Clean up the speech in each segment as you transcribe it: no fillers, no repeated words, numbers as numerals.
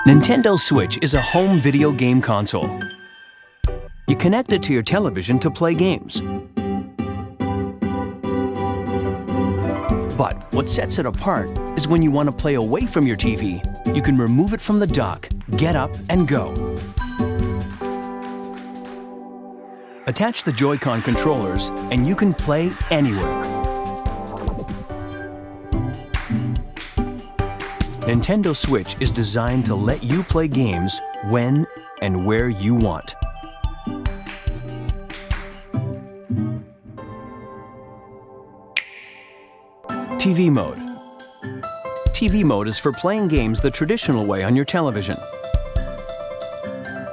Nintendo Switch is a home video game console. You connect it to your television to play games. But what sets it apart is when you want to play away from your TV, you can remove it from the dock, get up, and go. Attach the Joy-Con controllers, and you can play anywhere. Nintendo Switch is designed to let you play games when and where you want. TV mode. TV mode is for playing games the traditional way on your television.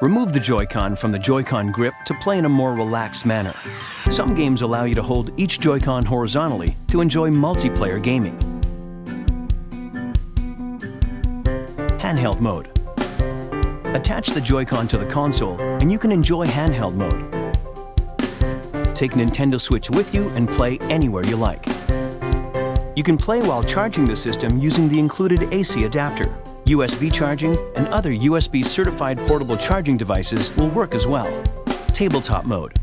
Remove the Joy-Con from the Joy-Con grip to play in a more relaxed manner. Some games allow you to hold each Joy-Con horizontally to enjoy multiplayer gaming. Handheld mode. Attach the Joy-Con to the console and you can enjoy handheld mode. Take Nintendo Switch with you and play anywhere you like. You can play while charging the system using the included AC adapter. USB charging and other USB certified portable charging devices will work as well. Tabletop mode.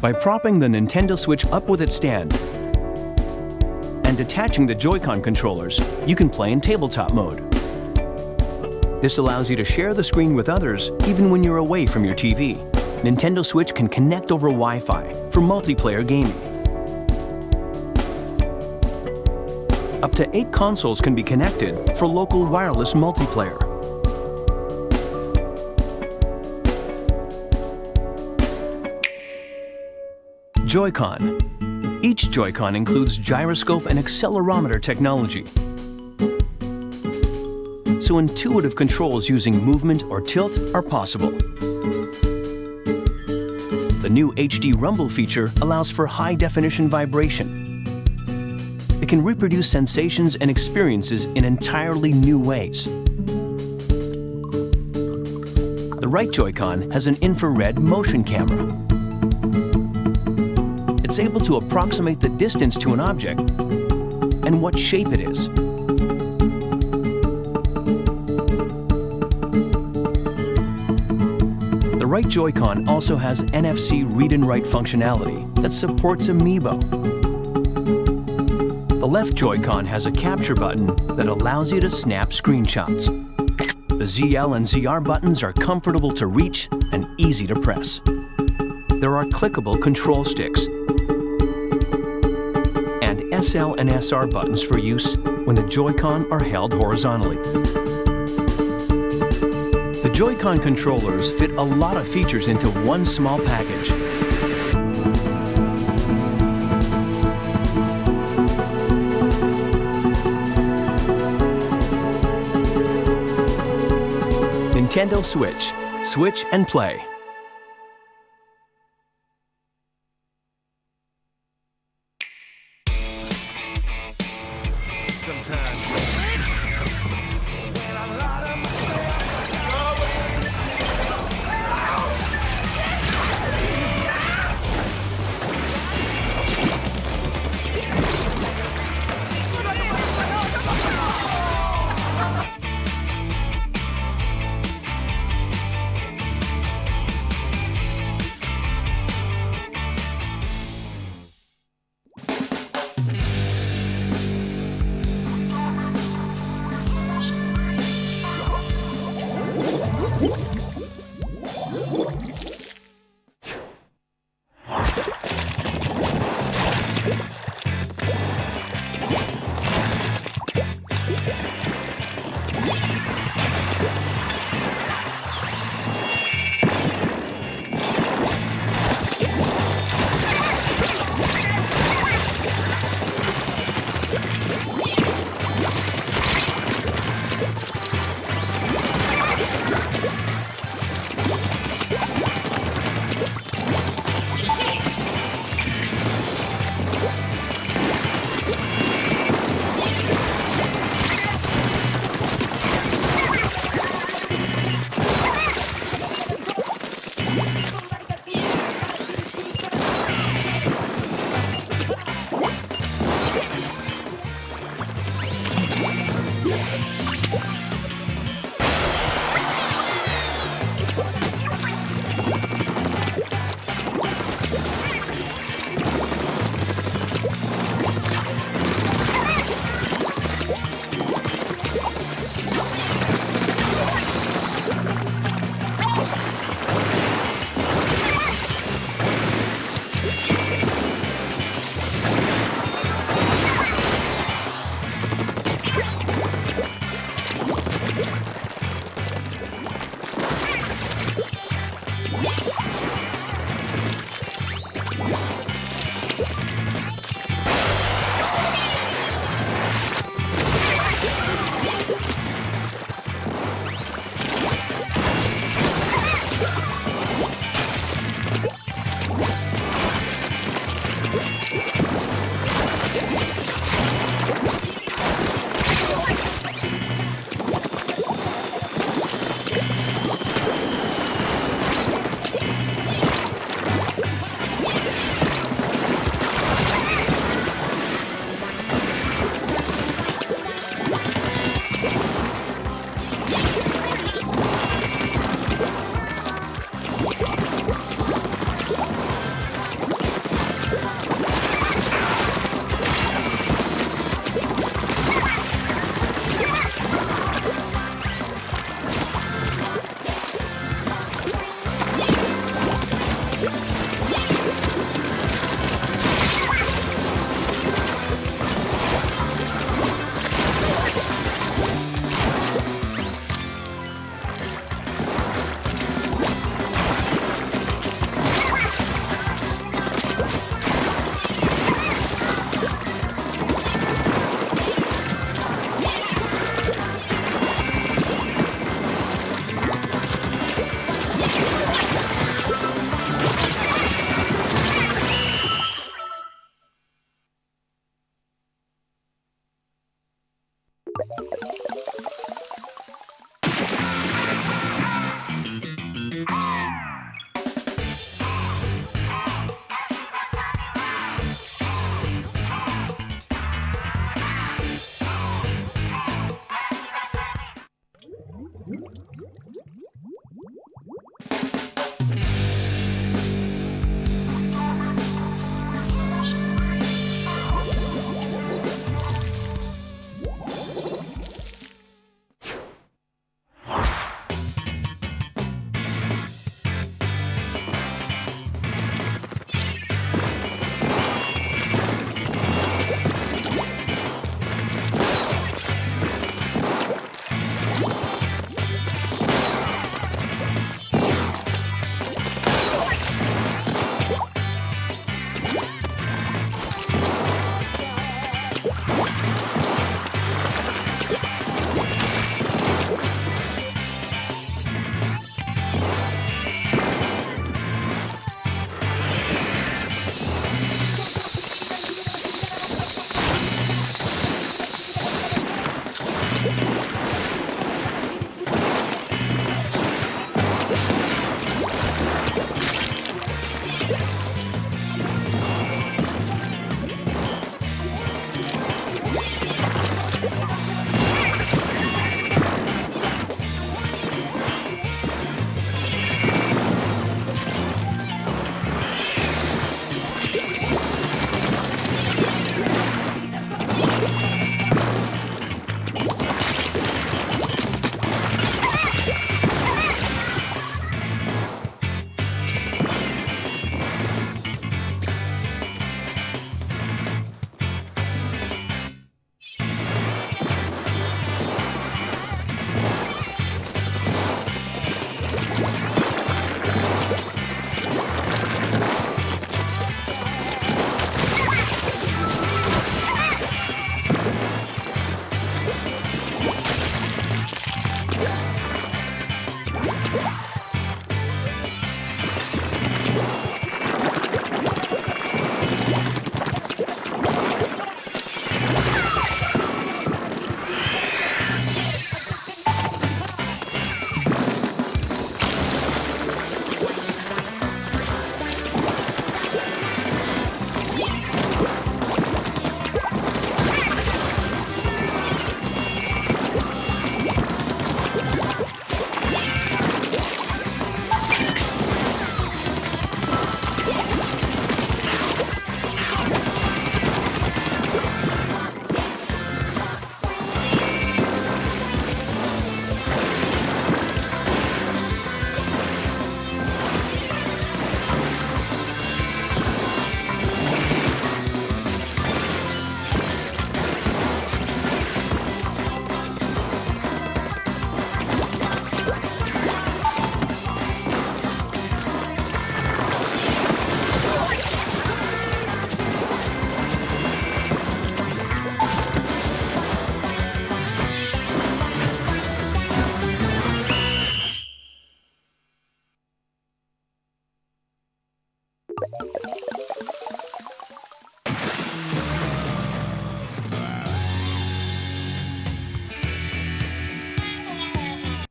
By propping the Nintendo Switch up with its stand and detaching the Joy-Con controllers, you can play in tabletop mode. This allows you to share the screen with others even when you're away from your TV. Nintendo Switch can connect over Wi-Fi for multiplayer gaming. Up to 8 consoles can be connected for local wireless multiplayer. Joy-Con. Each Joy-Con includes gyroscope and accelerometer technology, so intuitive controls using movement or tilt are possible. The new HD Rumble feature allows for high-definition vibration. It can reproduce sensations and experiences in entirely new ways. The right Joy-Con has an infrared motion camera. It's able to approximate the distance to an object and what shape it is. The right Joy-Con also has NFC read and write functionality that supports Amiibo. The left Joy-Con has a capture button that allows you to snap screenshots. The ZL and ZR buttons are comfortable to reach and easy to press. There are clickable control sticks and SL and SR buttons for use when the Joy-Con are held horizontally. The Joy-Con controllers fit a lot of features into one small package. Nintendo Switch. Switch and play.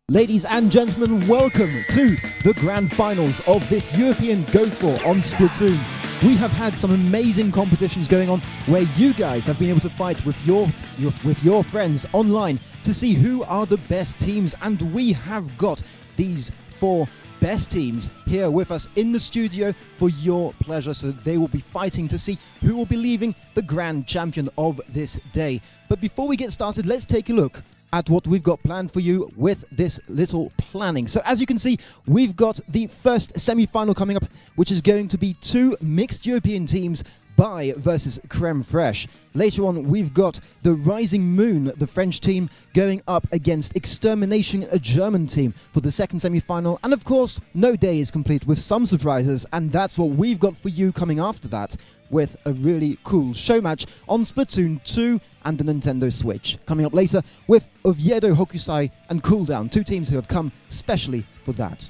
Ladies and gentlemen, welcome to the grand finals of this European Go4 on Splatoon. We have had some amazing competitions going on where you guys have been able to fight with your friends online to see who are the best teams, and we have got these 4 best teams here with us in the studio for your pleasure, so they will be fighting to see who will be leaving the grand champion of this day. But before we get started, let's take a look at what we've got planned for you with this little planning. So as you can see, we've got the first semi-final coming up, which is going to be 2 mixed European teams, Bai versus Creme Fraiche. Later on, we've got the Rising Moon, the French team, going up against Extermination, a German team, for the second semi-final. And of course, no day is complete with some surprises, and that's what we've got for you coming after that, with a really cool show match on Splatoon 2 and the Nintendo Switch. Coming up later with Oviedo Hokusai and Cooldown, 2 teams who have come specially for that.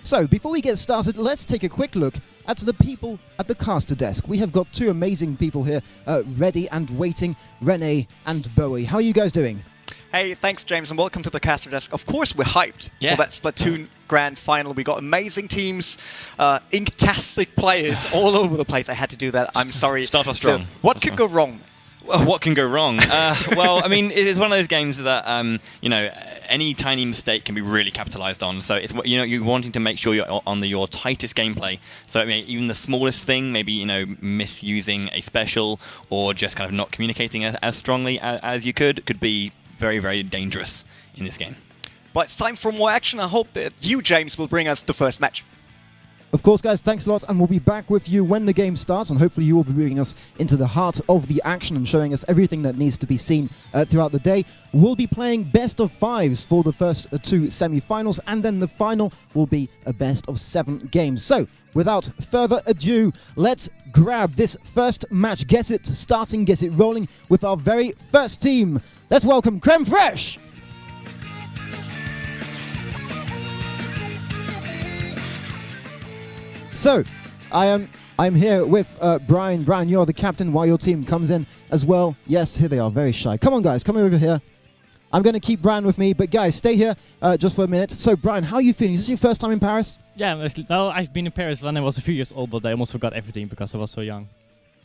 So, before we get started, let's take a quick look at the people at the caster desk. We have got 2 amazing people here, ready and waiting, Rene and Bowie. How are you guys doing? Hey, thanks James, and welcome to the caster desk. Of course we're hyped for that Splatoon grand final. We got amazing teams, inktastic players all over the place. I had to do that, I'm sorry. Start off strong. So, what could go wrong? Well, what can go wrong? Well, I mean, it's one of those games that, you know, any tiny mistake can be really capitalized on. So, it's, you know, you're wanting to make sure you're on your tightest gameplay. So, I mean, even the smallest thing, maybe, you know, misusing a special or just kind of not communicating as strongly as you could be very, very dangerous in this game. But it's time for more action. I hope that you, James, will bring us the first match. Of course, guys, thanks a lot, and we'll be back with you when the game starts, and hopefully you will be bringing us into the heart of the action and showing us everything that needs to be seen throughout the day. We'll be playing best of 5s for the first 2 semi-finals, and then the final will be a best of 7 games. So, without further ado, let's grab this first match, get it starting, get it rolling with our very first team. Let's welcome Creme Fraiche! So, I'm here with Brian. Brian, you're the captain while your team comes in as well. Yes, here they are, very shy. Come on, guys, come over here. I'm going to keep Brian with me, but guys, stay here just for a minute. So, Brian, how are you feeling? Is this your first time in Paris? Yeah, well, I've been in Paris when I was a few years old, but I almost forgot everything because I was so young.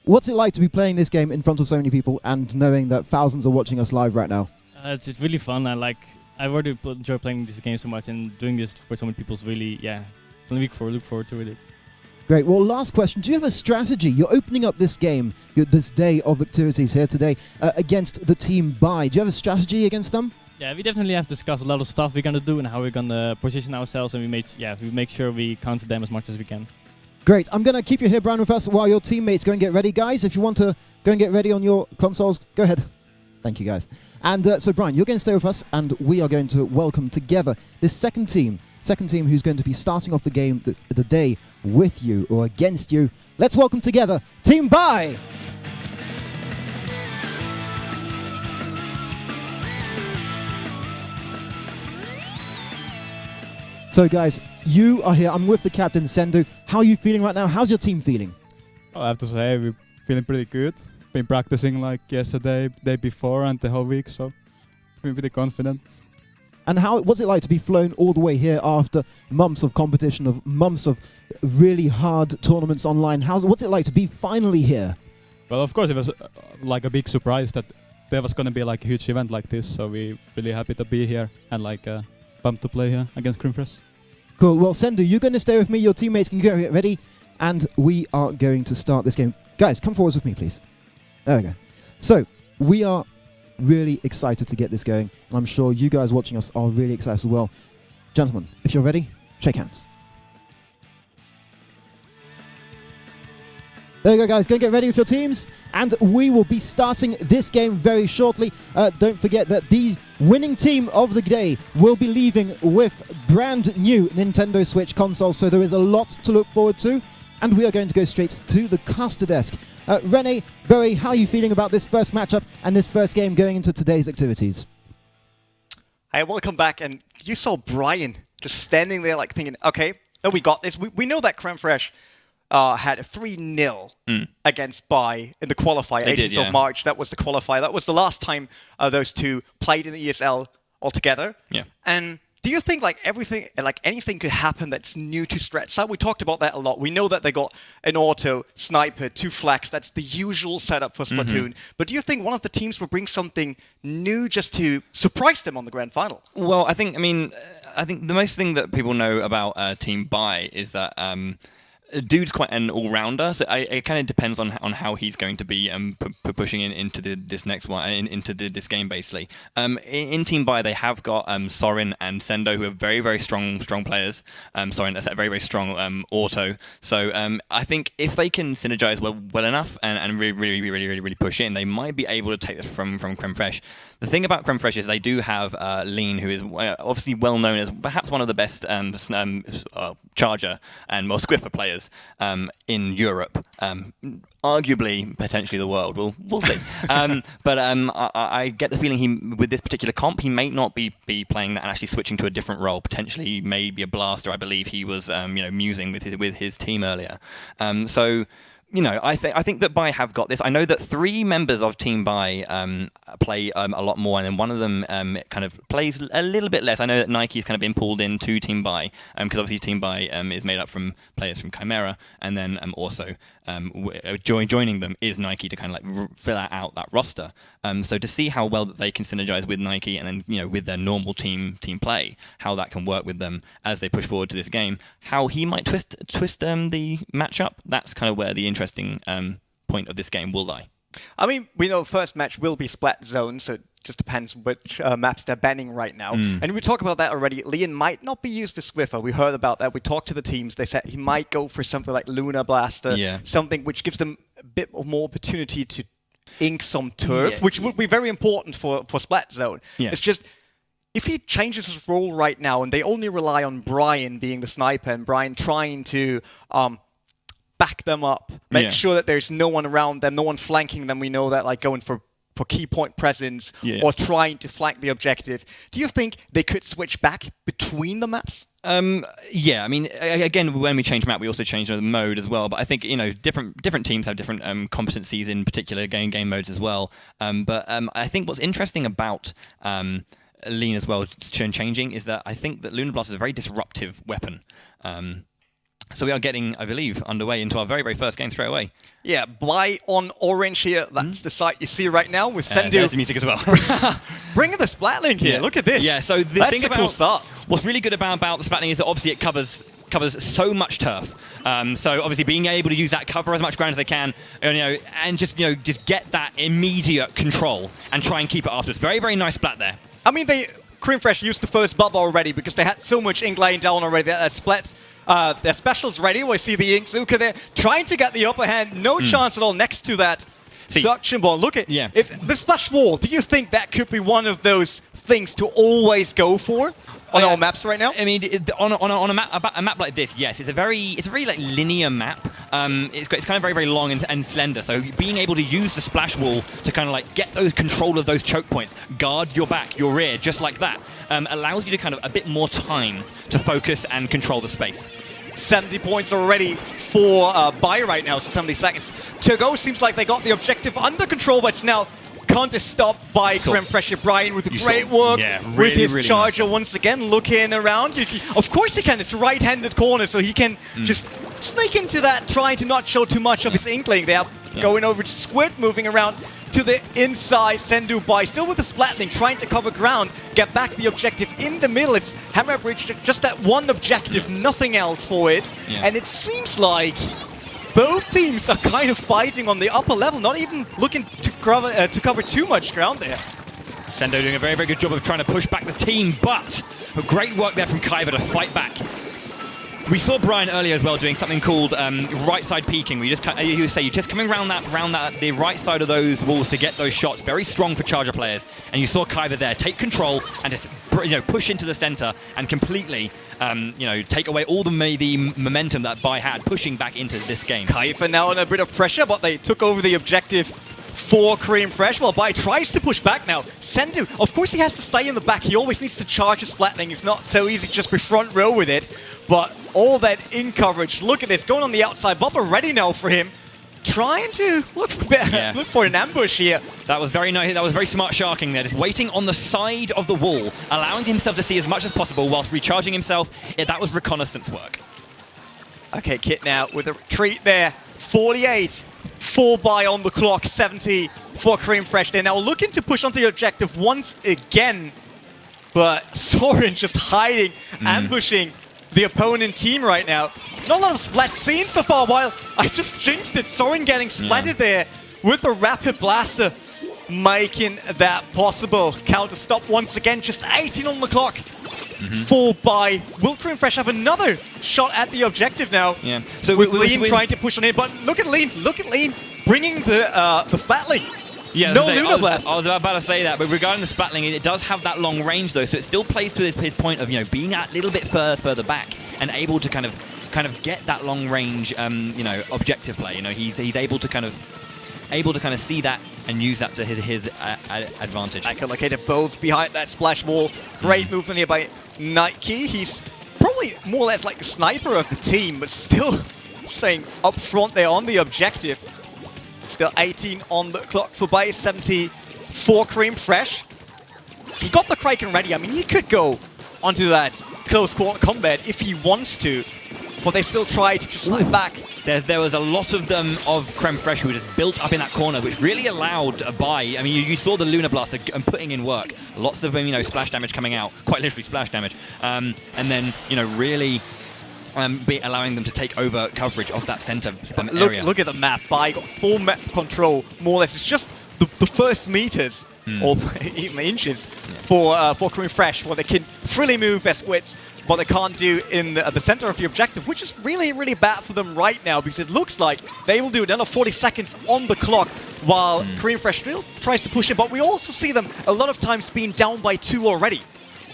What's it like to be playing this game in front of so many people and knowing that thousands are watching us live right now? It's really fun. I really enjoy playing this game so much, and doing this for so many people is really, yeah, something to look forward to it. Great. Well, last question. Do you have a strategy? You're opening up this game, this day of activities here today, against the team Bai. Do you have a strategy against them? Yeah, we definitely have discussed a lot of stuff we're gonna do and how we're gonna position ourselves, and we make sure we counter them as much as we can. Great. I'm gonna keep you here, Brian, with us while your teammates go and get ready. Guys, if you want to go and get ready on your consoles, go ahead. Thank you, guys. And so, Brian, you're going to stay with us, and we are going to welcome together this second team who's going to be starting off the game, the day with you or against you. Let's welcome together Team Bai! So guys, you are here. I'm with the captain, Sendu. How are you feeling right now? How's your team feeling? Oh, I have to say, we're feeling pretty good. Been practicing like yesterday, day before, and the whole week, so feeling pretty confident. And what's it like to be flown all the way here after months of competition, of months of really hard tournaments online? What's it like to be finally here? Well, of course, it was like a big surprise that there was going to be like a huge event like this, so we're really happy to be here and like pumped to play here against Creme Fraiche. Cool. Well, Sendu, you're going to stay with me. Your teammates can go get ready, and we are going to start this game. Guys, come forwards with me, please. There we go. So, we are really excited to get this going, and I'm sure you guys watching us are really excited as well. Gentlemen, if you're ready, shake hands. There you go, guys. Go and get ready with your teams, and we will be starting this game very shortly. Don't forget that the winning team of the day will be leaving with brand new Nintendo Switch consoles, so there is a lot to look forward to, and we are going to go straight to the caster desk. Rene, Bowie, how are you feeling about this first matchup and this first game going into today's activities? Hey, welcome back, and you saw Brian just standing there like thinking, okay, we got this. We know that Creme Fraiche had a 3-0 against Bai in the qualifier, 18th of March. That was the qualifier. That was the last time those two played in the ESL altogether. Yeah. And do you think anything could happen that's new to Stretsa? We talked about that a lot. We know that they got an auto, sniper, 2 flags. That's the usual setup for Splatoon. But do you think one of the teams will bring something new just to surprise them on the grand final? Well, I think the most thing that people know about Team Bai is that dude's quite an all-rounder, so it kind of depends on how he's going to be pushing into this next one, into this game, basically. In Team Bai, they have got Sorin and Sendo, who are very, very strong players. Sorin, that's a very, very strong auto. So I think if they can synergize well enough and really push in, they might be able to take this from Creme Fraiche. The thing about Creme Fraiche is they do have Lean, who is obviously well known as perhaps one of the best charger and more Squiffer players in Europe, arguably potentially the world. We'll see. But I get the feeling with this particular comp, he may not be playing that and actually switching to a different role. Potentially, maybe a blaster. I believe he was musing with his team earlier. So. I think that Bai have got this. I know that 3 members of Team Bai play a lot more, and then one of them kind of plays a little bit less. I know that Nike's kind of been pulled into Team Bai, because obviously Team Bai is made up from players from Chimera, and then also joining them is Nike to kind of like fill out that roster. So to see how well that they can synergize with Nike and then with their normal team play, how that can work with them as they push forward to this game, how he might twist the matchup. That's kind of where the interesting point of this game will lie. I mean, we know the first match will be Splat Zone, so it just depends which maps they're banning right now. And we talked about that already. Leon might not be used to Swiffer. We heard about that. We talked to the teams. They said he might go for something like Luna Blaster, something which gives them a bit more opportunity to ink some turf, which would be very important for Splat Zone. It's just, if he changes his role right now and they only rely on Brian being the sniper and Brian trying to back them up, make sure that there's no one around them, no one flanking them. We know that, like going for key point presence or trying to flank the objective. Do you think they could switch back between the maps? Yeah, I mean, again, when we change map, we also change the mode as well. But I think different teams have different competencies in particular game modes as well. But I think what's interesting about Lean as well changing is that I think that Luna Blast is a very disruptive weapon. So we are getting, I believe, underway into our very, very first game straight away. Yeah, Bai on orange here. That's the site you see right now with Sendu. There's the music as well. Bringing the Splatling here. Look at this. Yeah, so that's a cool start. What's really good about the Splatling is that obviously it covers so much turf. So obviously being able to use that, cover as much ground as they can, and just get that immediate control and try and keep it afterwards. Very, very nice splat there. I mean, Creme Fraiche used the first bubble already because they had so much ink laying down already. That split. Their specials ready. We see the Inkzuka there trying to get the upper hand. No chance at all next to that suction ball. Look at if the splash wall. Do you think that could be one of those things to always go for on all maps right now? I mean, on a map like this, yes, it's a very like linear map. It's kind of very, very long and slender. So being able to use the splash wall to kind of like get those control of those choke points, guard your back, your rear, just like that, allows you to kind of a bit more time to focus and control the space. 70 points already for Bai right now, so 70 seconds to go. Seems like they got the objective under control, but it's now contest stopped by Creme Fraiche. Brian with great work with his charger once again, looking around. Of course he can. It's a right-handed corner, so he can just sneak into that, trying to not show too much of his inkling. They are going over to Squid, moving around to the inside. Sendu Bai still with the Splatling, trying to cover ground, get back the objective in the middle. It's Hammer Bridge, just that one objective, nothing else for it. And it seems like both teams are kind of fighting on the upper level, not even looking to cover too much ground there. Sendo doing a very, very good job of trying to push back the team, but great work there from Kaiva to fight back. We saw Brian earlier as well doing something called right side peeking. You're just coming around the right side of those walls to get those shots. Very strong for Charger players. And you saw Kaiva there take control and just push into the center and completely take away all the momentum that Bai had pushing back into this game. Kaiva now under a bit of pressure, but they took over the objective for Cream Fresh. Well, Bai tries to push back now. Sendu, of course he has to stay in the back. He always needs to charge his Splatling. It's not so easy to just be front row with it. But all that in coverage, look at this, going on the outside. Bubba ready now for him. Trying to look for an ambush here. That was very nice. That was very smart sharking there. Just waiting on the side of the wall, allowing himself to see as much as possible whilst recharging himself. That was reconnaissance work. Okay, Kit now with a retreat there. 48 for Bai on the clock, 70 for Cream Fresh. They're now looking to push onto the objective once again. But Soren just hiding, ambushing the opponent team right now. Not a lot of splats seen so far. While I just jinxed it, Soren getting splatted there with a rapid blaster, making that possible. Counter stop once again, just 18 on the clock. For Bai. Will Cream Fresh have another shot at the objective now? Yeah. So with Lean trying to push on in, but look at Lean bringing the Splatling. Yeah, no Luna Blast. I was about to say that, but regarding the Splatling, it does have that long range though, so it still plays to his point of being a little bit further back and able to kind of get that long range objective play. He's able to kind of see that and use that to his advantage. Echolocated both behind that splash wall. Great movement here by Nike. He's probably more or less like the sniper of the team, but still staying up front there on the objective. Still 18 on the clock for Bai, 70 for Cream Fresh. He got the Kraken ready. I mean, he could go onto that close quarter combat if he wants to, but they still try to just slide back. There was a lot of them of Creme Fraiche who just built up in that corner, which really allowed Bai. I mean, you saw the Luna Blaster putting in work. Lots of splash damage coming out, quite literally splash damage, and then really allowing them to take over coverage of that center area. Look at the map. Bai got full map control, more or less. It's just the first meters or even inches for Cream Fresh, where they can freely move their squids, but they can't do in the center of the objective, which is really, really bad for them right now, because it looks like they will do another 40 seconds on the clock while Cream Fresh still tries to push it. But we also see them a lot of times being down by 2 already.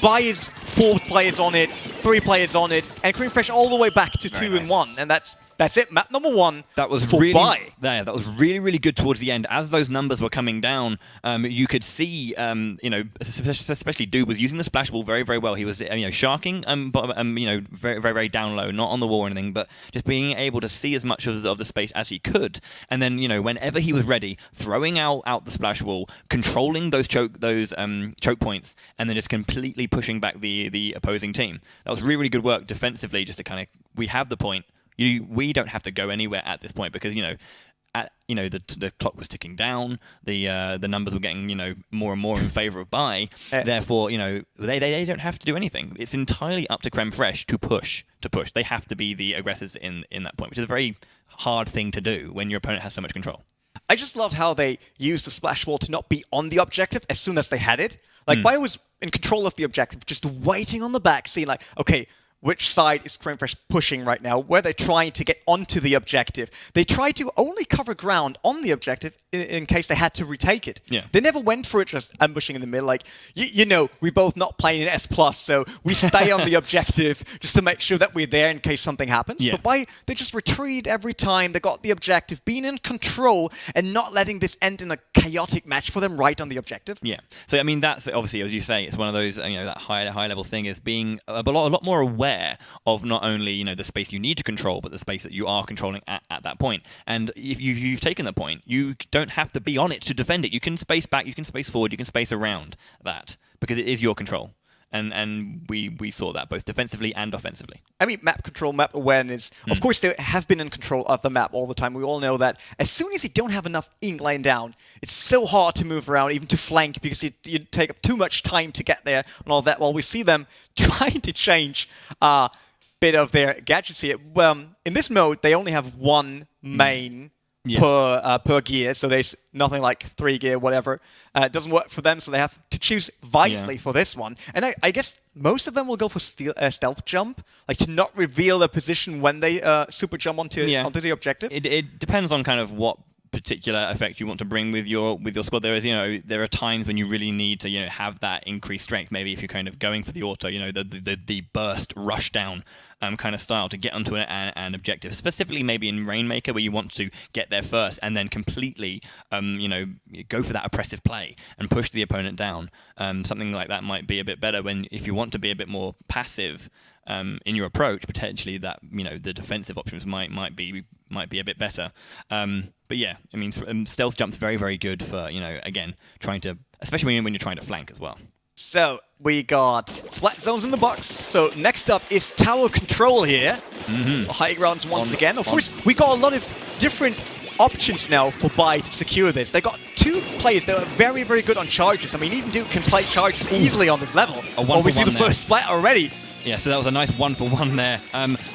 Bai is 4 players on it, 3 players on it, and Cream Fresh all the way back to 2 and 1, and that's it. Map number 1. That was for really Bai. That was really, really good towards the end. As those numbers were coming down, you could see, especially Dude was using the splash ball very, very well. He was, sharking, but very, very, very down low, not on the wall or anything, but just being able to see as much of the space as he could. And then, whenever he was ready, throwing out the splash wall, controlling those choke points, and then just completely pushing back the opposing team. That was really, really good work defensively. Just to we have the point. We don't have to go anywhere at this point because the clock was ticking down, the numbers were getting more and more in favor of Bai. Therefore, they don't have to do anything. It's entirely up to Creme Fraiche to push. They have to be the aggressors in that point, which is a very hard thing to do when your opponent has so much control. I just loved how they used the splash wall to not be on the objective as soon as they had it. Bai was in control of the objective, just waiting on the back, seeing okay, which side is Creme Fraiche pushing right now? Where they're trying to get onto the objective. They try to only cover ground on the objective in case they had to retake it. Yeah. They never went for it just ambushing in the middle. We both not playing in S+, so we stay on the objective just to make sure that we're there in case something happens. Yeah. But they just retreat every time they got the objective, being in control and not letting this end in a chaotic match for them right on the objective. Yeah. So, I mean, that's obviously, as you say, it's one of those, that high level thing is being a lot more aware of not only the space you need to control, but the space that you are controlling at that point. And if you've taken the point, you don't have to be on it to defend it. You can space back, you can space forward, you can space around that because it is your control. And we saw that both defensively and offensively. I mean, map control, map awareness. Of course, they have been in control of the map all the time. We all know that. As soon as you don't have enough ink laying down, it's so hard to move around, even to flank, because you take up too much time to get there and all that. While we see them trying to change a bit of their gadgets here. In this mode, they only have 1 main per gear, so there's nothing like 3 gear, whatever. It doesn't work for them, so they have to choose wisely for this one. And I guess most of them will go for stealth jump, to not reveal their position when they super jump onto the objective. It depends on kind of what particular effect you want to bring with your squad. There are times when you really need to have that increased strength. Maybe if you're kind of going for the auto, the burst rush down kind of style to get onto an objective, specifically maybe in Rainmaker where you want to get there first and then completely go for that oppressive play and push the opponent down. Something like that might be a bit better if you want to be a bit more passive in your approach. Potentially that the defensive options might be a bit better. But yeah, I mean, stealth jump's very, very good for again trying to, especially when you're trying to flank as well. So we got splat zones in the box. So next up is tower control here. High grounds once again. Of course, we got a lot of different options now for Bai to secure this. They got two players that are very, very good on charges. I mean, even Duke can play charges easily on this level. We see the first splat already. Yeah, so that was a nice 1-for-1 there.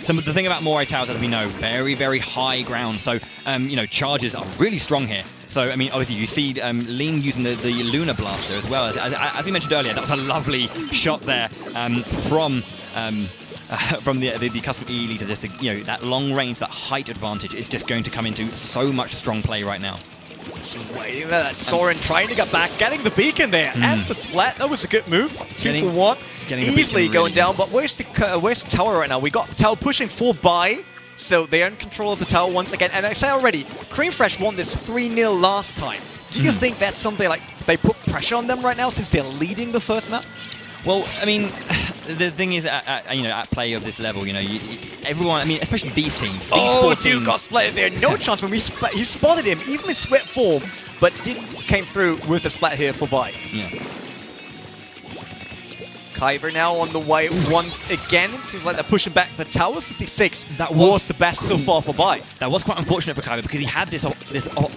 The thing about Moray Towers, as we know, very, very high ground. So, charges are really strong here. So, I mean, obviously, you see Lean using the Lunar Blaster as well. As we mentioned earlier, that was a lovely shot there from the custom E leader. Just that long range, that height advantage is just going to come into so much strong play right now. Just waiting there, that Soren trying to get back, getting the beacon there, and the splat. That was a good move. 2-for-1, easily going down. But where's the tower right now? We got the tower pushing for Bai, so they are in control of the tower once again. And I said already, Cream Fresh won this 3-0 last time. Do you think that's something like they put pressure on them right now since they're leading the first map? Well, I mean, the thing is, at play of this level, everyone, I mean, especially these teams. Duke got splatted there. No chance when he spotted him, even with sweat form, but came through with the splat here for Bai. Yeah. Kyber now on the way once again. It seems like they're pushing back the tower. 56. That was the best so far for Bai. That was quite unfortunate for Kyber because he had this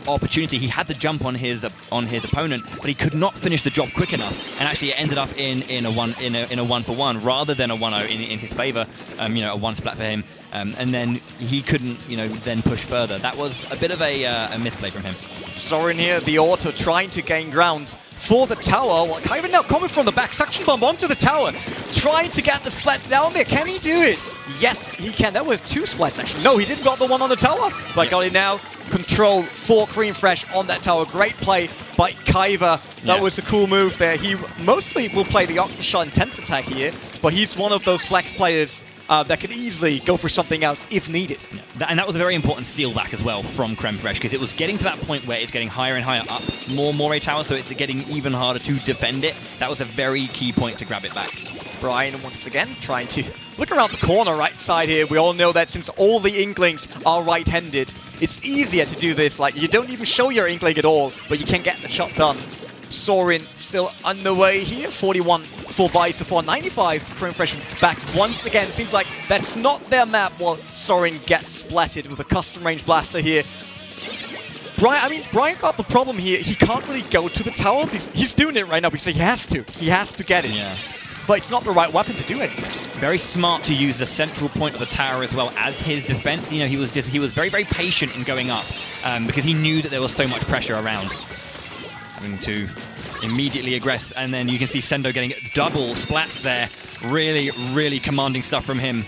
opportunity. He had the jump on his opponent, but he could not finish the job quick enough, and actually it ended up in a 1-for-1 rather than a 1-0 in his favor. A 1 splat for him, and then he couldn't then push further. That was a bit of a misplay from him. Soren here, the auto trying to gain ground for the tower. Well, Kyber now coming from the back, suction bomb onto the tower, trying to get the splat down there. Can he do it? Yes, he can. That was 2 splats actually. No, he didn't got the one on the tower, but got it now. Control for Cream Fresh on that tower. Great play by Kyber. That was a cool move there. He mostly will play the Octashot intent attack here, but he's one of those flex players that could easily go for something else if needed. Yeah. And that was a very important steal back as well from Creme Fraiche, because it was getting to that point where it's getting higher and higher up, more Moray Tower, so it's getting even harder to defend it. That was a very key point to grab it back. Brian once again trying to look around the corner right side here. We all know that since all the Inklings are right-handed, it's easier to do this. Like, you don't even show your Inkling at all, but you can get the shot done. Soren still underway here. 41 for Bai so far. 95 Cream Fresh back once again. Seems like that's not their map while Soren gets splatted with a custom range blaster here. Brian got the problem here. He can't really go to the tower. He's doing it right now because he has to. He has to get it. Yeah. But it's not the right weapon to do anything. Very smart to use the central point of the tower as well as his defense. He was very, very patient in going up because he knew that there was so much pressure around. Having to immediately aggress, and then you can see Sendo getting double splats there. Really, really commanding stuff from him.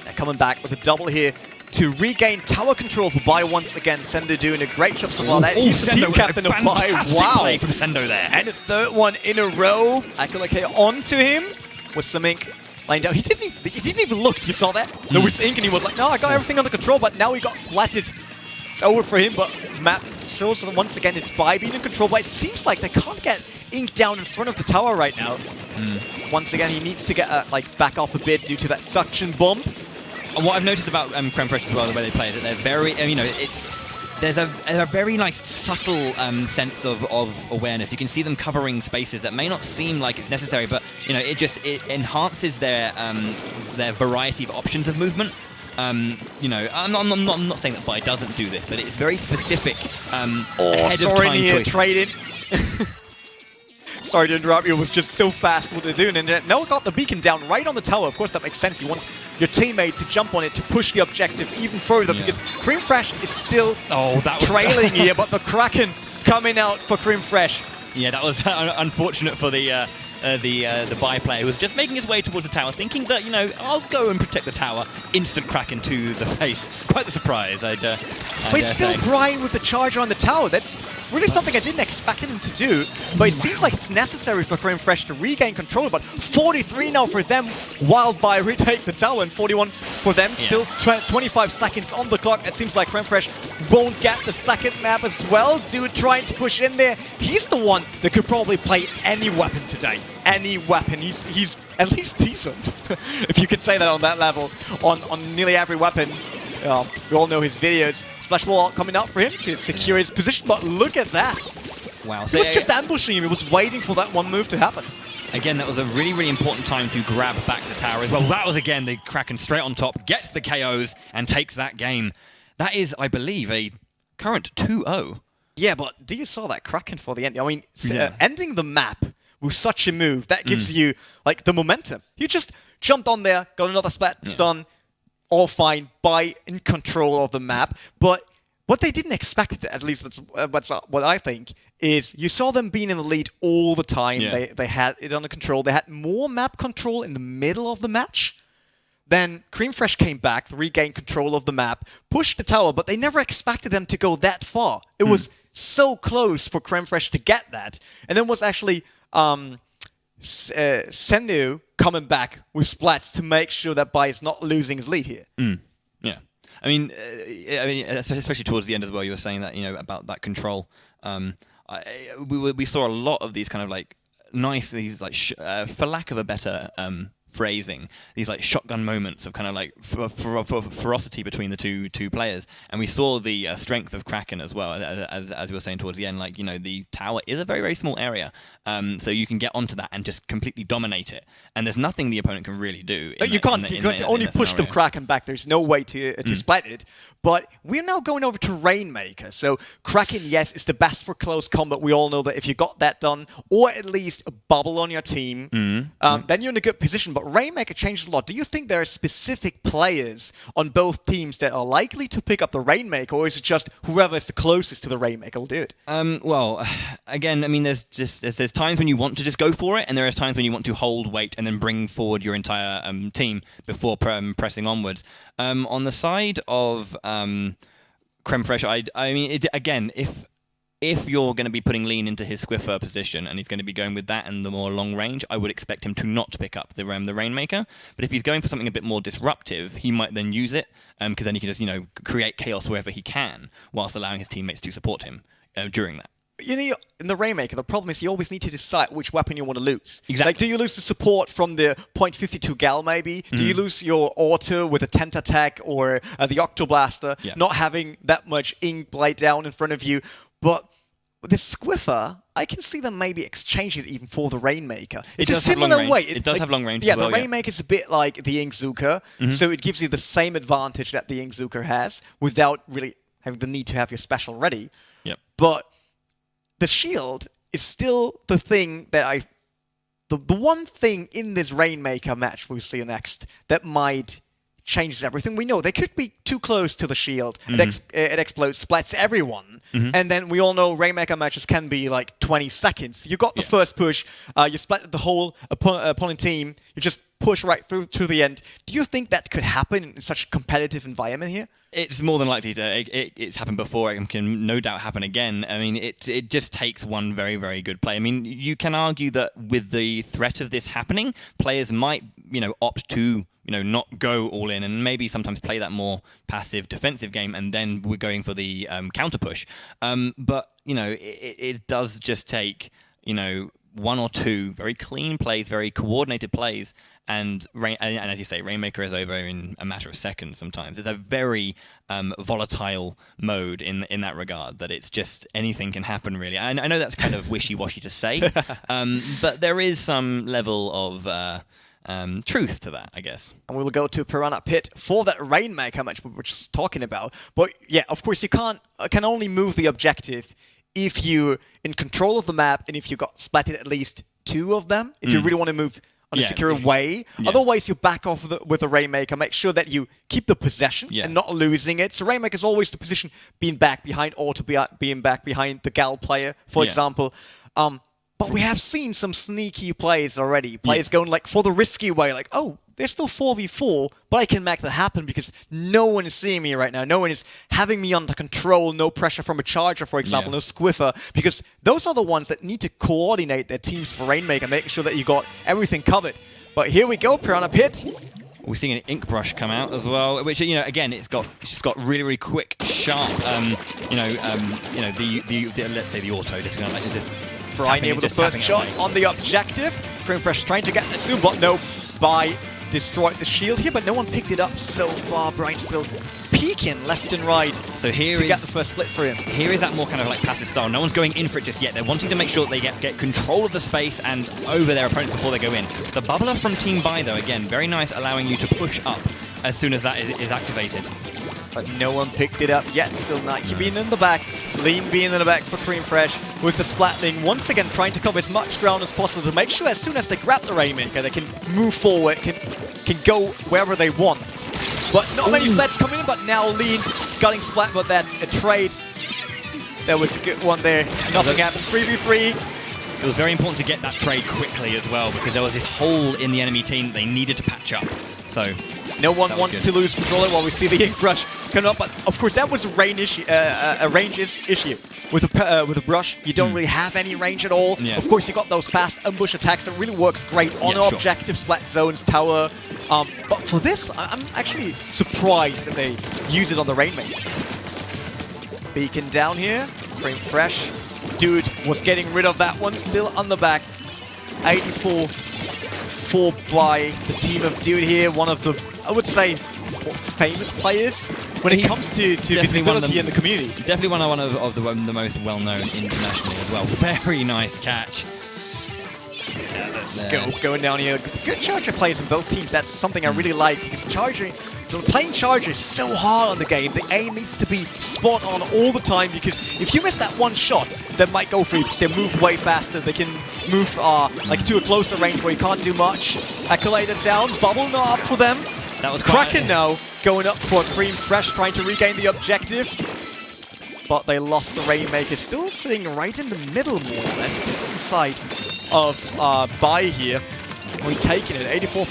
They're coming back with a double here to regain tower control for Bai once again. Sendo doing a great job so far there. He's the team captain of Bai. Wow. Play from Sendo there. And a third one in a row. Akalake onto him with some ink laying down. He didn't even look. You saw that? There was ink and he was like, no, I got everything under control, but now he got splatted. It's over for him, but map shows that once again it's Bai being in control, but it seems like they can't get ink down in front of the tower right now. Once again, he needs to get back off a bit due to that suction bomb. And what I've noticed about Creme Fraiche as well, the way they play, is that they're very, there's a very nice subtle sense of awareness. You can see them covering spaces that may not seem like it's necessary, but it enhances their variety of options of movement. I'm not saying that Bai doesn't do this, but it's very specific. Ahead of time here choices. trading. Sorry to interrupt you, it was just so fast what they're doing. And Noah got the beacon down right on the tower. Of course, that makes sense. You want your teammates to jump on it to push the objective even further because Cream Fresh is still trailing here, but the Kraken coming out for Cream Fresh. Yeah, that was unfortunate for the the buy player who was just making his way towards the tower, thinking that, you know, I'll go and protect the tower. Instant Kraken to the face. Quite the surprise, but it's still Brian with the charger on the tower. That's really something I didn't expect him to do, but it seems like it's necessary for Creme Fraiche to regain control. But 43 now for them, while by retake the tower, and 41 for them. Still 25 seconds on the clock. It seems like Creme Fraiche won't get the second map as well. Dude trying to push in there. He's the one that could probably play any weapon today. Any weapon. He's at least decent, if you could say that on that level, on nearly every weapon. We all know his videos. Splash wall coming up for him to secure his position, but look at that. Wow. He was just ambushing him. He was waiting for that one move to happen. Again, that was a really, really important time to grab back the tower as well. That was, again, the Kraken straight on top, gets the KOs, and takes that game. That is, I believe, a current 2-0. Yeah, but do you saw that Kraken for the end? I mean, ending the map with such a move, that gives you, like, the momentum. You just jumped on there, got another splat done, all fine, in control of the map. But what they didn't expect, at least that's what I think, is you saw them being in the lead all the time. Yeah. They had it under control. They had more map control in the middle of the match. Then Creme Fraiche came back, regained control of the map, pushed the tower, but they never expected them to go that far. It was so close for Creme Fraiche to get that. And then was actually Sendu coming back with splats to make sure that Bai is not losing his lead here. Yeah. I mean, especially towards the end as well, you were saying that, you know, about that control. We saw a lot of these kind of like nice, these like, for lack of a better phrasing, these like shotgun moments of kind of like ferocity between the two players, and we saw the strength of Kraken as well, as we were saying towards the end. Like, you know, the tower is a very, very small area, so you can get onto that and just completely dominate it, and there's nothing the opponent can really do. You can't only push the Kraken back. There's no way to split it. But we're now going over to Rainmaker. So Kraken, yes, is the best for close combat. We all know that if you got that done, or at least a bubble on your team, then you're in a good position. But Rainmaker changes a lot. Do you think there are specific players on both teams that are likely to pick up the Rainmaker, or is it just whoever is the closest to the Rainmaker will do it? Well, again, I mean, there's times when you want to just go for it, and there are times when you want to hold, wait, and then bring forward your entire team before pressing onwards. On the side of Creme Fraiche, I mean, again, if you're going to be putting Lean into his Squiffer position and he's going to be going with that and the more long range, I would expect him to not pick up the Rainmaker. But if he's going for something a bit more disruptive, he might then use it, because then he can just, you know, create chaos wherever he can, whilst allowing his teammates to support him during that. You know, in the Rainmaker, the problem is you always need to decide which weapon you want to lose. Exactly. Like, do you lose the support from the .52 Gal, maybe? Do you lose your auto with a Tent Attack or the Octoblaster, not having that much ink blade down in front of you? But with the Squiffer, I can see them maybe exchange it even for the Rainmaker. It's a similar way. It does have long range. Yeah, as well, the Rainmaker is a bit like the Inkzuka, so it gives you the same advantage that the Inkzuka has without really having the need to have your special ready. Yep. But the shield is still the thing that the one thing in this Rainmaker match we'll see next that might change everything. We know they could be too close to the shield. It explodes, splats everyone. And then we all know Rainmaker matches can be like 20 seconds. You got the first push, you split the whole opponent team, you just push right through to the end. Do you think that could happen in such a competitive environment here? It's more than likely to. It's happened before. It can no doubt happen again. I mean, it just takes one very, very good play. I mean, you can argue that with the threat of this happening, players might, you know, opt to, you know, not go all in and maybe sometimes play that more passive defensive game, and then we're going for the counter push. But, you know, it does just take, you know, one or two very clean plays, very coordinated plays, and as you say, Rainmaker is over in a matter of seconds sometimes. It's a very volatile mode in that regard, that it's just anything can happen, really. I know that's kind of wishy-washy to say, but there is some level of truth to that, I guess. And we will go to Piranha Pit for that Rainmaker match we were just talking about. But yeah, of course, you can only move the objective if you're in control of the map and if you got splatted at least two of them, if you really want to move on a secure way. Otherwise, you back off with the Rainmaker, make sure that you keep the possession and not losing it. So Rainmaker is always the position being back behind or to being back behind the Gal player, for example. But we have seen some sneaky plays already. Players going like for the risky way, like, oh, there's still 4v4, but I can make that happen because no one is seeing me right now. No one is having me under control. No pressure from a charger, for example, no squiffer, because those are the ones that need to coordinate their teams for Rainmaker, making sure that you got everything covered. But here we go, Piranha Pit. We're seeing an ink brush come out as well, which, you know, again, it's got really, really quick, sharp, let's say the auto. Just Brian able to first shot on the objective. Creamfresh trying to get the two, but no, Bai destroyed the shield here, but no one picked it up so far. Brian still peeking left and right so here to get the first split for him. Here is that more kind of like passive style. No one's going in for it just yet. They're wanting to make sure that they get control of the space and over their opponents before they go in. The bubbler from Team Bai, though, again, very nice, allowing you to push up as soon as that is activated. But no one picked it up yet. Still Nike being in the back. Lean being in the back for Creamfresh with the Splatling. Once again, trying to cover as much ground as possible to make sure as soon as they grab the Rainmaker, they can move forward, can go wherever they want. But not many splats coming in, but now Lean gutting Splat, but that's a trade. There was a good one there. Nothing happened. 3v3. It was very important to get that trade quickly as well, because there was this hole in the enemy team they needed to patch up. So no one wants to lose control while we see the ink brush coming up, but of course that was a range issue. With a brush, you don't really have any range at all. Yeah. Of course, you got those fast ambush attacks that really works great on objective, splat zones, tower. But for this, I'm actually surprised that they use it on the Rainmaker. Beacon down here, Creamfresh. Dude was getting rid of that one, still on the back. 84 by the team of Dude here, one of the, I would say, famous players when it comes to visibility in the community. Definitely one of the most well-known internationally as well. Very nice catch. Yeah, let's go. Going down here. Good Charger players in both teams. That's something I really like, because playing Charger is so hard on the game. The aim needs to be spot on all the time, because if you miss that one shot, they might go free because they move way faster. They can move like to a closer range where you can't do much. Accolade down. Bubble not up for them. That was Kraken now going up for Creamfresh, trying to regain the objective. But they lost the Rainmaker, still sitting right in the middle more or less, inside of Bai here. We're taking it, 84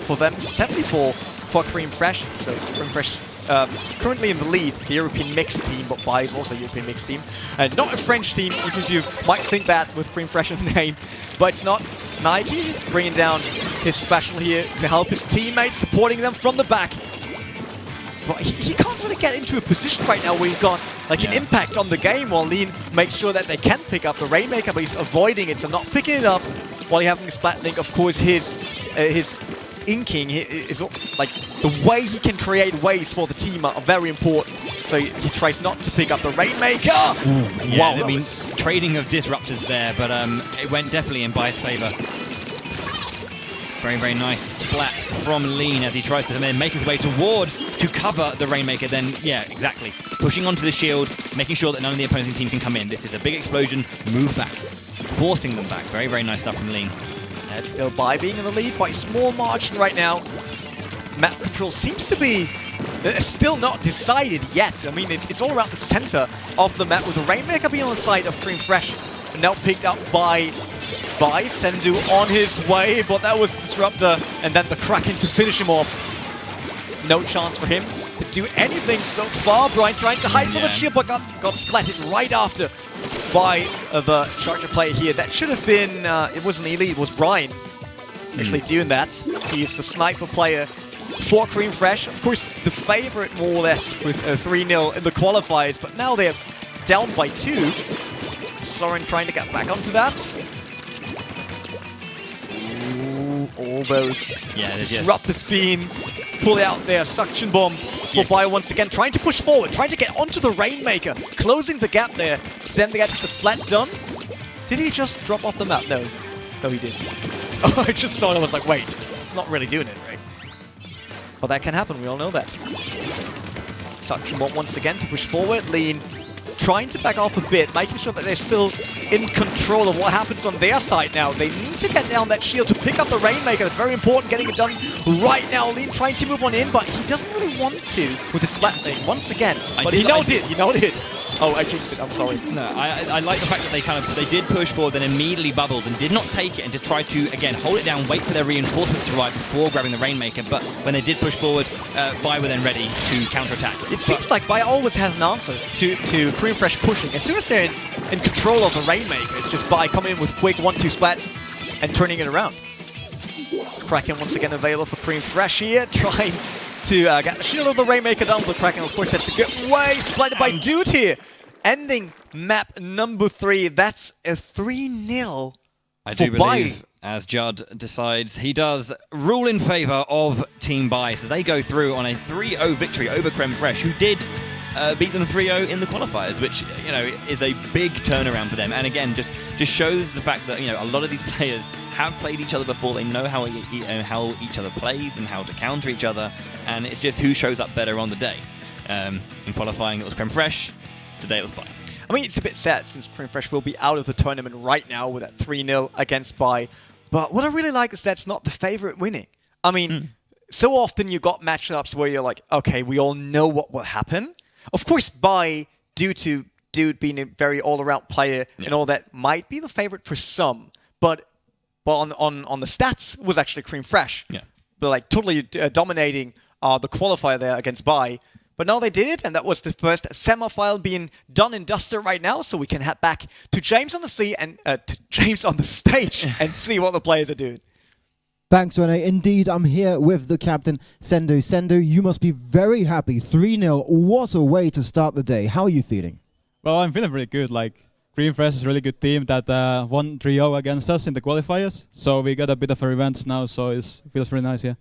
for them, 74 for Creamfresh. So Creamfresh currently in the lead, the European mixed team, but Bai is also a European mixed team. And not a French team, because you might think that with Creamfresh in the name, but it's not. Nike bringing down his special here to help his teammates, supporting them from the back. But he can't really get into a position right now where he's got like an impact on the game, while Lean makes sure that they can pick up the Rainmaker, but he's avoiding it, so not picking it up while he's having the Splatling. Of course, his inking is like the way he can create waves for the team are very important. So he tries not to pick up the Rainmaker. Wow, I mean, trading of disruptors there, but it went definitely in Bai's favor. Very, very nice splat from Lean as he tries to make his way towards to cover the Rainmaker. Then, yeah, exactly. Pushing onto the shield, making sure that none of the opposing team can come in. This is a big explosion. Move back. Forcing them back. Very, very nice stuff from Lean. And still Bai being in the lead by a small margin right now. Map control seems to be still not decided yet. I mean, it's all around the center of the map, with the Rainmaker being on the side of Creamfresh. And now picked up by Sendu on his way, but that was Disruptor, and then the Kraken to finish him off. No chance for him to do anything so far. Brian trying to hide from the shield, but got splatted right after by the Charger player here. That should have been, it wasn't Elite, it was Brian actually doing that. He is the sniper player for Creamfresh. Of course, the favorite more or less with 3-0 in the qualifiers, but now they're down by 2. Soren trying to get back onto that. Ooh, all those disruptors being pulled out there. Suction bomb for Bai once again, trying to push forward, trying to get onto the Rainmaker, closing the gap there. Then they get the splat done. Did he just drop off the map? No. No, he didn't. Oh, I just saw it. I was like, wait, it's not really doing it, right? But that can happen. We all know that. Suction bomb once again to push forward. Lean trying to back off a bit, making sure that they're still in control of what happens on their side now. They need to get down that shield to pick up the Rainmaker. That's very important, getting it done right now. Lean trying to move on in, but he doesn't really want to with his splat thing once again. But he know it. Oh, I jinxed it. I'm sorry. No, I like the fact that they did push forward, then immediately bubbled and did not take it, and to try to again hold it down, wait for their reinforcements to arrive before grabbing the Rainmaker. But when they did push forward, Bai were then ready to counterattack. It seems like Bai always has an answer to Cream Fresh pushing. As soon as they're in control of the Rainmaker, it's just Bai coming in with quick 1-2 splats and turning it around. Kraken once again available for Cream Fresh here, trying to get the shield of the Rainmaker down, but Kraken, of course, that's a good way. Splatted by Dude here. Ending map number 3. That's a 3-0 I for do believe, as Judd decides, he does rule in favor of Team Bai. So they go through on a 3-0 victory over Creme Fresh, who did beat them 3-0 in the qualifiers, which, you know, is a big turnaround for them. And again, just shows the fact that, you know, a lot of these players have played each other before. They know how each other plays and how to counter each other. And it's just who shows up better on the day. In qualifying, it was Creme Fresh. Today it was Bai. I mean, it's a bit sad since Cream Fresh will be out of the tournament right now with that 3-0 against Bai. But what I really like is that's not the favorite winning. I mean, so often you got matchups where you're like, okay, we all know what will happen. Of course, Bai, due to Dude being a very all-around player and all that, might be the favorite for some. But on the stats, it was actually Cream Fresh. Yeah. But like totally dominating the qualifier there against Bai. But now they did it, and that was the first semi-final being done and dusted right now. So we can head back to James on the sea and to James on the stage and see what the players are doing. Thanks, Rene. Indeed, I'm here with the captain, Sendu. Sendu, you must be very happy. 3-0. What a way to start the day. How are you feeling? Well, I'm feeling really good. Like, Green Fresh is a really good team that won 3-0 against us in the qualifiers. So we got a bit of a revenge now, so it feels really nice, yeah.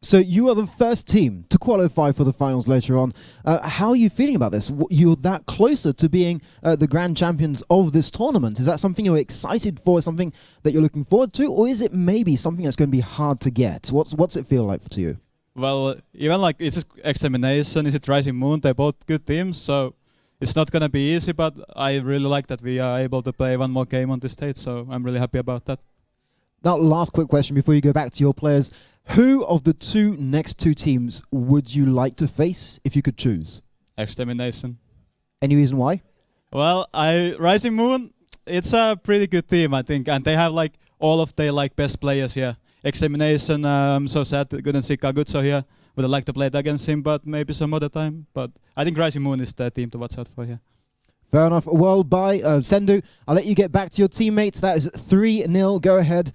So you are the first team to qualify for the finals later on. How are you feeling about this? You're that closer to being the grand champions of this tournament. Is that something you're excited for, something that you're looking forward to, or is it maybe something that's going to be hard to get? What's it feel like to you? Well, even like it's Extermination, is it Rising Moon? They're both good teams, so it's not going to be easy, but I really like that we are able to play one more game on this stage, so I'm really happy about that. Now, last quick question before you go back to your players. Who of the next two teams would you like to face if you could choose? Extermination. Any reason why? Well, Rising Moon, it's a pretty good team, I think, and they have like all of their like best players here. Extermination, I'm so sad that couldn't see Kagutso here. Would have liked to play it against him, but maybe some other time. But I think Rising Moon is the team to watch out for here. Fair enough. Well, bye, Sendu. I'll let you get back to your teammates. That is 3-0. Go ahead.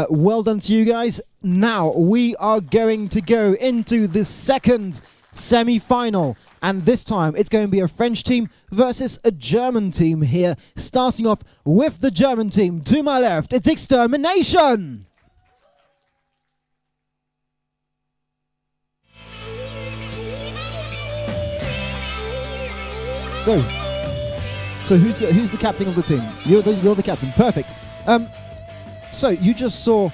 Well done to you guys. Now we are going to go into the second semi-final. And this time it's going to be a French team versus a German team here. Starting off with the German team. To my left, it's Extermination. So who's the captain of the team? You're the captain. Perfect. So you just saw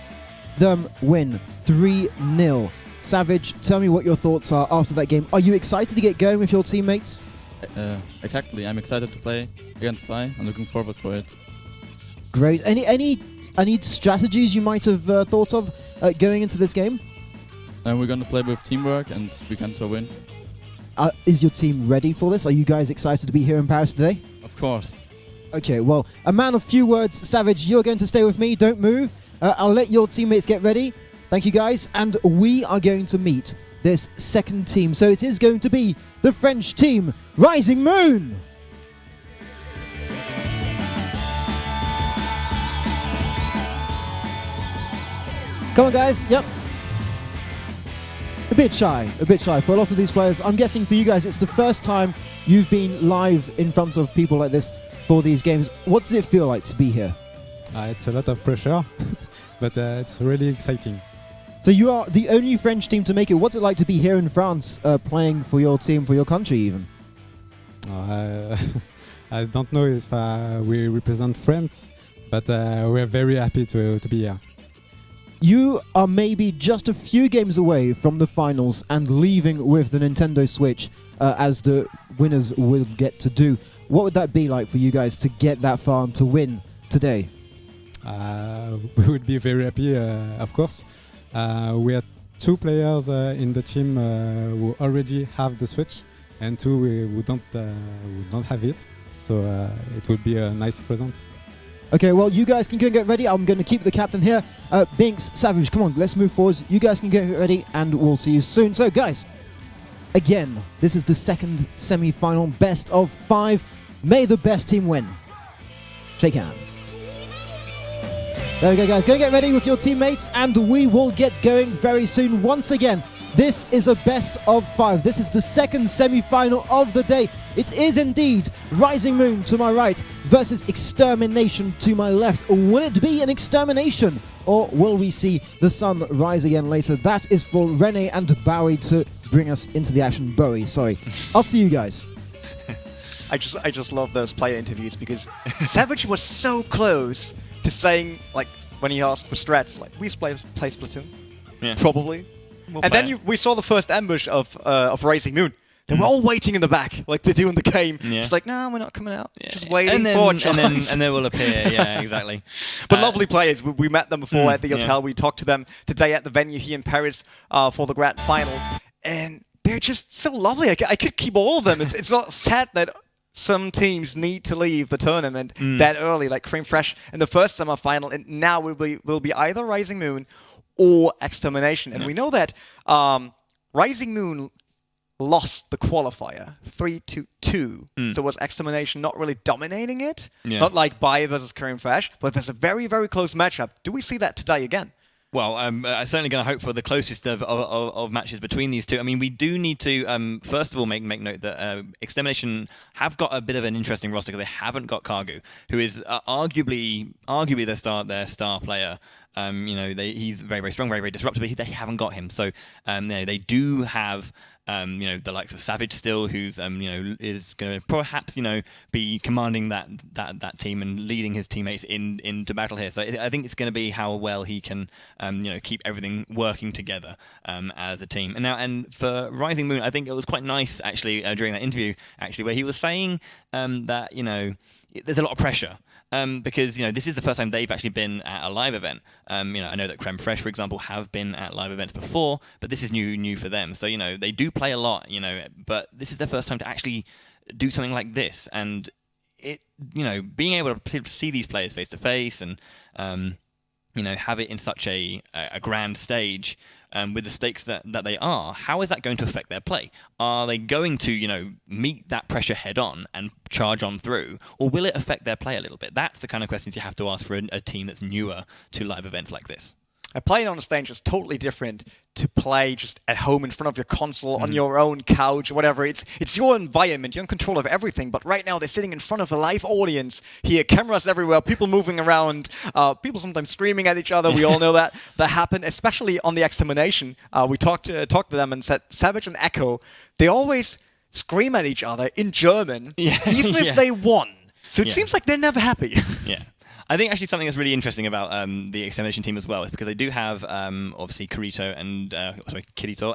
them win 3-0. Savage, tell me what your thoughts are after that game. Are you excited to get going with your teammates? Exactly. I'm excited to play against Bai. I'm looking forward for it. Great. Any strategies you might have thought of going into this game? And we're going to play with teamwork, and we can so win. Is your team ready for this? Are you guys excited to be here in Paris today? Of course. Okay, well, a man of few words, Savage, you're going to stay with me. Don't move. I'll let your teammates get ready. Thank you, guys. And we are going to meet this second team. So it is going to be the French team, Rising Moon. Come on, guys. Yep. A bit shy for a lot of these players. I'm guessing for you guys, it's the first time you've been live in front of people like this for these games. What does it feel like to be here? It's a lot of pressure, but it's really exciting. So you are the only French team to make it. What's it like to be here in France, playing for your team, for your country even? I don't know if we represent France, but we're very happy to be here. You are maybe just a few games away from the finals and leaving with the Nintendo Switch, as the winners will get to do. What would that be like for you guys to get that far and to win today? We would be very happy, of course. We have two players in the team who already have the Switch, and two, we don't have it. So it will be a nice present. Okay, well, you guys can go and get ready. I'm going to keep the captain here. Binks, Savage, come on, let's move forwards. You guys can go and get ready, and we'll see you soon. So, guys, again, this is the second semi-final, best of 5. May the best team win. Shake hands. There we go, guys. Go and get ready with your teammates, and we will get going very soon. Once again, this is a best of 5. This is the second semi-final of the day. It is indeed Rising Moon to my right versus Extermination to my left. Will it be an extermination, or will we see the sun rise again later? That is for Rene and Bowie to bring us into the action. Bowie, sorry. Off to you guys. I just love those player interviews because Savage was so close to saying, like, when he asked for strats, like, we play Splatoon? Yeah. Probably. And then we saw the first ambush of Rising Moon. They were all waiting in the back, like they do in the game. Yeah. Just like, no, we're not coming out. Yeah. Just waiting and then, for a chance. and they will appear. Yeah, exactly. But lovely players. We met them before at the hotel. Yeah. We talked to them today at the venue here in Paris for the grand final. And they're just so lovely. I could keep all of them. It's not sad that some teams need to leave the tournament that early, like Cream Fresh in the first semi-final, and now will be either Rising Moon or Extermination. And we know that Rising Moon lost the qualifier 3-2. So was Extermination not really dominating it? Yeah. Not like Bai versus Cream Fresh, but there's a very, very close matchup. Do we see that today again? Well, I'm certainly going to hope for the closest of matches between these two. I mean, we do need to, first of all, make note that Extermination have got a bit of an interesting roster because they haven't got Kargu, who is arguably their star player. He's very, very strong, very, very disruptive, but they haven't got him. So they do have the likes of Savage still, who's is going to perhaps be commanding that team and leading his teammates into battle here. So I think it's going to be how well he can keep everything working together as a team. And for Rising Moon, I think it was quite nice actually during that interview where he was saying that there's a lot of pressure. Because this is the first time they've actually been at a live event. I know that Creme Fraiche, for example, have been at live events before, but this is new for them. So they do play a lot, but this is their first time to actually do something like this, and it being able to see these players face to face and have it in such a grand stage. With the stakes that they are, how is that going to affect their play? Are they going to, meet that pressure head on and charge on through, or will it affect their play a little bit? That's the kind of questions you have to ask for a team that's newer to live events like this. Playing on a stage is totally different to play just at home in front of your console, on your own couch, or whatever. It's your environment. You're in control of everything. But right now, they're sitting in front of a live audience here, cameras everywhere, people moving around, people sometimes screaming at each other. We all know that happen, especially on the Extermination. We talked to them and said Savage and Echo, they always scream at each other in German, even if they won. So it seems like they're never happy. Yeah. I think actually something that's really interesting about the Extermination team as well is because they do have obviously Kirito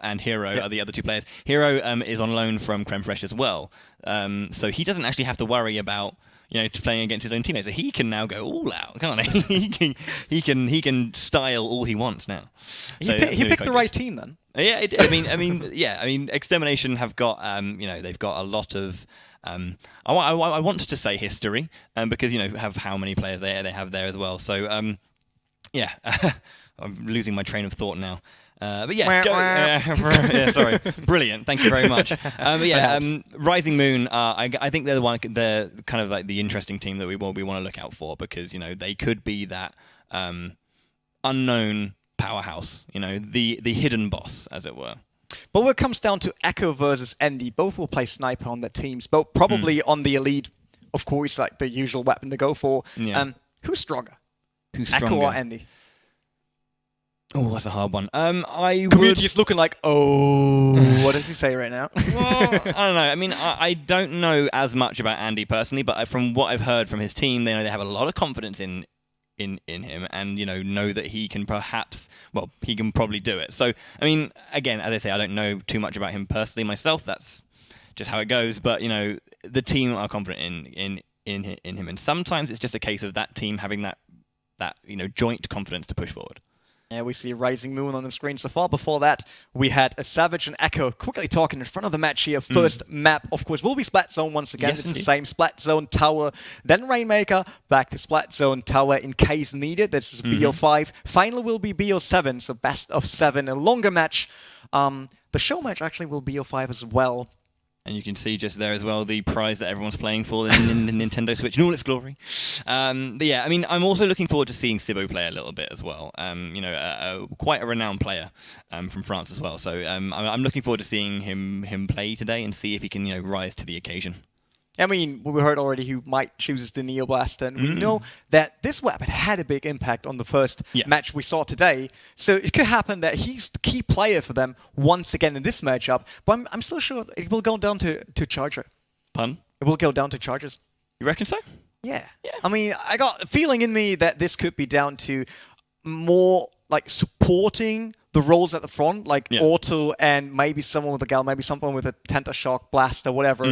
and Hero are the other two players. Hero is on loan from Creme Fraiche as well, so he doesn't actually have to worry about playing against his own teammates. So he can now go all out, can't he? he can style all he wants now. So he picked the right team then. Yeah, I mean, Extermination have got they've got a lot of. I want to say history, because have how many players they have there as well. So I'm losing my train of thought now. But yes, sorry, brilliant. Thank you very much. Rising Moon. I think they're kind of like the interesting team that we want to look out for because they could be that unknown powerhouse. The hidden boss, as it were. But when it comes down to Echo versus Andy, both will play Sniper on their teams, both probably on the Elite, of course, like the usual weapon to go for. Yeah. Who's stronger? Echo or Andy? Oh, that's a hard one. Community is looking like, what does he say right now? Well, I don't know. I mean, I don't know as much about Andy personally, but from what I've heard from his team, they have a lot of confidence in him and know that he can he can probably do it. So I mean, again, as I say, I don't know too much about him personally myself. That's just how it goes. But the team are confident in him, and sometimes it's just a case of that team having that joint confidence to push forward. Yeah, we see Rising Moon on the screen so far. Before that, we had a Savage and Echo quickly talking in front of the match here. First map, of course, will be Splat Zone once again. Yes, it's indeed. the same Splat Zone Tower, then Rainmaker, back to Splat Zone Tower in case needed. This is BO5. Final will be BO7, so best of 7, a longer match. The show match actually will be BO5 as well. And you can see just there as well the prize that everyone's playing for, the Nintendo Switch in all its glory. But yeah, I mean, I'm also looking forward to seeing Sibo play a little bit as well. You know, quite a renowned player from France as well. So I'm looking forward to seeing him play today and see if he can, you know, rise to the occasion. I mean, we heard already who might choose the Neo Blaster, and we know that this weapon had a big impact on the first match we saw today. So it could happen that he's the key player for them once again in this matchup, but I'm still sure it will go down to Charger. Pun? It will go down to Chargers. You reckon so? Yeah. I mean, I got a feeling in me that this could be down to more like supporting the roles at the front, like Auto and maybe someone with a Gal, maybe someone with a Tentashock Blaster, whatever.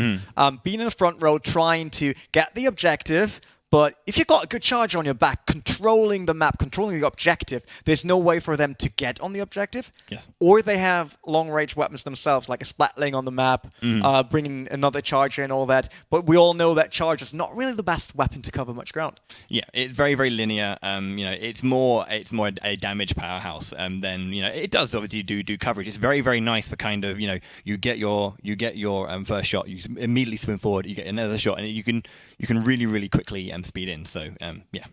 Being in the front row, trying to get the objective. But if you've got a good charger on your back, controlling the map, controlling the objective, there's no way for them to get on the objective. Yes. Or they have long-range weapons themselves, like a Splatling on the map, bringing another charger and all that. But we all know that charger's not really the best weapon to cover much ground. Yeah, it's very, very linear. You know, it's more a damage powerhouse than, you know, it does obviously do coverage. It's very, very nice for kind of, you know, you get your first shot, you immediately swim forward, you get another shot, and you can really, really quickly speed in. So yeah.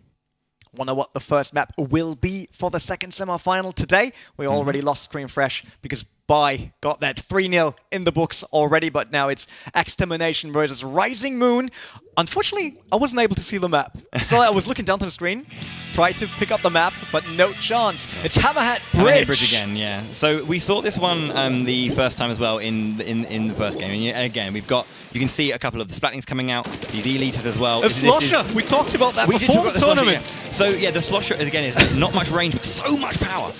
Wonder what the first map will be for the second semi-final today. We already lost Screen Fresh because Bai got that 3-0 in the books already, but now it's Extermination versus Rising Moon. Unfortunately, I wasn't able to see the map. So I was looking down to the screen, tried to pick up the map, but no chance. It's Hammerhead Bridge. Hammerhead Bridge again, yeah. So we saw this one the first time as well in the first game. And again, you can see a couple of the Splatlings coming out, these E-liters as well. A Slosher, we talked about that before the tournament. So yeah, the Slosher again is not much range, but so much power.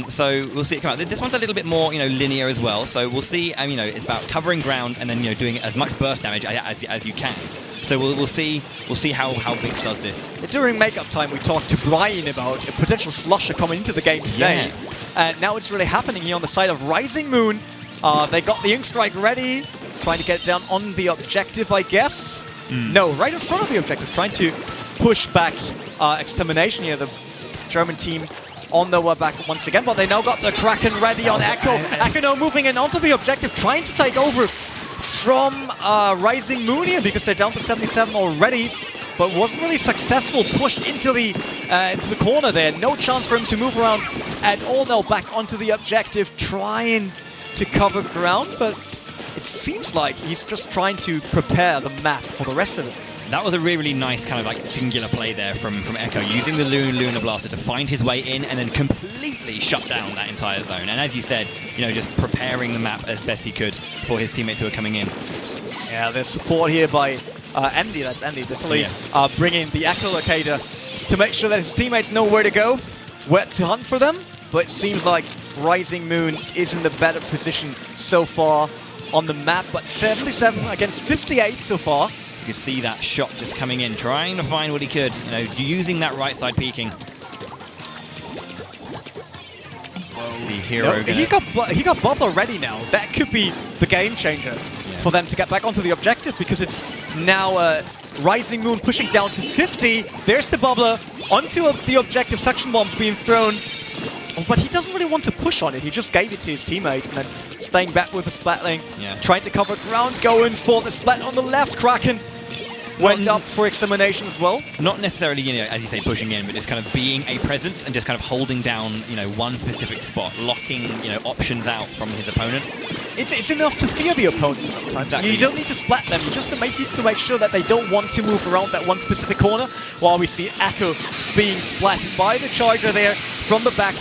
So we'll see it come out. This one's a little bit more, you know, linear as well. So we'll see. You know, it's about covering ground and then, you know, doing as much burst damage as you can. So we'll see how Bix does this. During makeup time, we talked to Brian about a potential Slosher coming into the game today. And now it's really happening here on the side of Rising Moon. They got the Ink Strike ready, trying to get down on the objective, I guess. No, right in front of the objective, trying to push back Extermination here, the German team on their way back once again, but they now got the Kraken ready on Echo. Echo now moving in onto the objective, trying to take over from Rising Moon here because they're down to 77 already, but wasn't really successful. Pushed into the corner there. No chance for him to move around at all. Now back onto the objective, trying to cover ground, but it seems like he's just trying to prepare the map for the rest of it. That was a really, really nice kind of like singular play there from Echo, using the Lunar Blaster to find his way in and then completely shut down that entire zone. And as you said, you know, just preparing the map as best he could for his teammates who are coming in. Yeah, there's support here by Andy, that's Andy, this lead, bringing the Echo Locator to make sure that his teammates know where to go, where to hunt for them. But it seems like Rising Moon is in the better position so far on the map, but 77 against 58 so far. You could see that shot just coming in, trying to find what he could, you know, using that right side peeking. See Hero. He got Bubbler ready now. That could be the game changer for them to get back onto the objective, because it's now Rising Moon pushing down to 50. There's the Bubbler onto the objective. Suction Bomb being thrown. But he doesn't really want to push on it. He just gave it to his teammates and then staying back with the Splatling. Trying to cover ground, going for the Splat on the left. Kraken went up for Extermination as well. Not necessarily, you know, as you say, pushing in, but just kind of being a presence and just kind of holding down, you know, one specific spot, locking, you know, options out from his opponent. It's enough to fear the opponent sometimes. Exactly. You don't need to splat them. You just need to make sure that they don't want to move around that one specific corner. While we see Echo being splatted by the Charger there from the back.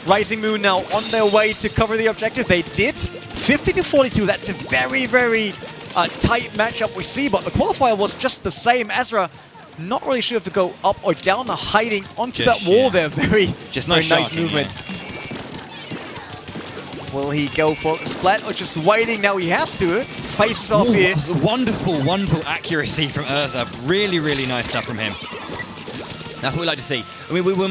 Rising Moon now on their way to cover the objective. They did. 50-42. That's a very, very tight matchup we see, but the qualifier was just the same. Ezra not really sure if to go up or down, hiding onto that wall there. Very nice movement. Will he go for the splat or just waiting? Now he has to. Faces off here. Wonderful, wonderful accuracy from Urza. Really, really nice stuff from him. That's what we like to see. I mean, we're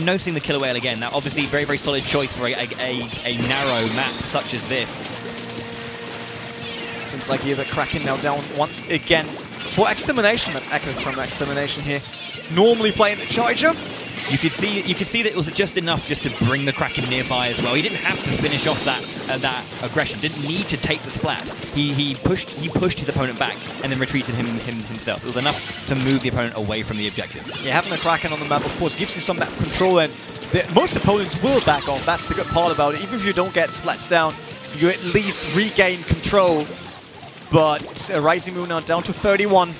noticing the killer whale again. Now, obviously, very, very solid choice for a narrow map such as this. Seems like either Kraken now down once again for Extermination. That's echoed from Extermination here. Normally playing the Charger. You could see that it was just enough just to bring the Kraken nearby as well. He didn't have to finish off that aggression. Didn't need to take the splat. He pushed his opponent back and then retreated himself. It was enough to move the opponent away from the objective. Yeah, having a Kraken on the map, of course, gives you some map control, and most opponents will back off. That's the good part about it. Even if you don't get splats down, you at least regain control. But Rising Moon now down to 31.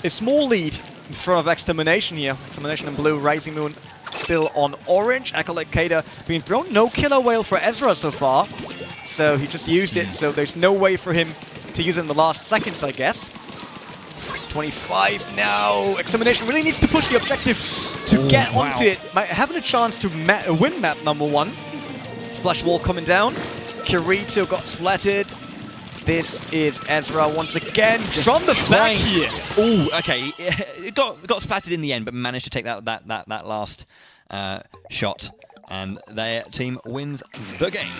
A small lead in front of Extermination here. Extermination in blue, Rising Moon still on orange. Acolyte Kader being thrown. No killer whale for Ezra so far. So he just used it, so there's no way for him to use it in the last seconds, I guess. 25 now. Extermination really needs to push the objective to get onto it. Having a chance to win map number 1. Splash wall coming down. Kirito got splatted. This is Ezra once again from the back here. Oh, okay. It got splattered in the end, but managed to take that last shot, and their team wins the game.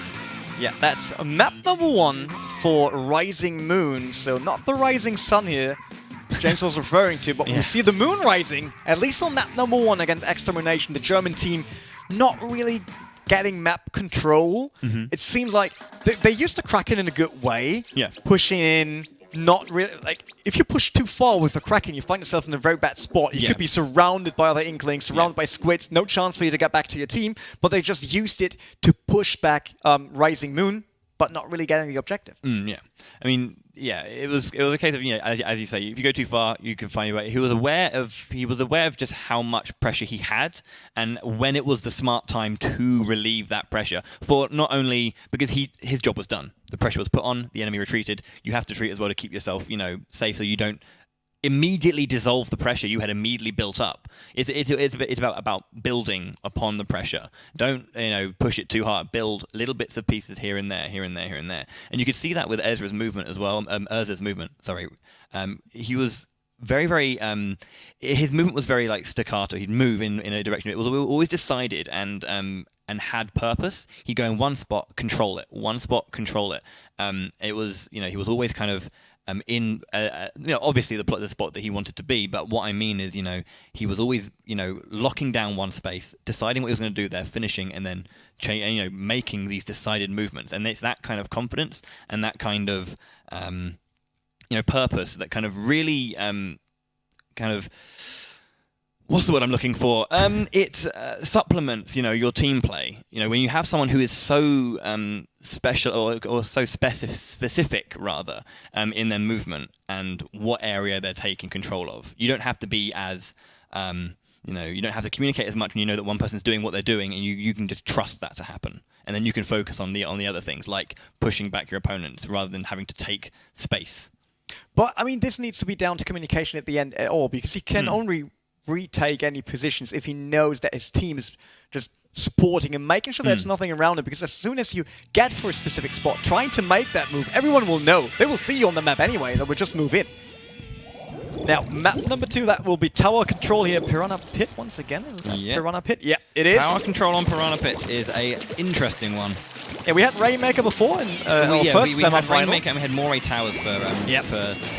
Yeah, that's map number 1 for Rising Moon. So not the Rising Sun here James was referring to, but we see the moon rising, at least on map number 1 against Extermination. The German team not really getting map control. It seems like they used the Kraken in a good way. Pushing in, not really, like, if you push too far with the Kraken, you find yourself in a very bad spot. You could be surrounded by other Inklings, surrounded by Squids, no chance for you to get back to your team, but they just used it to push back Rising Moon, but not really getting the objective. I mean, it was a case of, as you say, if you go too far, you can find your way. He was aware of just how much pressure he had, and when it was the smart time to relieve that pressure. For not only because his job was done, the pressure was put on, the enemy retreated. You have to retreat as well to keep yourself, safe, so you don't immediately dissolve the pressure you had immediately built up. It's about building upon the pressure. Don't push it too hard. Build little bits of pieces here and there, here and there, here and there. And you could see that with Ezra's movement as well. He was very, very. His movement was very like staccato. He'd move in a direction. It was always decided and had purpose. He'd go in one spot, control it. One spot, control it. It was he was always kind of. Obviously the spot that he wanted to be, but what I mean is, he was always, locking down one space, deciding what he was going to do there, finishing, and then, making these decided movements. And it's that kind of confidence and that kind of, purpose that kind of really, what's the word I'm looking for? It supplements, your team play. When you have someone who is so special or so specific rather in their movement and what area they're taking control of. You don't have to be as, you don't have to communicate as much when you know that one person's doing what they're doing, and you can just trust that to happen. And then you can focus on the other things, like pushing back your opponents rather than having to take space. But, I mean, this needs to be down to communication at the end at all, because he can only retake any positions if he knows that his team is just supporting and making sure there's nothing around it, because as soon as you get for a specific spot, trying to make that move, everyone will know. They will see you on the map anyway, they will just move in. Now, map number 2, that will be tower control here. Piranha Pit once again, isn't it? Piranha Pit? Yeah, it is. Tower control on Piranha Pit is a interesting one. Yeah, we had Rainmaker before in our first we had semi-final. Rainmaker and we had Moray Towers for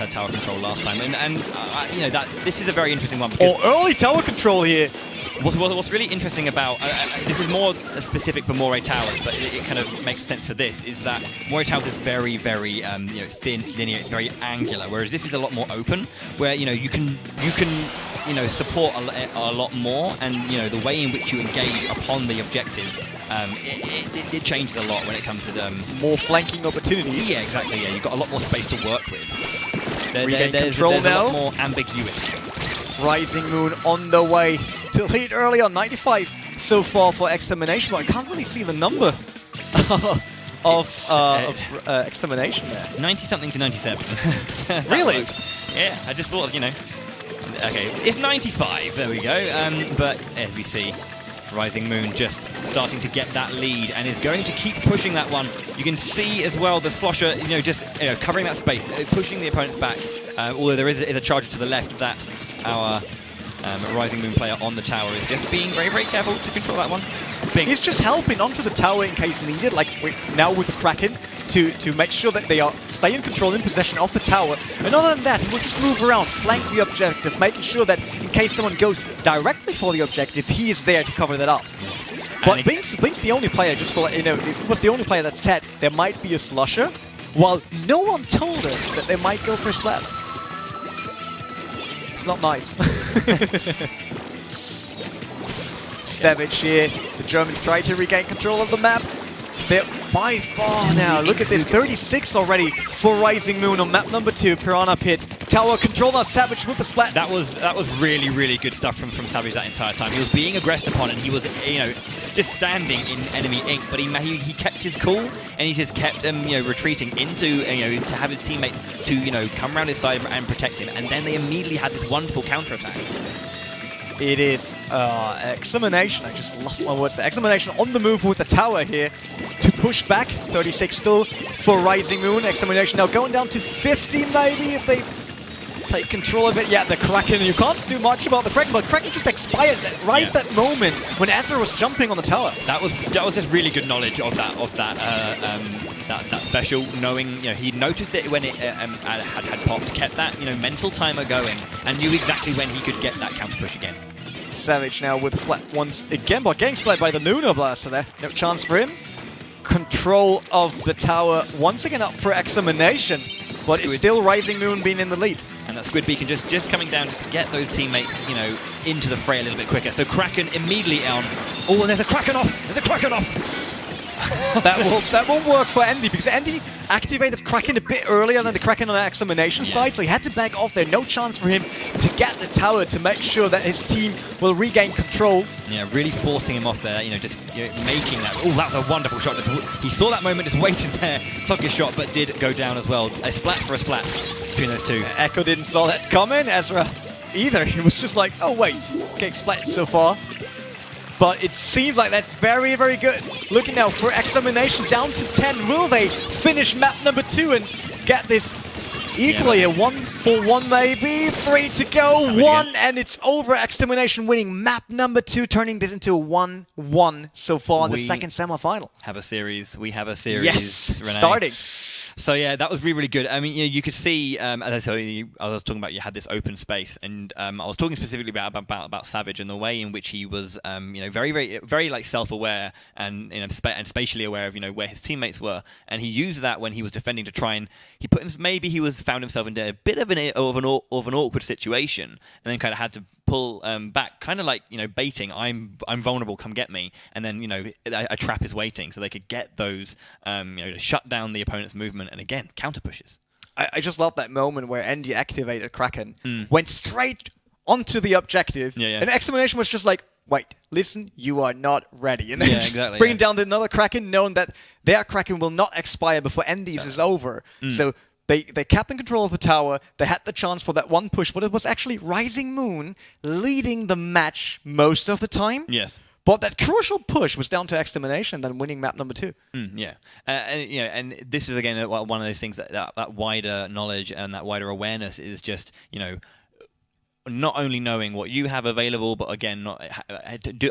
tower control last time, and this is a very interesting one. Or early tower control here. What's really interesting about this is more specific for Moray Towers, but it kind of makes sense for this, is that Moray Towers is very, very it's thin, linear, it's very angular, whereas this is a lot more open, where you can support a lot more, and the way in which you engage upon the objective, it changes a lot when it comes to more flanking opportunities. Yeah, exactly. Yeah, you've got a lot more space to work with. There's control now. A lot more ambiguity. Rising Moon on the way to lead early on 95 so far for Extermination, but I can't really see the number of Extermination there. 90-something to 97. Really? Yeah, I just thought, Okay, it's 95, there we go. But as we see, Rising Moon just starting to get that lead and is going to keep pushing that one. You can see as well the Slosher, just covering that space, pushing the opponents back. Although there is a charger to the left of that. Our Rising Moon player on the tower is just being very, very careful to control that one. He's just helping onto the tower in case needed, like now with the Kraken, to make sure that they stay in control, in possession of the tower. And other than that, he will just move around, flank the objective, making sure that in case someone goes directly for the objective, he is there to cover that up. But Bink's the only player, just for it was the only player that said there might be a slusher, while no one told us that they might go for a splat. It's not nice. Savage here. The Germans try to regain control of the map. They're by far now. Look at this, 36 already for Rising Moon on map number 2, Piranha Pit. Tower control now, Savage with the splat. That was really, really good stuff from Savage that entire time. He was being aggressed upon, and he was, just standing in enemy ink, but he kept his cool, and he just kept retreating into, to have his teammates to, come around his side and protect him. And then they immediately had this wonderful counterattack. It is Examination. I just lost my words there. Examination on the move with the tower here to push back. 36 still for Rising Moon. Examination now going down to 50 maybe if they take control of it. Yeah, the Kraken. You can't do much about the Kraken, but Kraken just expired at that moment when Ezra was jumping on the tower. That was just really good knowledge of that special. Knowing he noticed it when it had popped, kept that mental timer going, and knew exactly when he could get that counter push again. Savage now with the splat once again, but getting split by the Lunar Blaster there. No chance for him. Control of the tower once again up for Examination, but it's still Rising Moon being in the lead. And that Squid Beacon just coming down to get those teammates, into the fray a little bit quicker. So Kraken immediately on. Oh, and there's a Kraken off! There's a Kraken off! that won't work for Andy, because Andy activated Kraken a bit earlier than the Kraken on the Examination side, so he had to back off there. No chance for him to get the tower to make sure that his team will regain control. Yeah, really forcing him off there, making that. Oh, that was a wonderful shot. He saw that moment, just waited there, took his shot, but did go down as well. A splat for a splat between those two. Echo didn't saw that coming, Ezra either. He was just like, oh wait, getting splatted so far. But it seems like that's very, very good. Looking now for Examination down to 10. Will they finish map number 2 and get this equally? A 1-for-1 maybe. 3 to go. 1 and it's over. Examination winning map number 2, turning this into a 1-1 so far in the second semi-final. Have a series. We have a series. Yes, Renee. starting. So yeah, that was really, really good. I mean, you could see, as I was talking about, you had this open space, and I was talking specifically about Savage and the way in which he was, very, very, very like self-aware and and spatially aware of where his teammates were, and he used that when he was defending to try and found himself into a bit of an awkward situation, and then kind of had to pull back, kind of like baiting. I'm vulnerable, come get me, and then a trap is waiting, so they could get those to shut down the opponent's movement, and again counter pushes. I just love that moment where Andy activated Kraken, went straight onto the objective, and Examination was just like, wait, listen, you are not ready, and then bringing down another Kraken, knowing that their Kraken will not expire before Andy's is over. So They kept in control of the tower. They had the chance for that one push, but it was actually Rising Moon leading the match most of the time. Yes. But that crucial push was down to Extermination, then winning map number 2. And this is again one of those things that wider knowledge and that wider awareness is just not only knowing what you have available, but again,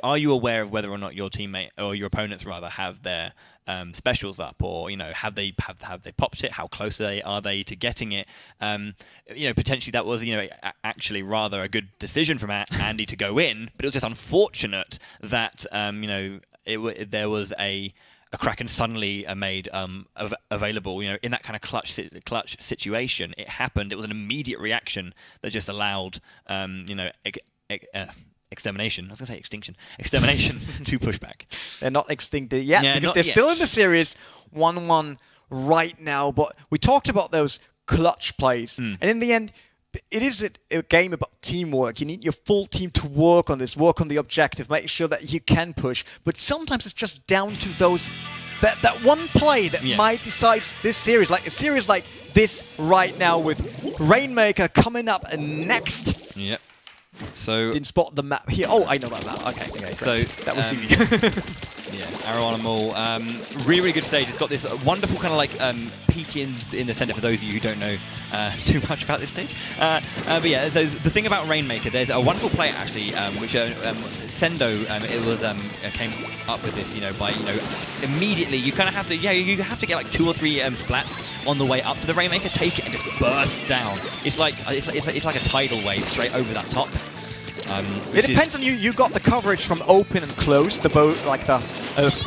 are you aware of whether or not your teammate or your opponents rather have their specials up, or have they popped it? How close are they to getting it? Potentially that was actually rather a good decision from Andy to go in, but it was just unfortunate that there was a Kraken suddenly made available, in that kind of clutch situation. It happened. It was an immediate reaction that just allowed, Extermination. I was going to say extinction. Extermination to push back. They're not extincted yet, because they're still in the series 1-1 right now. But we talked about those clutch plays, and in the end, it is a game about teamwork. You need your full team to work on this, work on the objective, make sure that you can push. But sometimes it's just down to that one play that might decide this series. Like a series like this right now with Rainmaker coming up next. Yep. So didn't spot the map here. Oh, I know that map. Okay, so that was easy. Yeah, arrow on them all. Really, really good stage. It's got this wonderful kind of like peak in the center for those of you who don't know too much about this stage. But yeah, so the thing about Rainmaker, there's a wonderful player actually, which Sendo, it was came up with this, by immediately you kind of have to, you have to get like 2 or 3 splats on the way up to the Rainmaker, take it and just burst down. It's like a tidal wave straight over that top. It depends on you. You got the coverage from open and close. The boat, like the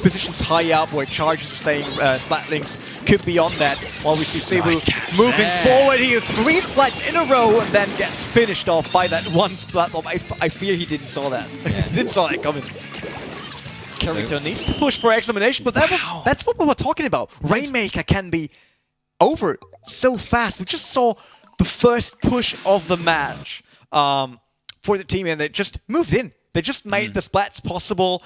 positions high up where charges are staying. Splatlings could be on that. While we see Cebu moving forward, he has 3 splats in a row and then gets finished off by that 1 splat bomb. I fear he didn't saw that. Didn't saw that coming. Character needs to push for examination, but that's what we were talking about. Rainmaker can be over so fast. We just saw the first push of the match. For the team, and they just moved in. They just made the splats possible.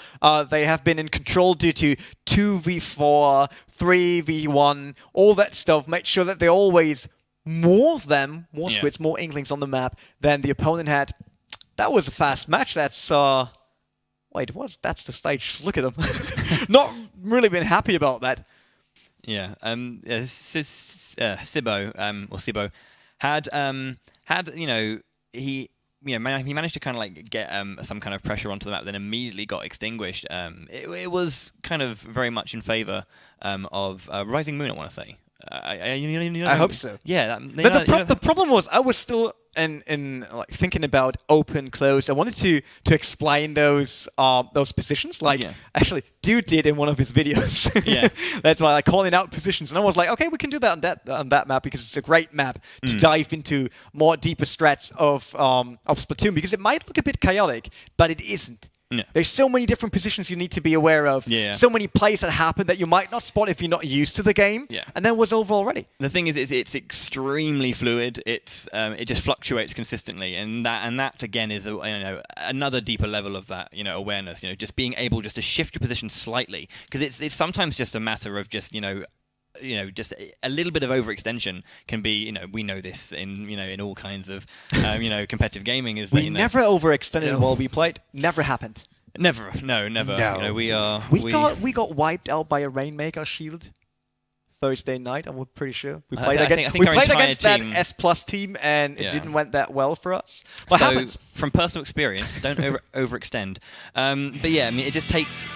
They have been in control due to 2v4, 3v1, all that stuff. Made sure that they always more squids, more inklings on the map than the opponent had. That was a fast match. That's that's the stage. Just look at them. Not really been happy about that. Yeah. Sibo had he managed to kind of like get some kind of pressure onto the map, then immediately got extinguished. It was kind of very much in favor of Rising Moon, I want to say. I hope so. Yeah. But the problem was I was still in like thinking about open, close. I wanted to explain those positions. Actually, Dude did in one of his videos. Yeah. That's why calling out positions, and I was like, okay, we can do that on that map because it's a great map to dive into more deeper strats of Splatoon, because it might look a bit chaotic, but it isn't. Yeah. There's so many different positions you need to be aware of. Yeah. So many plays that happen that you might not spot if you're not used to the game. Yeah. And then it was over already. The thing is, it's extremely fluid. It just fluctuates consistently, and that again is another deeper level of that awareness. Just being able just to shift your position slightly, because it's sometimes just a matter of just just a little bit of overextension can be, we know this in all kinds of, competitive gaming is that, we never overextended while we played. Never happened. Never. No, never. No. We got wiped out by a Rainmaker shield Thursday night, I'm pretty sure. We played against that S+ team, and it didn't went that well for us. What happens? From personal experience, don't overextend. But yeah, it just takes,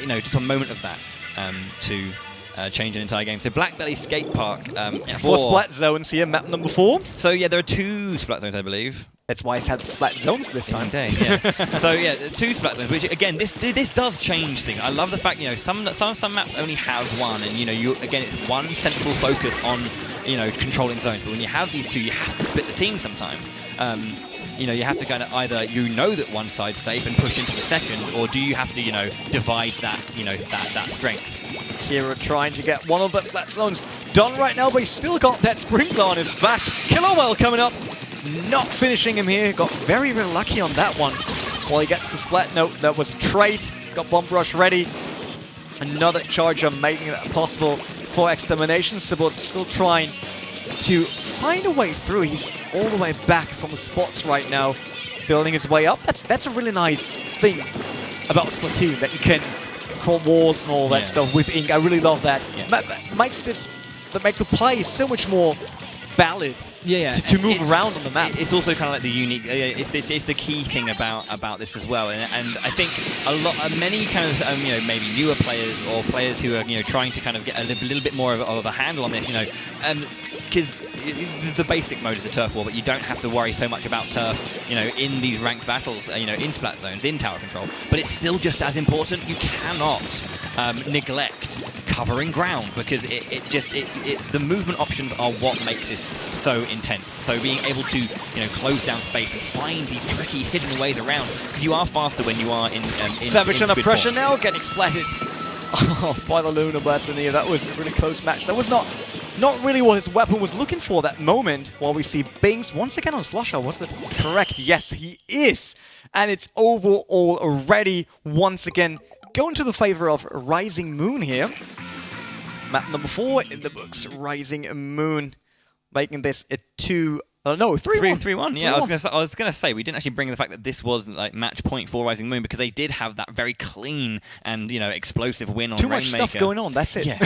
just a moment of that to change an entire game. So Black Belly Skate Park. 4 splat zones here, map number 4. So yeah, there are 2 splat zones, I believe. That's why it's had the splat zones this time. So yeah, 2 splat zones, which again, this does change things. I love the fact, some maps only have 1, and it's one central focus on controlling zones. But when you have these 2, you have to split the team sometimes. You have to kind of either that one side's safe and push into the second, or do you have to divide that that strength. Hero trying to get one of the splat zones done right now, but he's still got that sprinkler on his back. Kilowell coming up, not finishing him here. Got very, very lucky on that one. While he gets the splat, no, that was a trade. Got Bomb Rush ready. Another charger making that possible for extermination. Sybil still trying to find a way through. He's all the way back from the spots right now, building his way up. That's a really nice thing about Splatoon, that you can crawl walls and all that stuff with ink. I really love that. Makes the play so much more valid to move around on the map. It's also kind of like the unique. It's the key thing about this as well, and I think many kind of maybe newer players or players who are trying to kind of get a little bit more of a handle on this, because the basic mode is a turf war, but you don't have to worry so much about turf, in these ranked battles, in splat zones, in tower control. But it's still just as important. You cannot neglect covering ground, because the movement options are what make this so intense. So being able to close down space and find these tricky hidden ways around, because you are faster when you are in Savage under pressure form. now, getting splatted by the Lunar Blast in the air. That was a really close match. That was not really what his weapon was looking for that moment. While we see Bings once again on Slosher. Was it correct? Yes, he is. And it's overall already once again going to the favor of Rising Moon here. Map number 4 in the books, Rising Moon, making this a 2 No, 3-1. 3-1. Yeah, I was gonna say we didn't actually bring the fact that this was like match point for Rising Moon because they did have that very clean and explosive win on Too Rainmaker. much stuff going on. That's it. Yeah,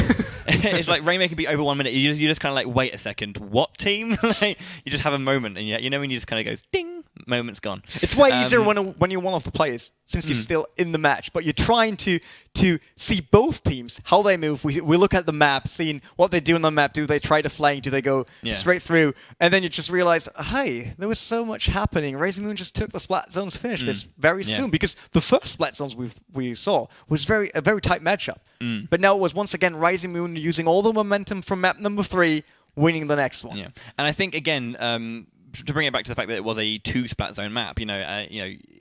it's like Rainmaker beat over 1 minute. You just kind of like wait a second. What team? Like, you just have a moment, and when you just kind of goes ding, moment's gone. It's way easier when you're one of the players since you're still in the match, but you're trying to see both teams, how they move. We look at the map, seeing what they do on the map. Do they try to flank? Do they go straight through? And then you just realize, hey, there was so much happening. Rising Moon just took the Splat Zones, finished this very soon, because the first Splat Zones we saw was a very tight matchup. But now it was once again Rising Moon using all the momentum from map number 3, winning the next one. Yeah, and I think again, to bring it back to the fact that it was a 2 Splat Zone map,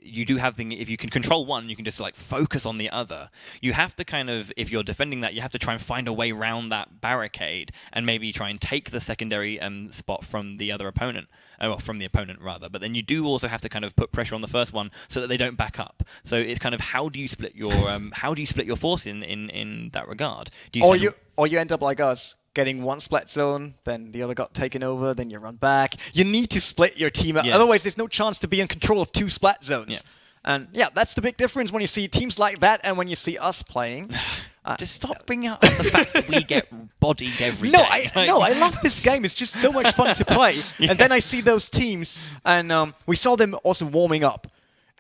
you do have if you can control one, you can just like focus on the other. You have to kind of, if you're defending that, you have to try and find a way around that barricade and maybe try and take the secondary spot from the other opponent, or from the opponent rather. But then you do also have to kind of put pressure on the first one so that they don't back up. So it's kind of how do you split your force in that regard? Or you end up like us, getting one Splat Zone, then the other got taken over, then you run back. You need to split your team up. Otherwise, there's no chance to be in control of 2 Splat Zones. And that's the big difference when you see teams like that and when you see us playing. Just stop bringing up the fact that we get bodied every day. I love this game. It's just so much fun to play. And then I see those teams, and we saw them also warming up.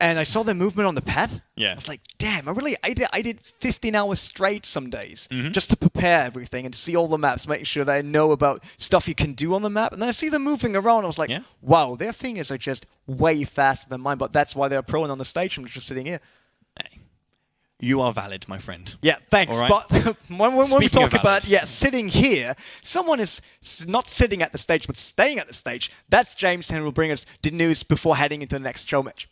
And I saw their movement on the pad. Yeah. I was like, damn, I did 15 hours straight some days just to prepare everything and to see all the maps, making sure that I know about stuff you can do on the map. And then I see them moving around. I was like, wow, their fingers are just way faster than mine. But that's why they're pro and on the stage. I'm just sitting here. Hey, you are valid, my friend. Yeah, thanks. Right. But when we talk about sitting here, someone is not sitting at the stage, but staying at the stage. That's James, and will bring us the news before heading into the next show match.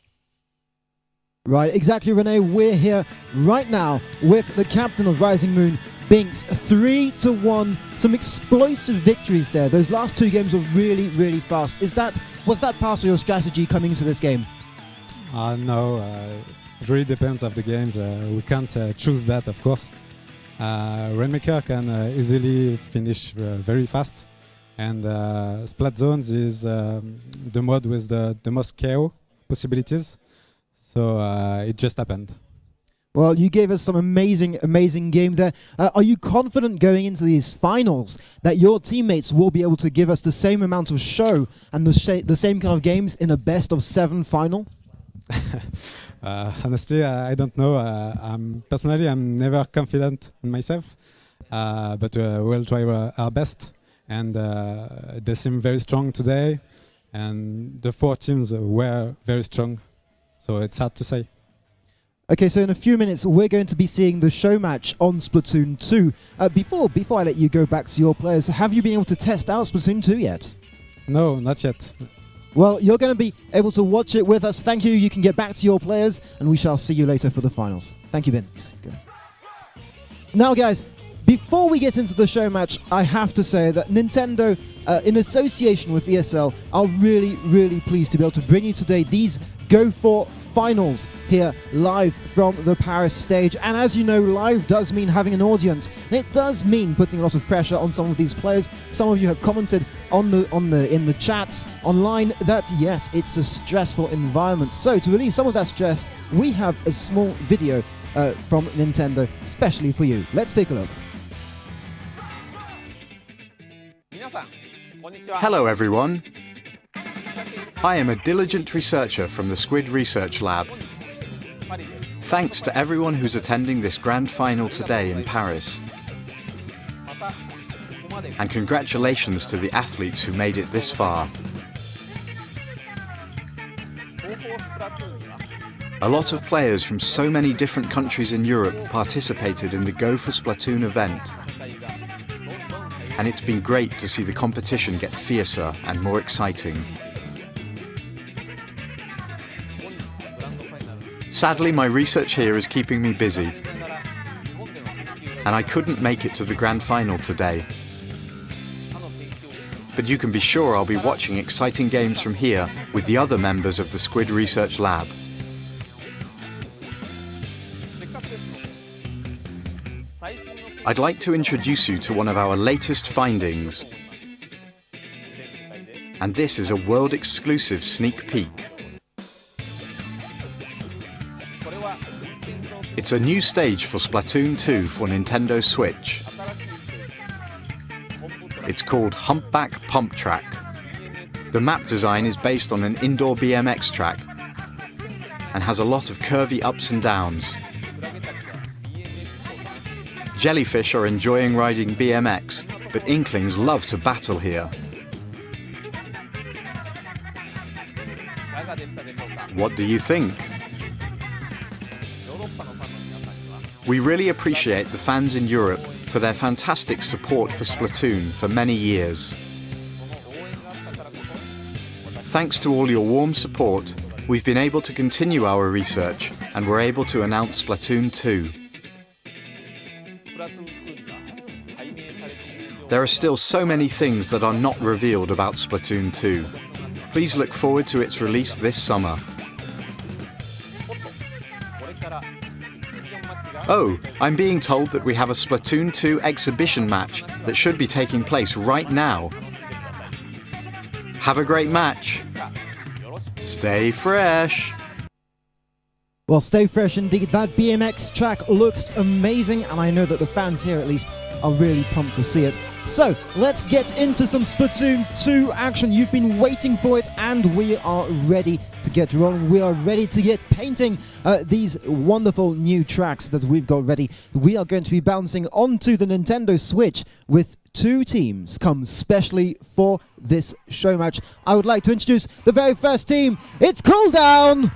Right, exactly, Renee. We're here right now with the captain of Rising Moon, Binks. 3-1. Some explosive victories there. Those last 2 games were really, really fast. Was that part of your strategy coming into this game? No, it really depends of the games. We can't choose that, of course. Rainmaker can easily finish very fast, and Splat Zones is the mod with the most KO possibilities. So it just happened. Well, you gave us some amazing game there. Are you confident going into these finals that your teammates will be able to give us the same amount of show and the same kind of games in a best-of-7 final? Honestly, I don't know. Personally, I'm never confident in myself, but we'll try our best. And they seem very strong today, and the 4 teams were very strong. So it's hard to say. Okay, so in a few minutes, we're going to be seeing the show match on Splatoon 2. Before I let you go back to your players, have you been able to test out Splatoon 2 yet? No, not yet. Well, you're going to be able to watch it with us. Thank you. You can get back to your players, and we shall see you later for the finals. Thank you, Binks. Now, guys, before we get into the show match, I have to say that Nintendo, in association with ESL, are really, really pleased to be able to bring you today these Go4 finals here live from the Paris stage. And as you know, live does mean having an audience, and it does mean putting a lot of pressure on some of these players. Some of you have commented in the chats online that yes, it's a stressful environment. So to relieve some of that stress, we have a small video from Nintendo especially for you. Let's take a look. Hello everyone. I am a diligent researcher from the Squid Research Lab. Thanks to everyone who's attending this grand final today in Paris. And congratulations to the athletes who made it this far. A lot of players from so many different countries in Europe participated in the Go4Splatoon event. And it's been great to see the competition get fiercer and more exciting. Sadly, my research here is keeping me busy, and I couldn't make it to the grand final today. But you can be sure I'll be watching exciting games from here with the other members of the Squid Research Lab. I'd like to introduce you to one of our latest findings. and this is a world-exclusive sneak peek. It's a new stage for Splatoon 2 for Nintendo Switch. It's called Humpback Pump Track. The map design is based on an indoor BMX track and has a lot of curvy ups and downs. Jellyfish are enjoying riding BMX, but Inklings love to battle here. What do you think? We really appreciate the fans in Europe for their fantastic support for Splatoon for many years. Thanks to all your warm support, we've been able to continue our research and we're able to announce Splatoon 2. There are still so many things that are not revealed about Splatoon 2. Please look forward to its release this summer. Oh, I'm being told that we have a Splatoon 2 exhibition match that should be taking place right now. Have a great match. Stay fresh. Well, stay fresh indeed. That BMX track looks amazing, and I know that the fans here at least are really pumped to see it. So, let's get into some Splatoon 2 action. You've been waiting for it, and we are ready to get rolling. We are ready to get painting these wonderful new tracks that we've got ready. We are going to be bouncing onto the Nintendo Switch with 2 teams come specially for this show match. I would like to introduce the very first team. It's Cooldown!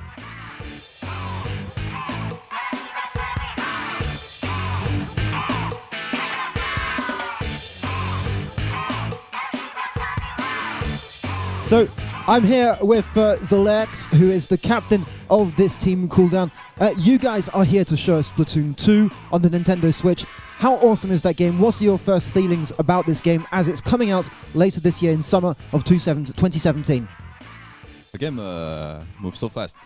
So, I'm here with Zalex, who is the captain of this team, Cooldown. You guys are here to show us Splatoon 2 on the Nintendo Switch. How awesome is that game? What's your first feelings about this game as it's coming out later this year in summer of 2017? The game moves so fast.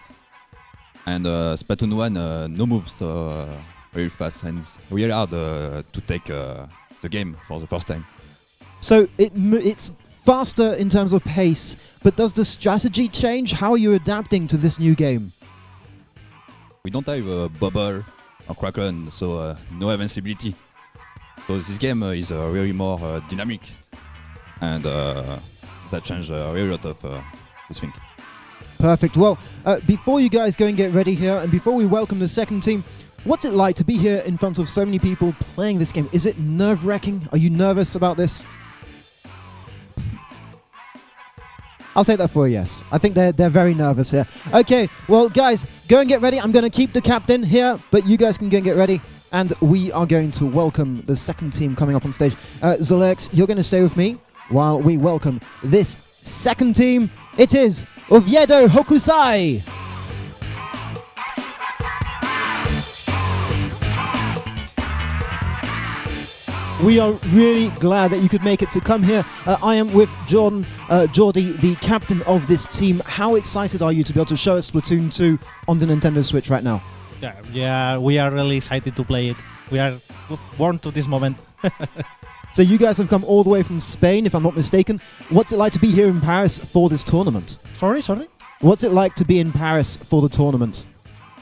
And Splatoon 1 no moves so very fast, and it's really hard to take the game for the first time. So, it's faster in terms of pace, but does the strategy change? How are you adapting to this new game? We don't have a bubble or kraken, so no invincibility. So this game is really more dynamic, and that changed really a lot of this thing. Perfect. Well, before you guys go and get ready here, and before we welcome the second team, what's it like to be here in front of so many people playing this game? Is it nerve-wracking? Are you nervous about this? I'll take that for a yes. I think they're very nervous here. Okay, well, guys, go and get ready. I'm going to keep the captain here, but you guys can go and get ready. And we are going to welcome the second team coming up on stage. Zalex, you're going to stay with me while we welcome this second team. It is Oviedo Hokusai. We are really glad that you could make it to come here. I am with Jordi, the captain of this team. How excited are you to be able to show us Splatoon 2 on the Nintendo Switch right now? Yeah, we are really excited to play it. We are born to this moment. So you guys have come all the way from Spain, if I'm not mistaken. What's it like to be here in Paris for this tournament? Sorry? What's it like to be in Paris for the tournament?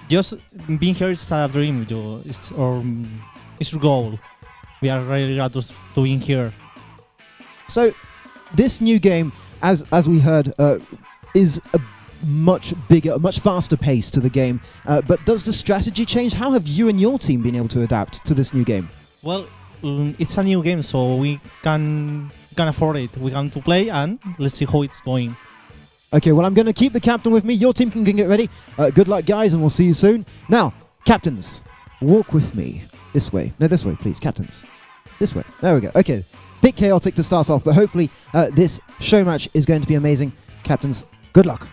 Just being here is a dream. It's our goal. We are really glad to be here. So, this new game, as we heard, is a much bigger, a much faster pace to the game. But does the strategy change? How have you and your team been able to adapt to this new game? Well, it's a new game, so we can afford it. We can to play, and let's see how it's going. Okay, well, I'm going to keep the captain with me. Your team can get ready. Good luck, guys, and we'll see you soon. Now, captains, walk with me. This way. No, this way, please. Captains. This way. There we go. Okay. Bit chaotic to start off, but hopefully this show match is going to be amazing. Captains, good luck.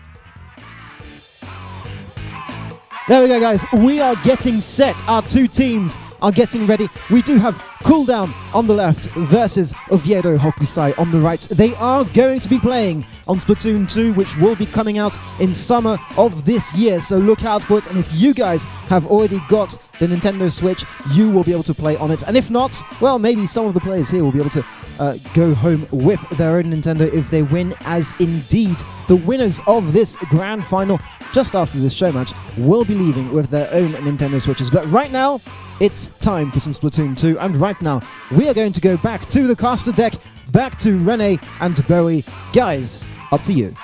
There we go, guys. We are getting set. Our 2 teams are getting ready. We do have Cooldown on the left versus Oviedo Hokusai on the right. They are going to be playing on Splatoon 2, which will be coming out in summer of this year, so look out for it. And if you guys have already got the Nintendo Switch, you will be able to play on it. And if not, well, maybe some of the players here will be able to go home with their own Nintendo if they win, as indeed the winners of this grand final just after this show match will be leaving with their own Nintendo Switches. But right now, it's time for some Splatoon 2, and right now we are going to go back to the caster deck, back to Rene and Bowie. Guys, up to you.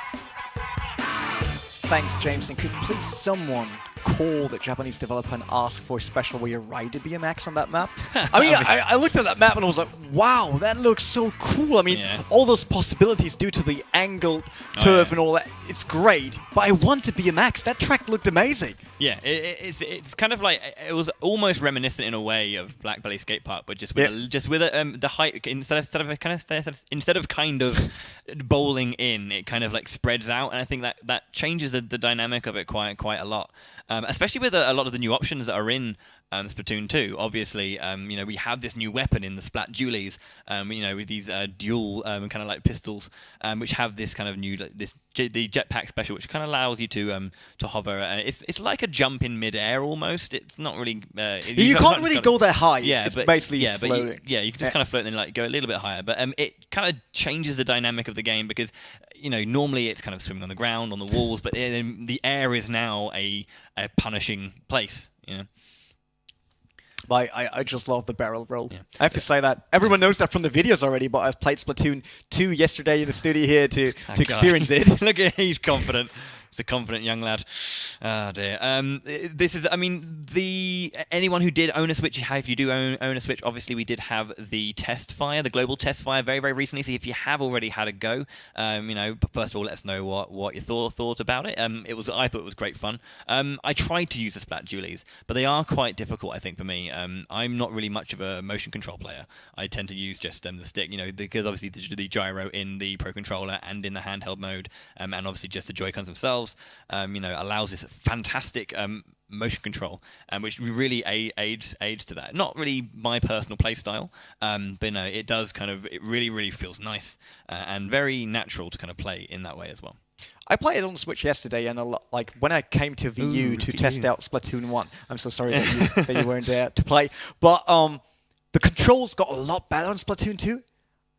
Thanks, James. And could please someone call the Japanese developer and ask for a special way to ride a BMX on that map? I mean, I looked at that map and I was like, wow, that looks so cool. I mean, all those possibilities due to the angled turf and all that, it's great. But I want a BMX. That track looked amazing. Yeah, it's kind of like, it was almost reminiscent in a way of Black Belly Skate Park, but just with the height, instead of kind of bowling in, it kind of like spreads out, and I think that changes the dynamic of it quite a lot. Especially with a lot of the new options that are in Splatoon 2. Obviously, you know, we have this new weapon in the Splat Dualies, you know, with these dual kind of like pistols, which have this kind of new the jetpack special, which kind of allows you to hover. It's like a jump in mid-air almost. It's not really. You can't really go that high. Yeah, it's basically floating. But you can just kind of float and like go a little bit higher. But it kind of changes the dynamic of the game because, you know, normally it's kind of swimming on the ground, on the walls, but the air is now a punishing place. You know. I just love the barrel roll. Yeah. I have to say that. Everyone knows that from the videos already, but I played Splatoon 2 yesterday in the studio here to experience it. Look at he's confident. The confident young lad. Oh dear. This is, I mean, anyone who did own a Switch, if you do own a Switch, obviously we did have the test fire, the global test fire very, very recently. So if you have already had a go, you know, first of all, let us know what you thought about it. I thought it was great fun. I tried to use the Splat Dualies, but they are quite difficult, I think, for me. I'm not really much of a motion control player. I tend to use just the stick, you know, because obviously the gyro in the Pro Controller and in the handheld mode, and obviously just the Joy-Cons themselves, you know, allows this fantastic motion control, which really aids to that. Not really my personal play style, but you know, it does kind of, it really feels nice and very natural to kind of play in that way as well. I played it on Switch yesterday, and like when I came to VU to test out Splatoon 1, I'm so sorry that you weren't there to play, but the controls got a lot better on Splatoon 2.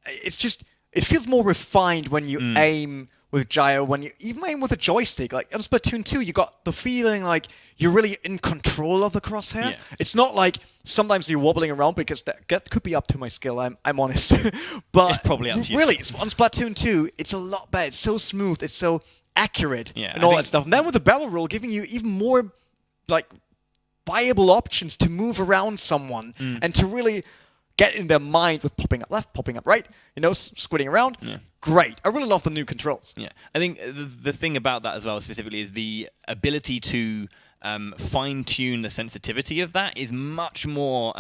It's just, it feels more refined when you aim with gyro, when you even aim with a joystick. Like on Splatoon 2, you got the feeling like you're really in control of the crosshair. Yeah. It's not like sometimes you're wobbling around, because that could be up to my skill, I'm honest. But it's probably up to you. Really, on Splatoon 2, it's a lot better. It's so smooth, it's so accurate, and all that stuff. And then with the barrel roll, giving you even more like viable options to move around someone and to really get in their mind with popping up left, popping up right, you know, squinting around. Yeah. Great. I really love the new controls. Yeah. I think the thing about that as well specifically is the ability to fine-tune the sensitivity of that is much more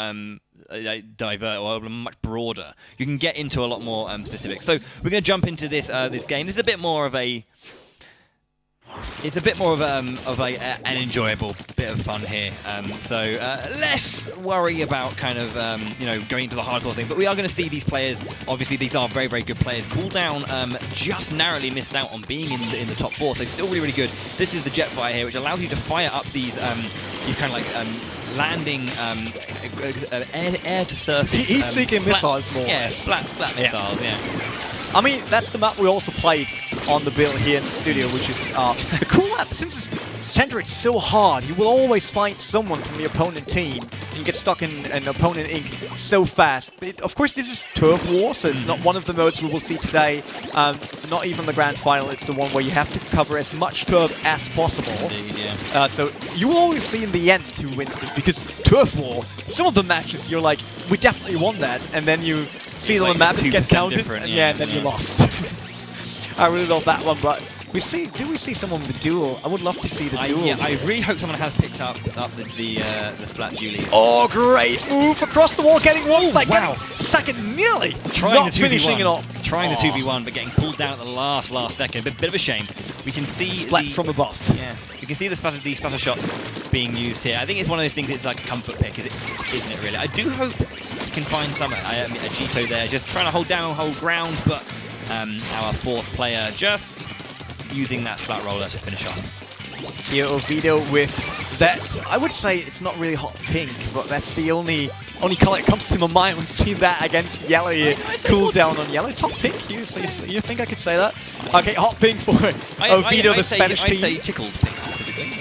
diverse, or much broader. You can get into a lot more specific. So we're going to jump into this game. This is a bit more of a... It's a bit more of an enjoyable bit of fun here. So less worry about kind of you know, going into the hardcore thing. But we are going to see these players. Obviously, these are very, very good players. Cooldown just narrowly missed out on being in the top 4, so still really good. This is the Jetfire here, which allows you to fire up these kind of like landing air to surface. Heat-seeking missiles, more. Yeah, flat missiles. Yeah. I mean, that's the map we also played on the build here in the studio, which is the cool map. Since it's centered so hard, you will always find someone from the opponent team and get stuck in an opponent ink so fast. But of course, this is Turf War, so it's not one of the modes we will see today. Not even the grand final. It's the one where you have to cover as much turf as possible. Indeed, yeah. So you will always see in the end who wins this, because Turf War, some of the matches you're like, we definitely won that, and then you see it on the map, it gets counted, and then you lost. I really love that one, but do we see someone with a duel? I would love to see the duel. Yeah, I really hope someone has picked up the Splat Dualies. Oh, great move across the wall, getting one spike, getting second nearly, not finishing it off. Trying the 2v1, but getting pulled down at the last second. Bit of a shame. We can see Splat from above. Yeah, we can see these splatter shots being used here. I think it's one of those things. It's like a comfort pick, isn't it? Really. I do hope you can find some Agito there, just trying to hold ground, but our fourth player just using that Splat roller to finish off. Here, Oviedo with that. I would say it's not really hot pink, but that's the only color that comes to my mind when seeing that against yellow here. Cooldown on yellow. It's hot pink. You think I could say that? Okay, hot pink for Oviedo, the Spanish team. I'd say tickled pink.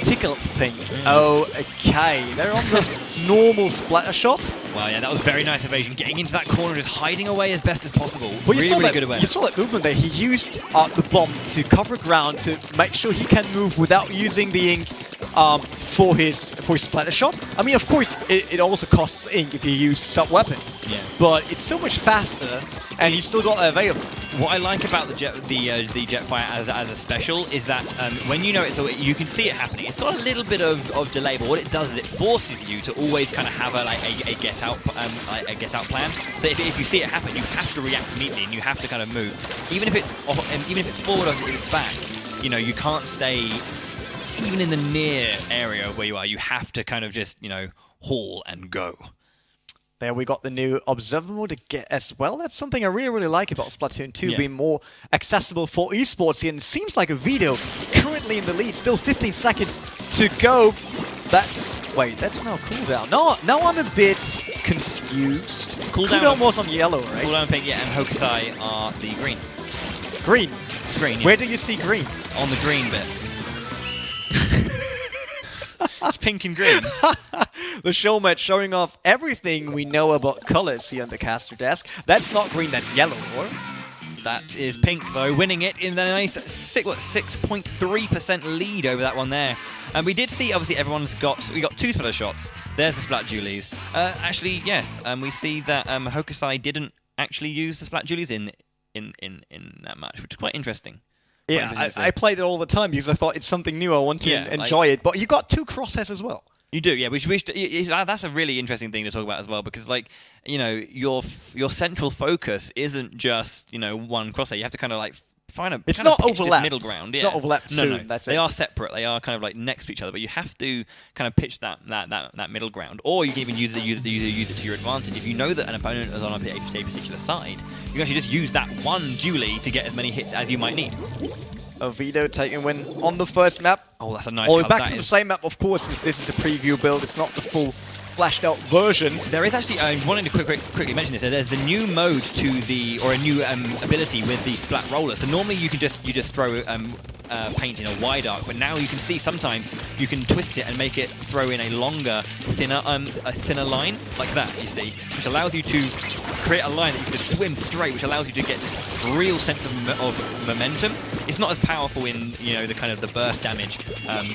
Tickled pink. Oh, okay. They're on the normal splatter shot. Well, yeah, that was very nice evasion. Getting into that corner, just hiding away as best as possible. But you really saw good awareness. You saw that movement there. He used the bomb to cover ground to make sure he can move without using the ink for his splatter shot. I mean, of course, it also costs ink if you use sub-weapon. Yeah. But it's so much faster, and he's still got that available. What I like about the Jetfire as a special is that when you know it, so you can see it happening. It's got a little bit of delay, but what it does is it forces you to always kind of have a get out plan. So if you see it happen, you have to react immediately, and you have to kind of move, even if it's forward or if it's back. You know, you can't stay even in the near area where you are. You have to kind of just haul and go. There we got the new observer mode to get as well. That's something I really like about Splatoon 2 being more accessible for esports. And it seems like Oviedo currently in the lead, still 15 seconds to go. That's now cooldown. Now I'm a bit confused. Cooldown was on yellow, right? Cooldown pink, yeah, and Hokusai are the green. Green? Green, yeah. Where do you see green? On the green bit. It's pink and green. The showmatch showing off everything we know about colors here on the caster desk. That's not green, that's yellow, or? That is pink, though, winning it in the nice 6.3% lead over that one there. And we did see, obviously, we got 2 splatter shots. There's the Splat Julies. Actually, yes, we see that Hokusai didn't actually use the Splat Julies in that match, which is quite interesting. Yeah, I played it all the time because I thought it's something new. I want to enjoy it. But you got 2 crosshairs as well. You do, yeah. That's a really interesting thing to talk about as well, because your central focus isn't just one crosshair. You have to kind of find a it's not overlapped. Middle ground. It's yeah. not overlapped soon. No. That's they are separate. They are kind of next to each other, but you have to kind of pitch that middle ground, or you can even use it to your advantage. If you know that an opponent is on a particular side, you can actually just use that one Julie to get as many hits as you might need. Oviedo taking win on the first map. Oh, that's a nice color. Back to the same map, of course, since this is a preview build. It's not the full flashed out version. There is actually, I wanted to quickly mention this. There's the new mode or a new ability with the splat roller. So normally you just throw paint in a wide arc, but now you can see sometimes you can twist it and make it throw in a longer, thinner line like that. You see, which allows you to create a line that you can just swim straight, which allows you to get this real sense of momentum. It's not as powerful in the kind of the burst damage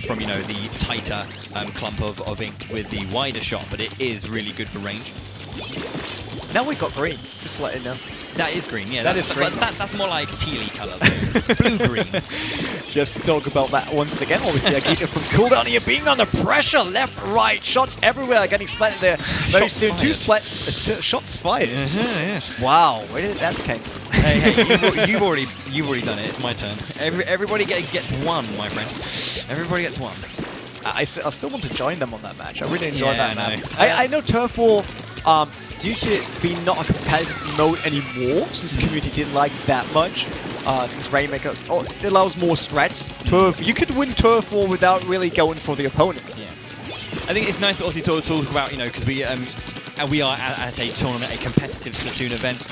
from the tighter clump of ink with the wider shot, but it is really good for range. Now we've got green, just to let you know. That is green, yeah. That is green. That's more like tealy colour. Blue-green. Just to talk about that once again, obviously Agita from cooldown here being under pressure, left, right, shots everywhere, getting splatted there very soon. Fired. 2 splats, shots fired. Yeah. Wow, where did that come from? Hey, you've already done it. It's my turn. Everybody gets one, my friend. Everybody gets one. I still want to join them on that match. I really enjoyed that match. I know Turf War, due to it being not a competitive mode anymore, since the community didn't like it that much, since Rainmaker it allows more strats. You could win Turf War without really going for the opponent. Yeah. I think it's nice to also talk about, because we are at a tournament, a competitive Splatoon event.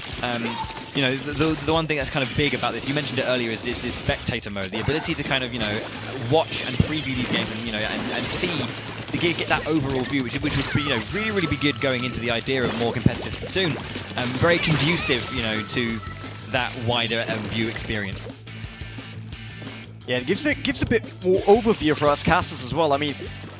The one thing that's kind of big about this, you mentioned it earlier, is this spectator mode. The ability to kind of, watch and preview these games and see, to get that overall view, which would be, really be good going into the idea of more competitive Splatoon. Very conducive, to that wider view experience. Yeah, it gives a bit more overview for us casters as well. I mean,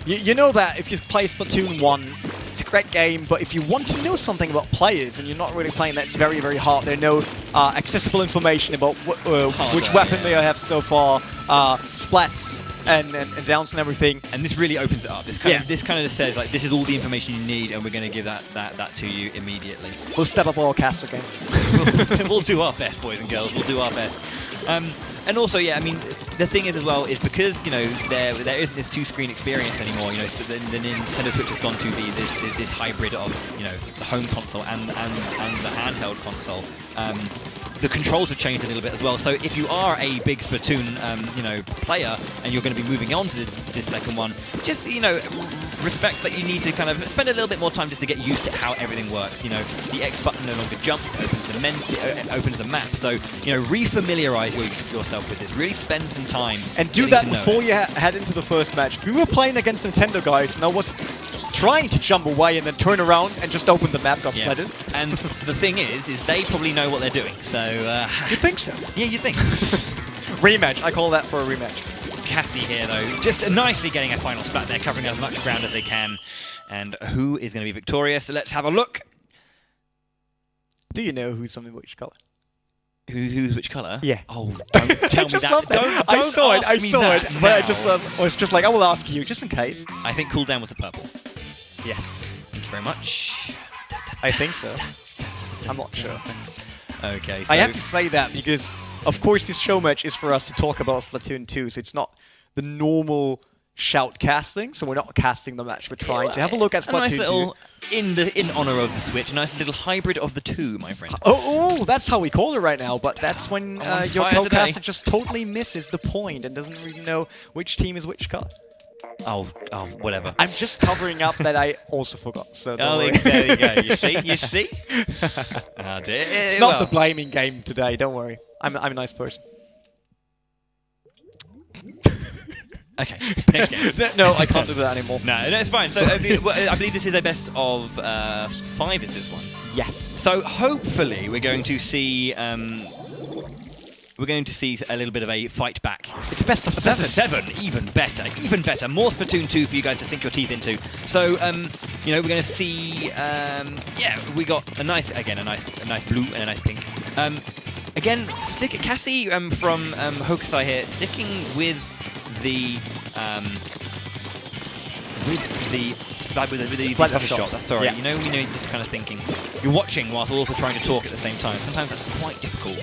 you know that if you play Splatoon 1, it's a great game, but if you want to know something about players and you're not really playing that, it's very, very hard. There are no accessible information about which weapon they have so far, splats and downs and everything. And this really opens it up. This kind of says, this is all the information you need, and we're going to give that to you immediately. We'll step up our caster game. We'll do our best, boys and girls. We'll do our best. And also, yeah, I mean, the thing is as well is because there isn't this 2-screen experience anymore. So the Nintendo Switch has gone to this hybrid of the home console and the handheld console. the controls have changed a little bit as well. So if you are a big Splatoon, player, and you're going to be moving on to this second one, just respect that you need to kind of spend a little bit more time just to get used to how everything works. The X button no longer jumps, opens the map. So refamiliarize yourself with this. Really spend some time and do that before you head into the first match. We were playing against Nintendo guys, and I was trying to jump away and then turn around and just open the map. Got flooded. And the thing is they probably know what they're doing. So you think so? Yeah, you think. Rematch. I call that for a rematch. Cassie here, though, just nicely getting a final splat there, covering as much ground as they can. And who is going to be victorious? So let's have a look. Do you know who's from which color? Who's which color? Yeah. Oh, don't tell me that. Don't I saw it, but I just was just like, I will ask you, just in case. I think Cool Down was the purple. Yes. Thank you very much. I think so. I'm not sure. Okay, so I have to say that because, of course, this show match is for us to talk about Splatoon 2, so it's not the normal shout casting, so we're not casting the match, we're trying to have a look at Splatoon 2. Nice little, in honor of the Switch, a nice little hybrid of the two, my friend. Oh, that's how we call it right now, but that's when your co-caster just totally misses the point and doesn't really know which team is which color. Oh, whatever. I'm just covering up that I also forgot. So there you go. You see? Oh, dear. It's not the blaming game today. Don't worry. I'm a nice person. Okay. Next game. No, I can't do that anymore. No, it's fine. So I believe this is a best of 5. Is this one? Yes. So hopefully we're going to see. We're going to see a little bit of a fight back. It's a best of 7. Best of 7, even better. More Splatoon 2 for you guys to sink your teeth into. So, we're going to see, we got a nice blue and a nice pink. Again, Cassie from Hokusai here, sticking with the splatter shot. That's sorry. Yeah. You're just kind of thinking. You're watching whilst also trying to talk at the same time. Sometimes that's quite difficult.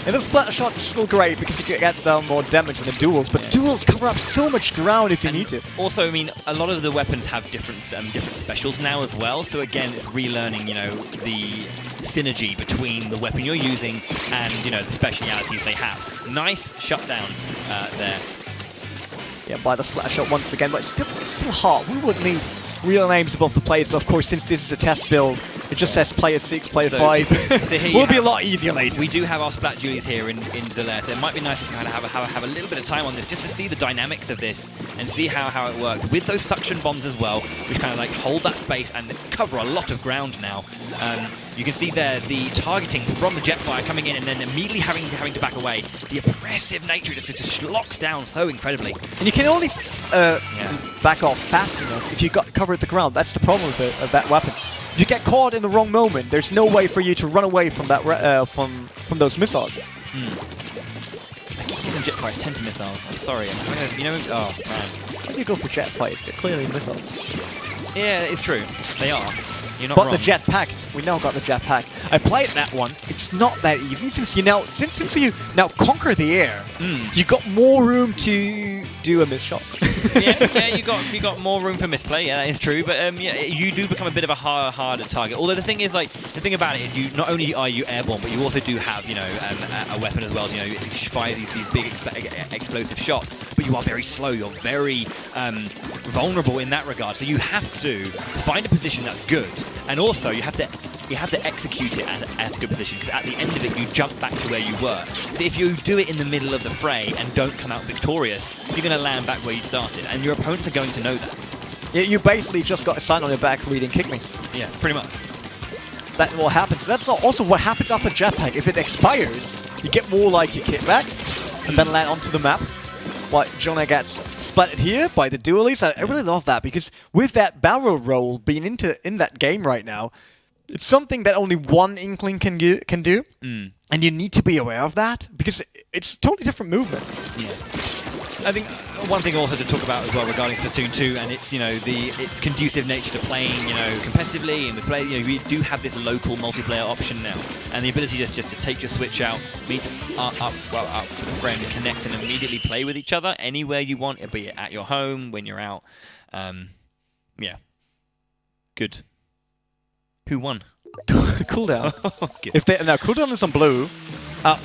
And the splatter shot is still great because you can get more damage with the duels, but duels cover up so much ground if you need to. Also, a lot of the weapons have different specials now as well, so again, it's relearning, the synergy between the weapon you're using and, the specialities they have. Nice shutdown there. Yeah, by the splatter shot once again, but it's still hard. We would need real names above the players, but of course, since this is a test build, it just says player 6, player 5. So will be a lot easier later. We do have our Splat Julies here in Zolaire, so it might be nice to kind of have a little bit of time on this, just to see the dynamics of this and see how it works. With those suction bombs as well, which kind of like hold that space and cover a lot of ground now. You can see there the targeting from the Jetfire coming in and then immediately having to back away. The oppressive nature just locks down so incredibly. And you can only back off fast enough if you got covered the ground. That's the problem with that weapon. If you get caught in the wrong moment, there's no way for you to run away from that from those missiles. I keep using Jetfires 10 to missiles. I'm sorry. Oh man. Why do you go for Jetfires? They're clearly missiles. Yeah, it's true. They are. You're not wrong. But the jetpack, we now got the jetpack. I played that one. It's not that easy since you now conquer the air. You got more room to do a miss shot. you got more room for misplay. Yeah, that is true. But you do become a bit of a harder target. Although the thing about it is, you not only are you airborne, but you also do have a weapon as well. You fire these big explosive shots. But you are very slow. You're very vulnerable in that regard. So you have to find a position that's good. And also, you have to execute it at a good position, because at the end of it, you jump back to where you were. So if you do it in the middle of the fray and don't come out victorious, you're going to land back where you started, and your opponents are going to know that. Yeah, you basically just got a sign on your back reading "kick me." Yeah, pretty much. That's what happens. That's also what happens after jetpack. If it expires, you get more like you kick back and then land onto the map. But Jonah gets splatted here by the duelies. I really love that, because with that barrel roll being in that game right now, it's something that only one Inkling can do. And you need to be aware of that, because it's a totally different movement. Yeah. I think one thing also to talk about as well regarding Splatoon 2, and it's its conducive nature to playing competitively, and we do have this local multiplayer option now, and the ability just to take your Switch out, meet up with a friend, connect, and immediately play with each other anywhere you want, be it at your home, when you're out. Yeah. Good. Who won? Cooldown. If they now cooldown is on blue,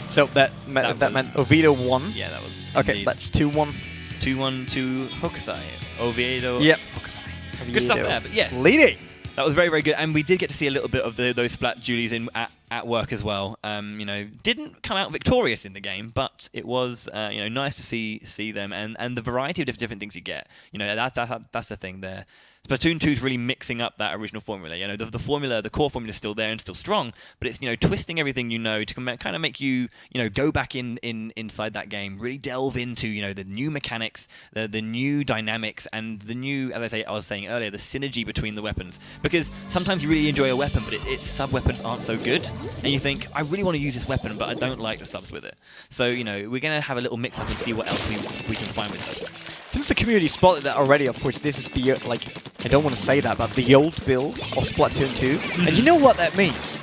so that meant Oviedo won. Yeah, that was. Okay, indeed. that's 2-1. 2-1 to Hokusai. Oviedo. Yep. Hokusai. Good stuff there, but yes. Leading. That was very, very good, and we did get to see a little bit of those Splat Julies in at work as well. You know, didn't come out victorious in the game, but it was you know, nice to see them and the variety of different things you get. You know, that's the thing there. Splatoon 2 is really mixing up that original formula. You know, the formula, the core formula is still there and still strong, but it's, you know, twisting everything you know to kind of make you, you know, go back inside that game, really delve into, you know, the new mechanics, the new dynamics, and the new, as I was saying earlier, the synergy between the weapons. Because sometimes you really enjoy a weapon, but its sub-weapons aren't so good, and you think, I really want to use this weapon, but I don't like the subs with it. So, you know, we're going to have a little mix-up and see what else we can find with those. Since the community spotted that already, of course, this is the, like, I don't want to say that, but the old build of Splatoon 2. And you know what that means?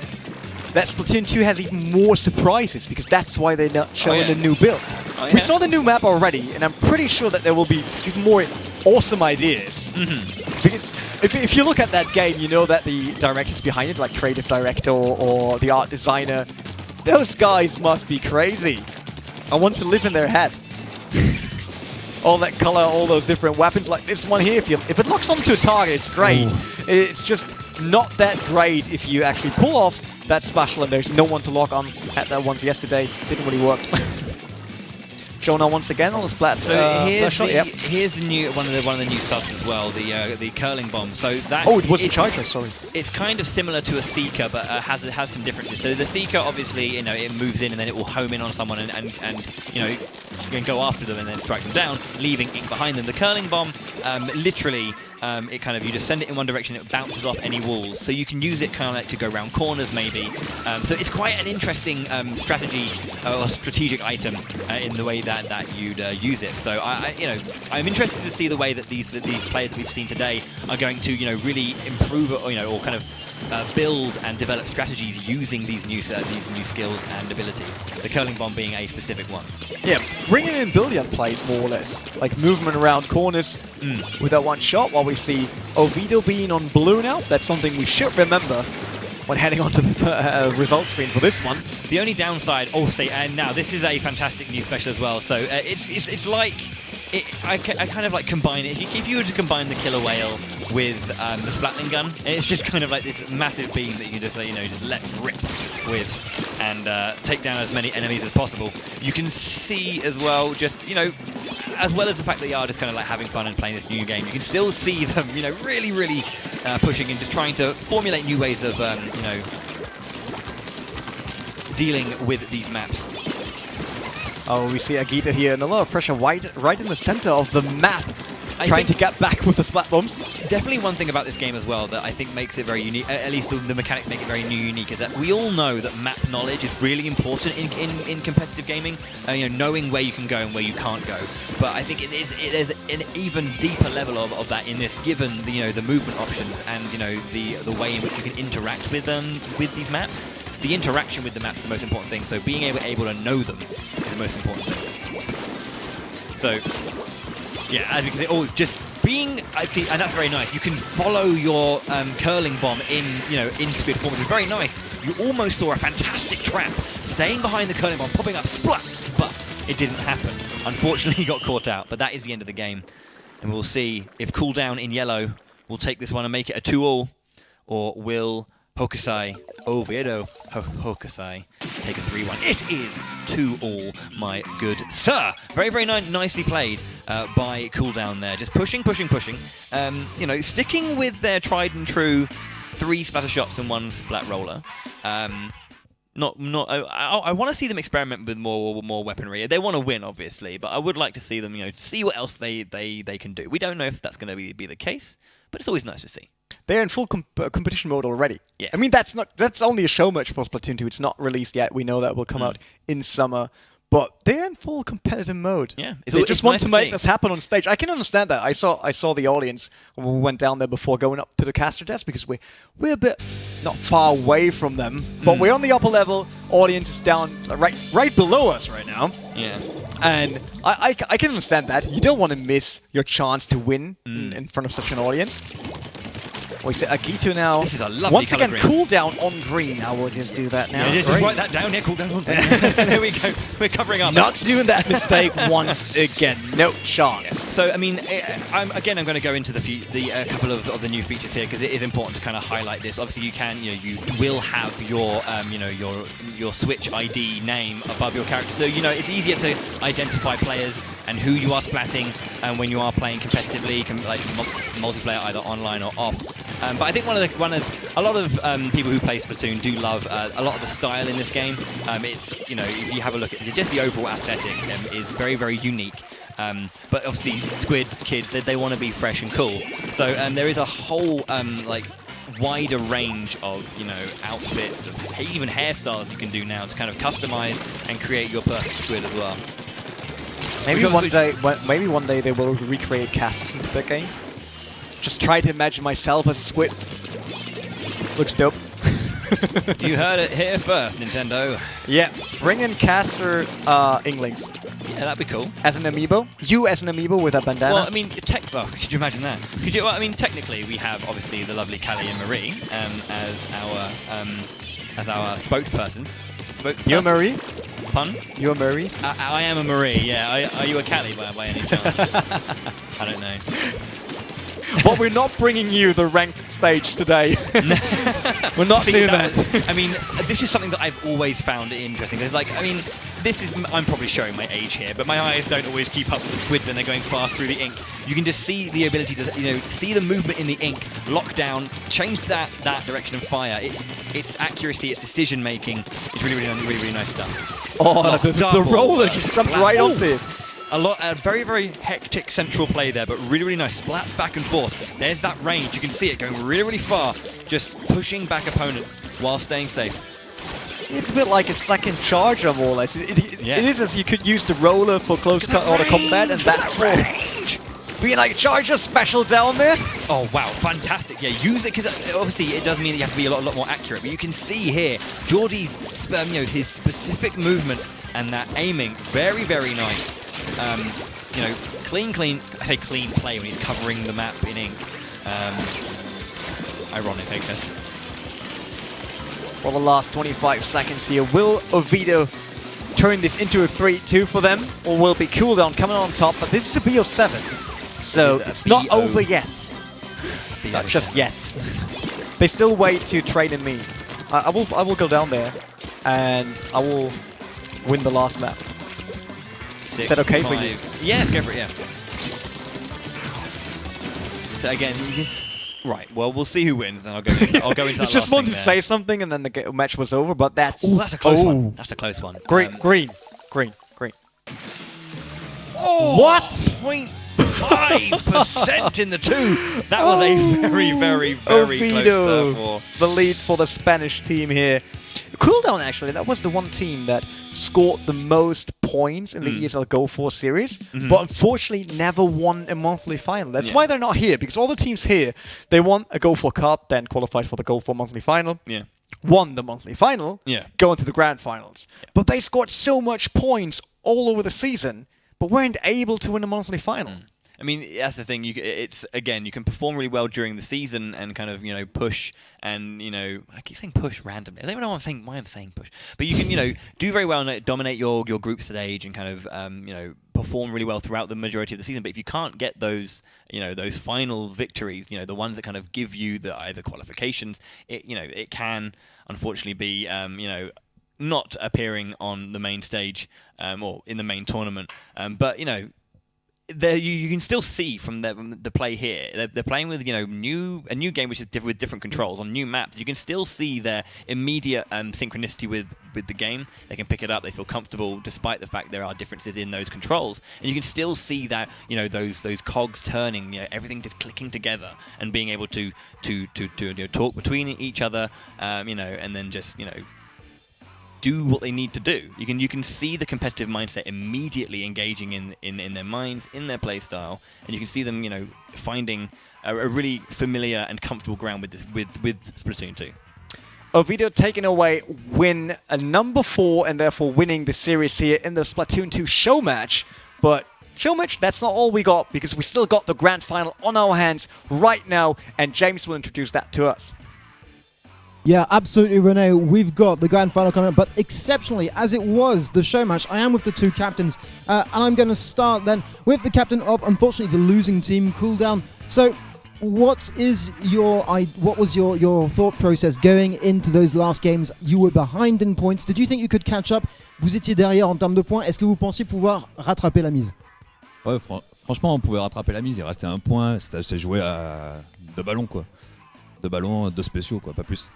That Splatoon 2 has even more surprises, because that's why they're not showing the new build. We saw the new map already, and I'm pretty sure that there will be even more awesome ideas. Because if you look at that game, you know that the directors behind it, like creative director or the art designer, those guys must be crazy. I want to live in their head. All that color, all those different weapons, like this one here, if it locks onto a target, it's great. It's just not that great if you actually pull off that special and there's no one to lock on. Had that once yesterday, didn't really work. Jonah once again on the Splat. So here's the new one of the new subs as well, the curling bomb. So that it was a charger. Sorry. It's kind of similar to a Seeker, but has some differences. So the Seeker, obviously, you know, it moves in and then it will home in on someone and you know, you can go after them and then strike them down, leaving ink behind them. The curling bomb, literally, it kind of, you just send it in one direction, it bounces off any walls. So you can use it kind of like to go around corners maybe. So it's quite an interesting strategy or strategic item in the way that you'd use it. So you know, I'm interested to see the way that these players that we've seen today are going to, you know, really improve or, you know, or kind of build and develop strategies using these new skills and abilities. The curling bomb being a specific one. Yeah, bringing in billiard plays more or less, like movement around corners with that one shot. While we see Oviedo being on blue now, that's something we should remember when heading onto the result screen for this one. The only downside, also, and now this is a fantastic new special as well. So it's like. I kind of like combine it. If you were to combine the Killer Whale with the Splatling gun, it's just kind of like this massive beam that you can just, you know, just let rip with and take down as many enemies as possible. You can see as well, just, you know, as well as the fact that you are just kind of like having fun and playing this new game, you can still see them, you know, really, really pushing and just trying to formulate new ways of, you know, dealing with these maps. Oh, we see Agita here, and a lot of pressure right in the center of the map, trying to get back with the splat bombs. Definitely one thing about this game as well that I think makes it very unique, at least the mechanics make it very unique, is that we all know that map knowledge is really important in competitive gaming, you know, knowing where you can go and where you can't go. But I think it is an even deeper level of that in this, given the, you know, the movement options and, you know, the way in which you can interact with these maps. The interaction with the map's the most important thing, so being able to know them is the most important thing. So, yeah, as you can see, just being, I see, and that's very nice. You can follow your curling bomb in squid form, which is very nice. You almost saw a fantastic trap, staying behind the curling bomb, popping up, splat, but it didn't happen. Unfortunately, he got caught out, but that is the end of the game. And we'll see if Cooldown in yellow will take this one and make it a 2-all, or will Hokusai, Oviedo, Hokusai, take a 3-1. It is 2-all, my good sir. Very, very nicely played by Cooldown there. Just pushing. You know, sticking with their tried and true 3 splatter shots and 1 splat roller. I want to see them experiment with more weaponry. They want to win, obviously, but I would like to see them, you know, see what else they can do. We don't know if that's going to be the case, but it's always nice to see. They're in full competition mode already. Yeah. I mean, that's only a show match for Splatoon 2. It's not released yet. We know that will come out in summer. But they're in full competitive mode. Yeah. They just want to make this happen on stage. I can understand that. I saw the audience when we went down there before going up to the caster desk, because we're a bit not far away from them, but we're on the upper level. Audience is down right below us right now. Yeah. And I can understand that. You don't want to miss your chance to win in front of such an audience. We see Agito now. This is a lovely once colour again, green. cooldown on green. I will just do that now. Yeah, just write that down. Yeah, cool down. There we go. We're covering up. Not doing that mistake once again. No chance. So, I mean, I'm going to go into the couple of the new features here because it is important to kind of highlight this. Obviously, you will have your your Switch ID name above your character, so it's easier to identify players and who you are splatting when you are playing competitively, like multiplayer, either online or off. But I think a lot of people who play Splatoon do love a lot of the style in this game. It's if you have a look at just the overall aesthetic, is very, very unique. But obviously, squids, kids, they want to be fresh and cool. So there is a whole wider range of outfits, of even hairstyles you can do now to kind of customize and create your perfect squid as well. Maybe one day they will recreate casters into the game. Just try to imagine myself as a squid. Looks dope. You heard it here first, Nintendo. Yeah, bring in caster Inglings. Yeah, that'd be cool. As an amiibo? You as an amiibo with a bandana? Well, I mean, could you imagine that? Well, I mean, technically, we have obviously the lovely Callie and Marie as our spokespersons. You're Marie? Pun? You're Marie? I am a Marie, yeah. Are you a Callie by any chance? I don't know. But we're not bringing you the ranked stage today. We're not doing that. I mean, this is something that I've always found interesting. It's like, I mean, I'm probably showing my age here, but my eyes don't always keep up with the squid when they're going fast through the ink. You can just see the ability to, see the movement in the ink, lock down, change that direction and fire. It's accuracy, it's decision making. It's really nice stuff. Oh, the roller just jumped right onto it. A very, very hectic central play there, but really, really nice. Splats back and forth. There's that range. You can see it going really, really far, just pushing back opponents while staying safe. It's a bit like a second charger, more or less. It is as you could use the roller for close order combat, and that's range. Being like charger special down there. Oh wow, fantastic! Yeah, use it because obviously it does mean that you have to be a lot more accurate. But you can see here, Geordie's his specific movement and that aiming, very, very nice. Clean. I say clean play when he's covering the map in ink. Ironic, I guess. For the last 25 seconds here, will Oviedo turn this into a 3-2 for them, or will it be cooldown coming on top? But this is a BO7, so it's not over yet. Not just yet. They still wait to trade in me. I will go down there, and I will win the last map. Is that okay for you? Yeah, go for it, yeah. So again, you just... Right, well, we'll see who wins, then I'll go into that I just wanted to say something, and then the match was over, but that's... Oh, that's a close one. That's a close one. Green. Oh! What? 0.5% in the two. That was a very, very, very Oviedo, close war. the lead for the Spanish team here. Cooldown, actually, that was the one team that scored the most points in the ESL Go4 series, but unfortunately never won a monthly final. That's why they're not here, because all the teams here, they won a Go4 Cup, then qualified for the Go4 monthly final, won the monthly final, go into the grand finals. But they scored so much points all over the season, but weren't able to win a monthly final. I mean, that's the thing. You can perform really well during the season and kind of, push and, I keep saying push randomly. I don't even know why I'm saying push. But you can, do very well and dominate your group stage and kind of, perform really well throughout the majority of the season. But if you can't get those, those final victories, the ones that kind of give you the either qualifications, it can unfortunately be, not appearing on the main stage or in the main tournament. But, there you can still see from the play here. They're playing with a new game which is with different controls on new maps. You can still see their immediate synchronicity with the game. They can pick it up. They feel comfortable despite the fact there are differences in those controls. And you can still see that those cogs turning, everything just clicking together and being able to talk between each other, and then just do what they need to do. You can see the competitive mindset immediately engaging in their minds, in their play style, and you can see them, finding a really familiar and comfortable ground with Splatoon 2. Oviedo taking away win a number 4 and therefore winning the series here in the Splatoon 2 show match, but Showmatch, that's not all we got, because we still got the grand final on our hands right now, and James will introduce that to us. Yeah, absolutely, Rene. We've got the grand final coming up, but exceptionally, as it was the show match, I am with the two captains, and I'm going to start then with the captain of, unfortunately, the losing team, Cooldown. So, what was your thought process going into those last games? You were behind in points. Did you think you could catch up? Vous étiez derrière en termes de points. Est-ce que vous pensiez pouvoir rattraper la mise? Ouais, franchement, on pouvait rattraper la mise. Il restait un point. C'était joué à 2 ballons, quoi. 2 ballons, 2 spéciaux, quoi, pas plus.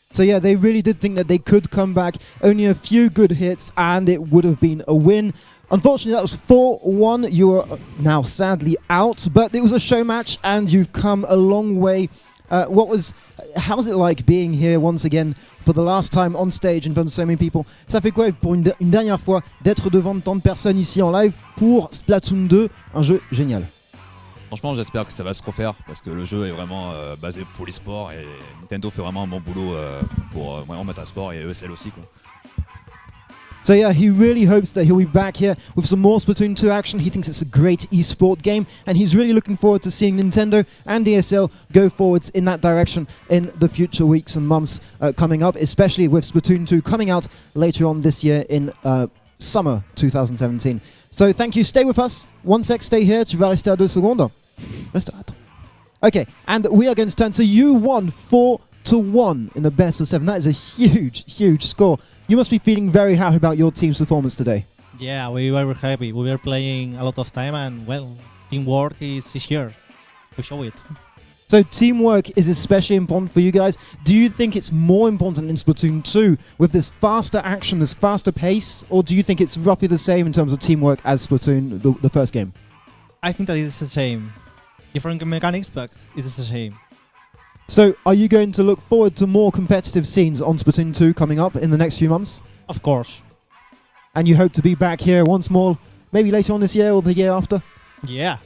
So yeah, they really did think that they could come back. Only a few good hits and it would have been a win. Unfortunately, that was 4-1. You are now sadly out, but it was a show match and you've come a long way. How's it like being here once again for the last time on stage in front of so many people? Ça fait quoi pour une dernière fois d'être devant tant de personnes ici en live pour Splatoon 2, un jeu génial? Franchement, j'espère que ça va se refaire parce que le jeu est vraiment basé pour l'e-sport et Nintendo fait vraiment un bon boulot pour vraiment mettre un sport et ESL aussi, quoi. So yeah, he really hopes that he'll be back here with some more Splatoon 2 action. He thinks it's a great esport game and he's really looking forward to seeing Nintendo and ESL go forwards in that direction in the future weeks and months coming up, especially with Splatoon 2 coming out later on this year in summer 2017. So thank you, stay with us. One sec, stay here, tu vas rester à 2 secondes. Okay, and we are going to turn, so you won 4-1 in the best of 7. That is a huge, huge score. You must be feeling very happy about your team's performance today. Yeah, we were happy. We were playing a lot of time and, well, teamwork is here. We show it. So teamwork is especially important for you guys. Do you think it's more important in Splatoon 2 with this faster action, this faster pace, or do you think it's roughly the same in terms of teamwork as Splatoon, the first game? I think that it's the same. Different mechanics, but it's the same. So are you going to look forward to more competitive scenes on Splatoon 2 coming up in the next few months? Of course. And you hope to be back here once more, maybe later on this year or the year after? Yeah.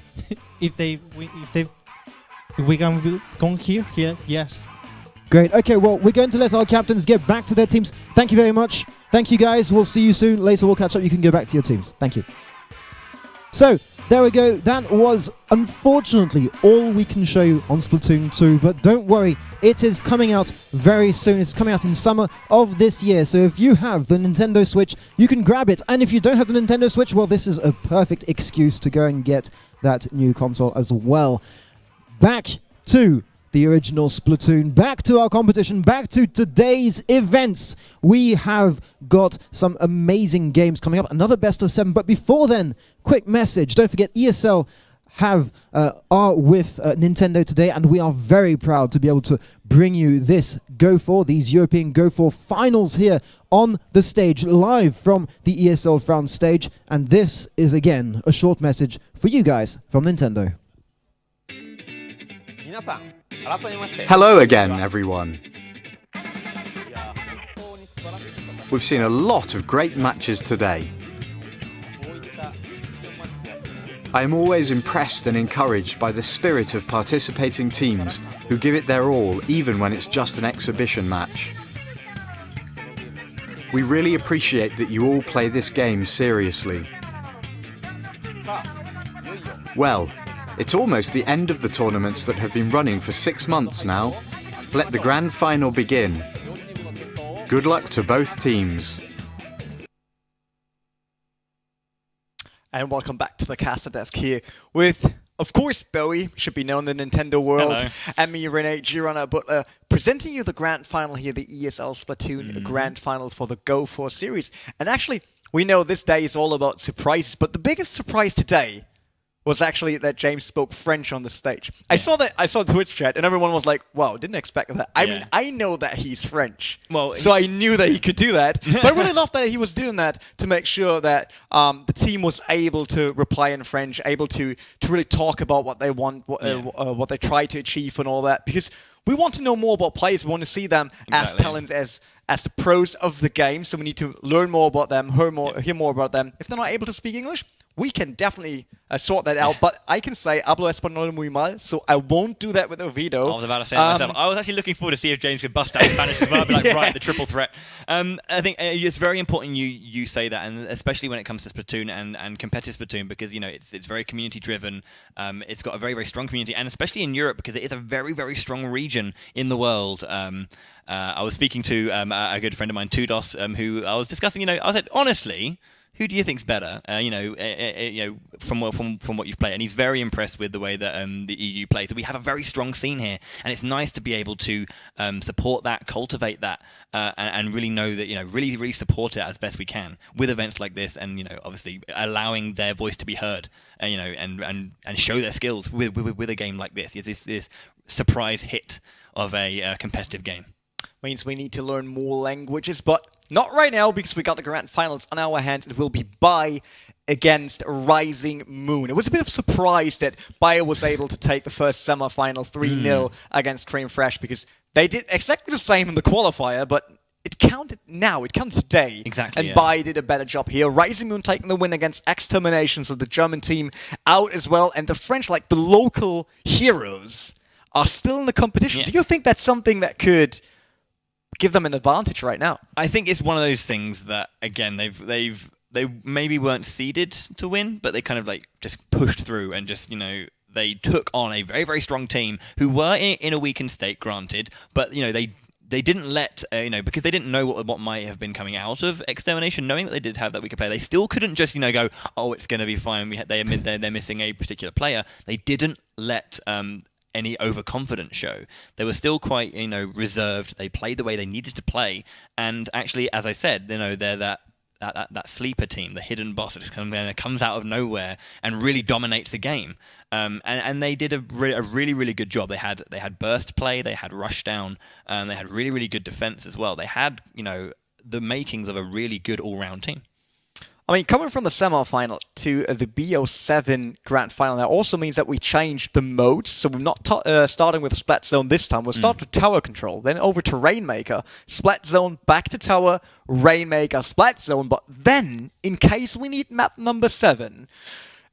if we can come here, yes. Great. Okay, well, we're going to let our captains get back to their teams. Thank you very much. Thank you, guys. We'll see you soon. Later, we'll catch up. You can go back to your teams. Thank you. So, there we go. That was, unfortunately, all we can show you on Splatoon 2. But don't worry, it is coming out very soon. It's coming out in summer of this year. So if you have the Nintendo Switch, you can grab it. And if you don't have the Nintendo Switch, well, this is a perfect excuse to go and get that new console as well. Back to the original Splatoon, back to our competition, back to today's events. We have got some amazing games coming up, another best of 7. But before then, quick message. Don't forget, ESL are with Nintendo today, and we are very proud to be able to bring you this Go4, these European Go4 finals here on the stage, live from the ESL France stage. And this is, again, a short message for you guys from Nintendo. Hello again, everyone. We've seen a lot of great matches today. I am always impressed and encouraged by the spirit of participating teams who give it their all, even when it's just an exhibition match. We really appreciate that you all play this game seriously. Well, it's almost the end of the tournaments that have been running for 6 months now. Let the grand final begin. Good luck to both teams. And welcome back to the caster desk here with, of course, Bowie, should be known in the Nintendo world, Hello. and me, Rene Girona Butler, presenting you the grand final here, the ESL Splatoon grand final for the Go4 series. And actually, we know this day is all about surprises, but the biggest surprise today was actually that James spoke French on the stage. Yeah. I saw the Twitch chat, and everyone was like, wow, didn't expect that. I mean, I know that he's French, so I knew that he could do that. But I really loved that he was doing that to make sure that the team was able to reply in French, able to really talk about what they want, what they try to achieve and all that. Because we want to know more about players. We want to see them as talents, as as the pros of the game, so we need to learn more about them, hear more about them. If they're not able to speak English, we can definitely sort that out. But I can say hablo español muy mal, so I won't do that with Oviedo. I was about to say that myself. I was actually looking forward to see if James could bust out Spanish as well. I'd be like, right, the triple threat. I think it's very important you say that, and especially when it comes to Splatoon and competitive Splatoon, because it's very community driven. It's got a very, very strong community, and especially in Europe, because it is a very, very strong region in the world. I was speaking to a good friend of mine, Tudos, who I was discussing. I said, honestly, who do you think's better? From what you've played, and he's very impressed with the way that the EU plays. So we have a very strong scene here, and it's nice to be able to support that, cultivate that, and really know that really, really support it as best we can with events like this, and obviously allowing their voice to be heard, and show their skills with a game like this. It's this surprise hit of a competitive game. Means we need to learn more languages, but not right now because we got the grand finals on our hands. It will be Bai against Rising Moon. It was a bit of a surprise that Bai was able to take the first semi-final 3-0 against Cream Fresh, because they did exactly the same in the qualifier, but it counted now. It counted today. Exactly. And Bai did a better job here. Rising Moon taking the win against Extermination, so the German team out as well. And the French, like the local heroes, are still in the competition. Yeah. Do you think that's something that could give them an advantage right now? I think it's one of those things that, again, they maybe weren't seeded to win, but they kind of just pushed through and just they took on a very, very strong team who were in a weakened state, granted, but they didn't let because they didn't know what might have been coming out of Extermination, knowing that they did have that weaker player. They still couldn't just go, oh, it's going to be fine. They're missing a particular player. They didn't let any overconfidence show. They were still quite reserved. They played the way they needed to play, and actually, as I said, they're that sleeper team, the hidden boss that just comes out of nowhere and really dominates the game. And they did a really, really good job. They had burst play, they had rush down, they had really, really good defense as well. They had the makings of a really good all-round team. I mean, coming from the semi-final to the BO7 Grand Final, that also means that we changed the modes. So we're not starting with Splat Zone this time. We'll start with Tower Control, then over to Rainmaker, Splat Zone, back to Tower, Rainmaker, Splat Zone. But then, in case we need map number 7...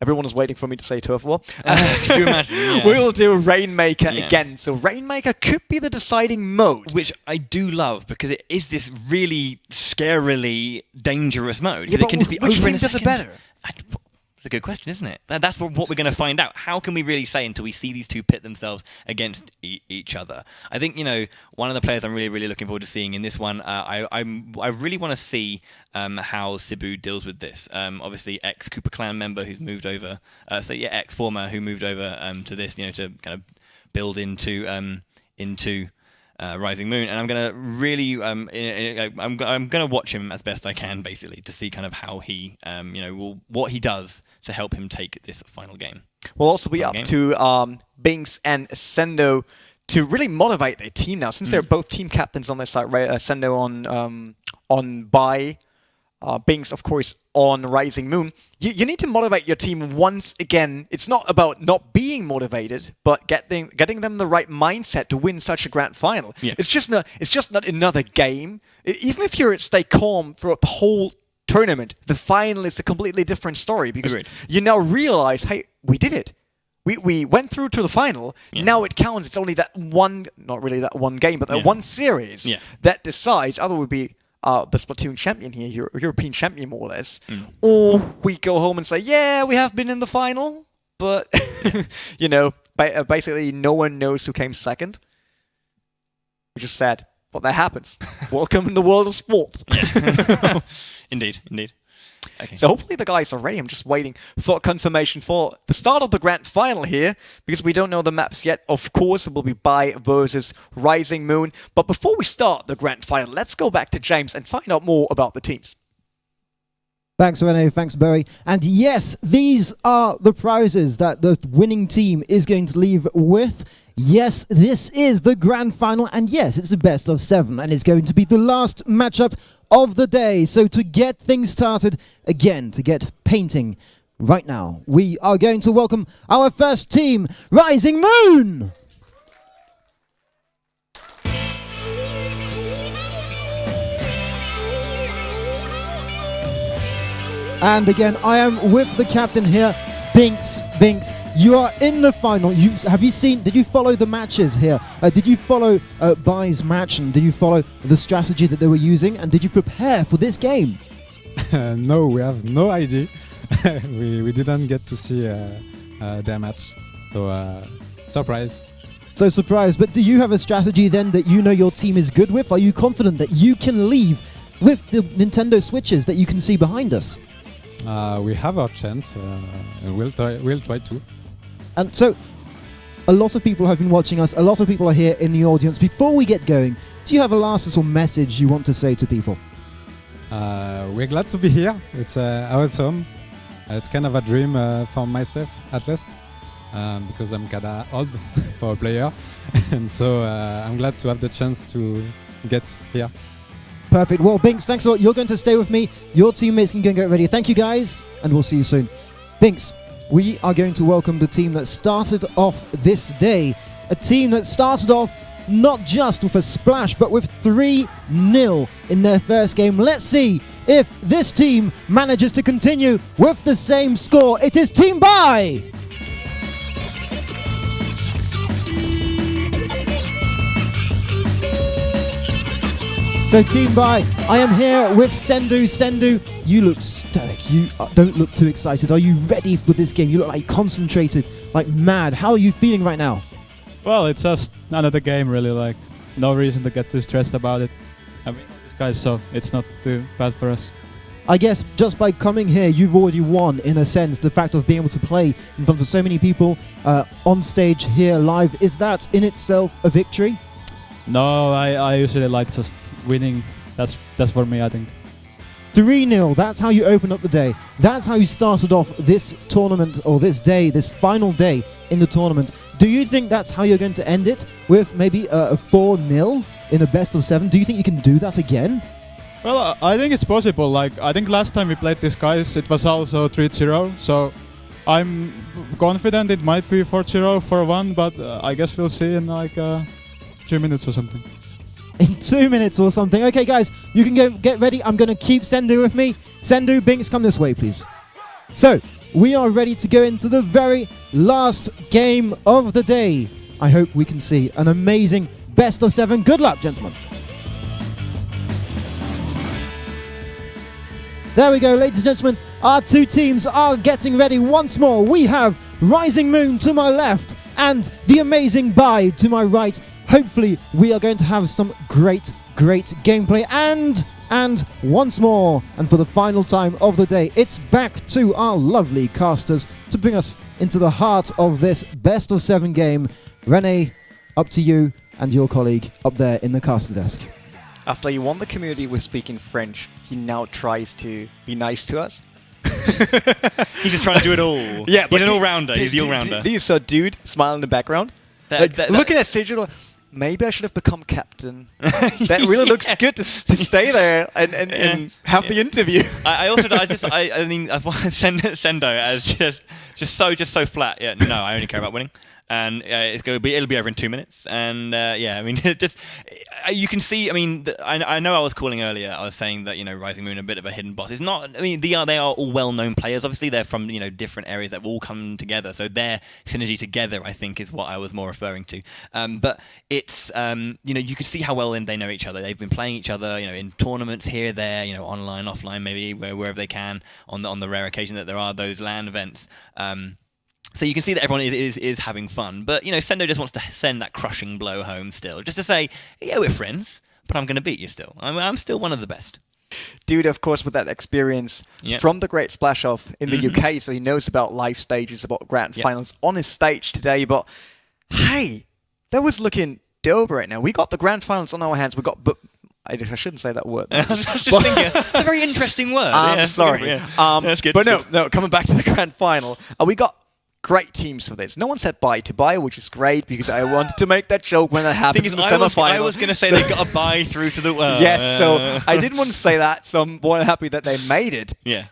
Everyone is waiting for me to say Turf War. Could you imagine? Yeah. We'll do Rainmaker again. So Rainmaker could be the deciding mode. Which I do love, because it is this really scarily dangerous mode. Yeah, it can just be which over in team a does it second. better? It's a good question, isn't it? That's what we're going to find out. How can we really say until we see these two pit themselves against each other? I think, one of the players I'm really, really looking forward to seeing in this one, I really want to see how Cebu deals with this. Obviously, ex-Cooper Clan member who's moved over, ex-former who moved over to this, to kind of build into Rising Moon, and I'm gonna really I'm gonna watch him as best I can, basically, to see kind of how he what he does to help him take this final game. We'll also be up to Binks and Sendo to really motivate their team now, since they're both team captains on their side. Sendo on Bai, Binks, of course, on Rising Moon. You need to motivate your team once again. It's not about not being motivated, but getting them the right mindset to win such a grand final. Yeah. It's just not another game. Even if you stay calm throughout the whole tournament, the final is a completely different story, because you now realize, hey, we did it. We went through to the final. Yeah. Now it counts. It's only that one, not really that one game, but that one series that decides. Either would be the Splatoon champion here, European champion more or less, or we go home and say, yeah, we have been in the final, but basically no one knows who came second. Which is sad, but that happens. Welcome in the world of sport. Yeah. Indeed. Okay. So hopefully the guys are ready. I'm just waiting for confirmation for the start of the grand final here, because we don't know the maps yet. Of course, it will be Bai versus Rising Moon. But before we start the grand final, let's go back to James and find out more about the teams. Thanks, Rene. Thanks, Barry. And yes, these are the prizes that the winning team is going to leave with. Yes, this is the grand final, and yes, it's the best of 7, and it's going to be the last matchup of the day. So to get things started, again, to get painting right now, we are going to welcome our first team, Rising Moon! And again, I am with the captain here, Binks. Binks, you are in the final. Did you follow the matches here? Did you follow Bai's match, and did you follow the strategy that they were using, and did you prepare for this game? No, we have no idea. we didn't get to see their match. So, surprise. So surprised, but do you have a strategy then that you know your team is good with? Are you confident that you can leave with the Nintendo Switches that you can see behind us? We have our chance, and we'll try to. And so, a lot of people have been watching us, a lot of people are here in the audience. Before we get going, do you have a last little message you want to say to people? We're glad to be here. It's our home. It's kind of a dream for myself, at least. Because I'm kinda old for a player, and so I'm glad to have the chance to get here. Perfect. Well, Binks, thanks a lot. You're going to stay with me. Your teammates can go and get ready. Thank you, guys, and we'll see you soon. Binks, we are going to welcome the team that started off this day. A team that started off not just with a splash, but with 3-0 in their first game. Let's see if this team manages to continue with the same score. It is Team Bai! So Team Bai, I am here with Sendu. Sendu, you look stoic. You don't look too excited. Are you ready for this game? You look like concentrated, like mad. How are you feeling right now? Well, it's just another game, really. Like, no reason to get too stressed about it. I mean, these guys, so it's not too bad for us. I guess just by coming here, you've already won, in a sense, the fact of being able to play in front of so many people on stage here live. Is that in itself a victory? No, I usually like just winning. That's for me, I think. 3-0, that's how you open up the day. That's how you started off this tournament, or this day, this final day in the tournament. Do you think that's how you're going to end it, with maybe a 4-0 in a best of 7? Do you think you can do that again? Well, I think it's possible. Like, I think last time we played these guys, it was also 3-0. So I'm confident it might be 4-0, 4-1, but I guess we'll see in like 2 minutes or something. In 2 minutes or something. Okay, guys, you can go get ready. I'm going to keep Sendu with me. Sendu, Binks, come this way, please. So, we are ready to go into the very last game of the day. I hope we can see an amazing best of 7. Good luck, gentlemen. There we go, ladies and gentlemen. Our two teams are getting ready once more. We have Rising Moon to my left and the amazing Bai to my right. Hopefully, we are going to have some great gameplay. And once more, and for the final time of the day, it's back to our lovely casters to bring us into the heart of this best of 7 game. Rene, up to you and your colleague up there in the caster desk. After he won the community with speaking French, he now tries to be nice to us. He's just trying to do it all. Yeah, he's an all-rounder. He's the all-rounder. Do you saw dude smile in the background? Looking at Sigil, maybe I should have become captain. That really looks good to stay there and have the interview. I mean, Sendo as just so flat. Yeah, no, I only care about winning. And it'll be over in 2 minutes. And yeah, I mean, you can see. I mean, I know I was calling earlier. I was saying that Rising Moon are a bit of a hidden boss. It's not. I mean, they are all well-known players. Obviously, they're from different areas that have all come together. So their synergy together, I think, is what I was more referring to. But it's you can see how well they know each other. They've been playing each other, in tournaments here, there, online, offline, maybe wherever they can. On the rare occasion that there are those LAN events. So you can see that everyone is having fun. But, Sendo just wants to send that crushing blow home still. Just to say, yeah, we're friends, but I'm going to beat you still. I'm still one of the best. Dude, of course, with that experience from the Great Splash Off in the UK, so he knows about live stages, about grand finals on his stage today. But, hey, that was looking dope right now. We got the grand finals on our hands. We got... I shouldn't say that word. I was just thinking, it's a very interesting word. I'm sorry. That's good. But no, coming back to the grand final, we got great teams for this. No one said bye to bye, which is great because I wanted to make that joke when that happened in the semi-final. I was going to say they got a bye through to the world. Yes, so I didn't want to say that, so I'm more happy that they made it. Yeah.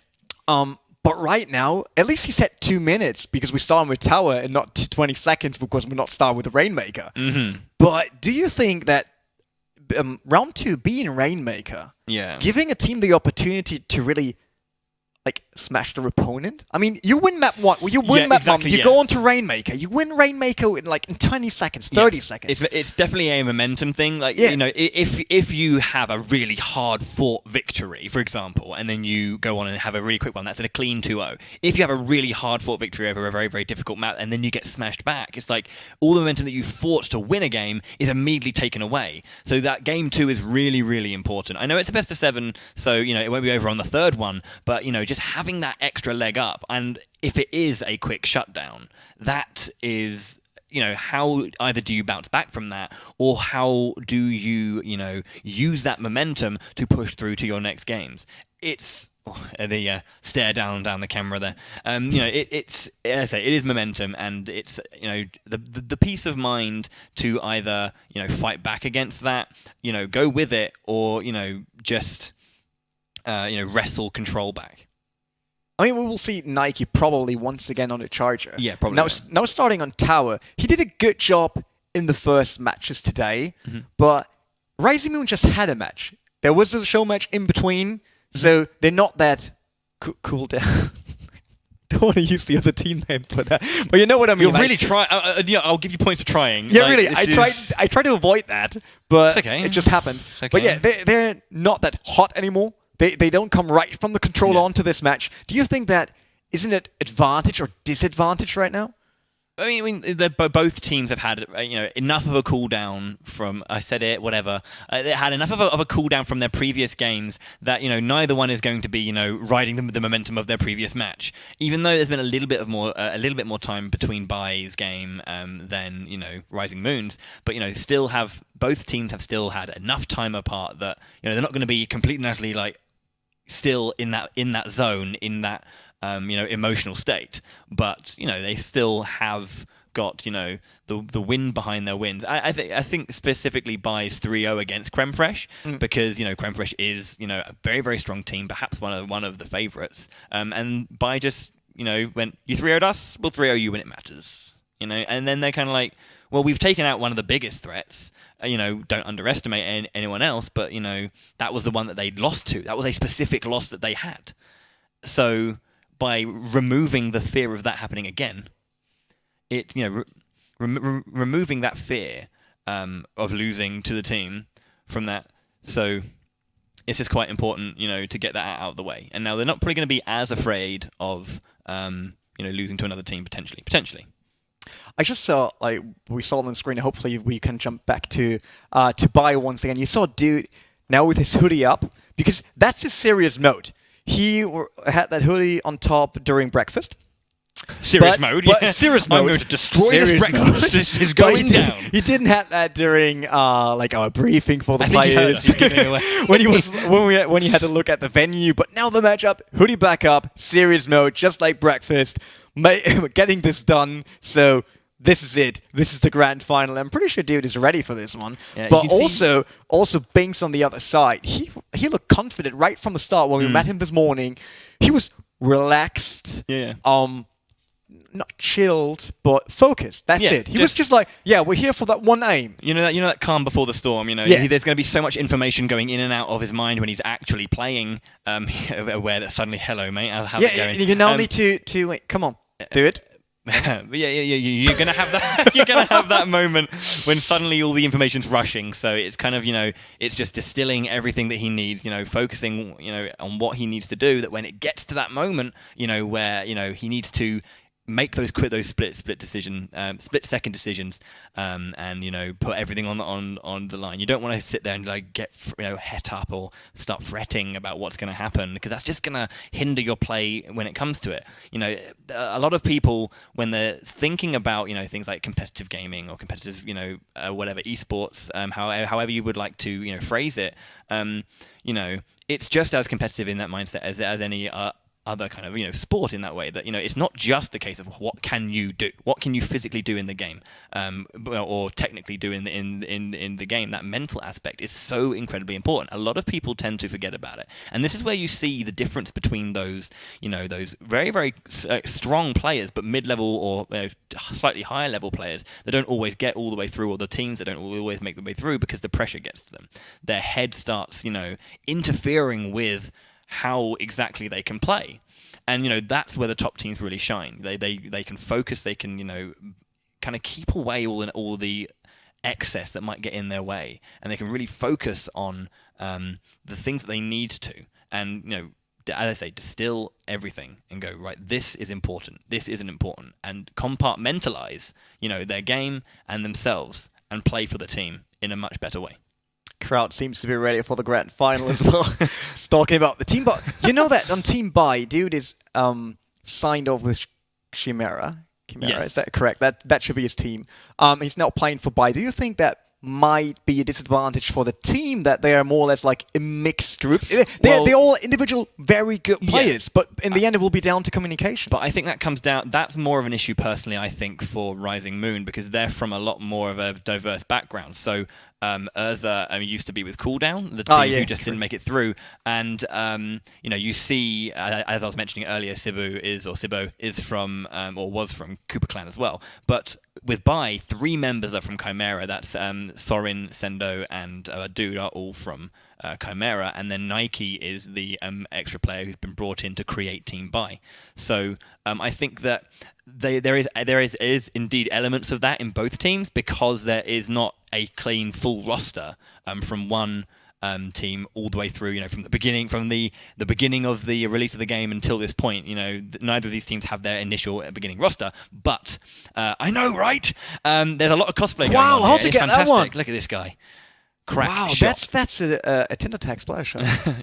But right now, at least he said 2 minutes because we're starting with Tower and not 20 seconds because we're not starting with the Rainmaker. Mm-hmm. But do you think that round 2 being Rainmaker, giving a team the opportunity to really like smash their opponent. I mean, you win map 1, you win Yeah, map exactly, 1, you yeah. go on to Rainmaker, you win Rainmaker in like in 20 seconds, 30 seconds. It's definitely a momentum thing. Like, Yeah. you know, if you have a really hard fought victory, for example, and then you go on and have a really quick one, that's a clean 2-0. If you have a really hard fought victory over a very, very difficult map and then you get smashed back, it's like all the momentum that you fought to win a game is immediately taken away. So that game 2 is really, really important. I know it's a best of 7, so, you know, it won't be over on the third one, but, you know, just having that extra leg up, and if it is a quick shutdown, that is, you know, how either do you bounce back from that, or how do you, you know, use that momentum to push through to your next games. It's the stare down the camera there. You know, it's as I say, it is momentum, and it's, you know, the peace of mind to either, you know, fight back against that, you know, go with it, or, you know, just you know, wrestle control back. I mean, we will see Nike probably once again on the Charger. Yeah, probably. Now starting on Tower, he did a good job in the first matches today, but Rising Moon just had a match. There was a show match in between, so they're not that cool down. Don't want to use the other team name for that, but you know what I mean. You're like, really trying. Yeah, I'll give you points for trying. Yeah, like, really. I tried to avoid that, but it's okay. it just happened. It's okay. But yeah, they're not that hot anymore. They don't come right from the controller onto this match. Do you think that isn't it advantage or disadvantage right now? I mean, both teams have had, you know, enough of a cooldown from, I said it, whatever. They had enough of a cooldown from their previous games that, you know, neither one is going to be, you know, riding the momentum of their previous match. Even though there's been a little bit more time between Bai's game than, you know, Rising Moon's, but, you know, both teams have still had enough time apart that, you know, they're not going to be completely and utterly like still in that zone, in that you know, emotional state, but, you know, they still have got, you know, the win behind their wins. I think specifically Bai's 3-0 against Creme Fraiche, because, you know, Creme Fraiche is, you know, a very, very strong team, perhaps one of the favourites, and Bai just, you know, went, you 3-0'd us, we'll 3-0 you when it matters, you know, and then they're kind of like, well, we've taken out one of the biggest threats. You know, don't underestimate anyone else, but, you know, that was the one that they'd lost to. That was a specific loss that they had. So by removing the fear of that happening again, it, you know, removing that fear of losing to the team from that. So it's just quite important, you know, to get that out of the way. And now they're not probably going to be as afraid of, you know, losing to another team potentially. I just saw, like, we saw it on the screen. Hopefully we can jump back to Bai once again. You saw a dude now with his hoodie up, because that's his serious mode. He had that hoodie on top during breakfast. Serious mode, yeah. Serious mode. I'm going to destroy this breakfast. This is going down. He didn't have that during like our briefing for the players when he had to look at the venue. But now the matchup, hoodie back up, serious mode, just like breakfast, getting this done. So this is it. This is the grand final. I'm pretty sure dude is ready for this one. Yeah, but also Binks on the other side. He looked confident right from the start when we met him this morning. He was relaxed. Yeah. Not chilled, but focused. That's it. He was just like, yeah, we're here for that one aim. You know that calm before the storm. You know, there's going to be so much information going in and out of his mind when he's actually playing. Aware that suddenly, hello, mate, how's it going? You now need to wait. Come on, do it. But you're gonna have that. You're gonna have that moment when suddenly all the information's rushing. So it's kind of, you know, it's just distilling everything that he needs. You know, focusing, you know, on what he needs to do. That when it gets to that moment, you know, where, you know, he needs to make those split second decisions, and, you know, put everything on the line. You don't want to sit there and like get, you know, het up or start fretting about what's going to happen, because that's just going to hinder your play when it comes to it. You know, a lot of people, when they're thinking about, you know, things like competitive gaming or competitive, you know, whatever, esports, however you would like to, you know, phrase it, you know, it's just as competitive in that mindset as any other kind of, you know, sport, in that way that, you know, it's not just a case of what can you do, what can you physically do in the game, or technically do in the game. That mental aspect is so incredibly important. A lot of people tend to forget about it, and this is where you see the difference between those, you know, those very, very strong players, but mid-level or, you know, slightly higher level players that don't always get all the way through, or the teams that don't always make the way through because the pressure gets to them. Their head starts, you know, interfering with how exactly they can play. And, you know, that's where the top teams really shine. They can focus, they can, you know, kind of keep away all the excess that might get in their way, and they can really focus on the things that they need to, and, you know, as I say, distill everything and go, right, this is important, this isn't important, and compartmentalize, you know, their game and themselves, and play for the team in a much better way. Crowd seems to be ready for the grand final as well. Just talking about the team, but you know that on Team Buy, dude is signed off with Chimera. Yes. Is that correct? That should be his team. He's not playing for Buy. Do you think that might be a disadvantage for the team, that they are more or less like a mixed group? They're all individual, very good players, but in the end it will be down to communication. But I think that comes down, that's more of an issue personally, I think, for Rising Moon, because they're from a lot more of a diverse background. So Urza used to be with Cooldown, the team who just didn't make it through. And, you know, you see, as I was mentioning earlier, Sibo is from, or was from Cooper Clan as well. But with Bai, 3 members are from Chimera. That's Sorin, Sendo, and Dude are all from Chimera. And then Nike is the extra player who's been brought in to create Team Bai. So I think that there is indeed elements of that in both teams, because there is not a clean full roster from one team all the way through, you know, from the beginning of the release of the game until this point. You know, neither of these teams have their initial beginning roster, but I know, right? There's a lot of cosplay going on. Wow, how'd you get that one? Look at this guy. Crack wow, shot. that's a Tinder tag splash shot.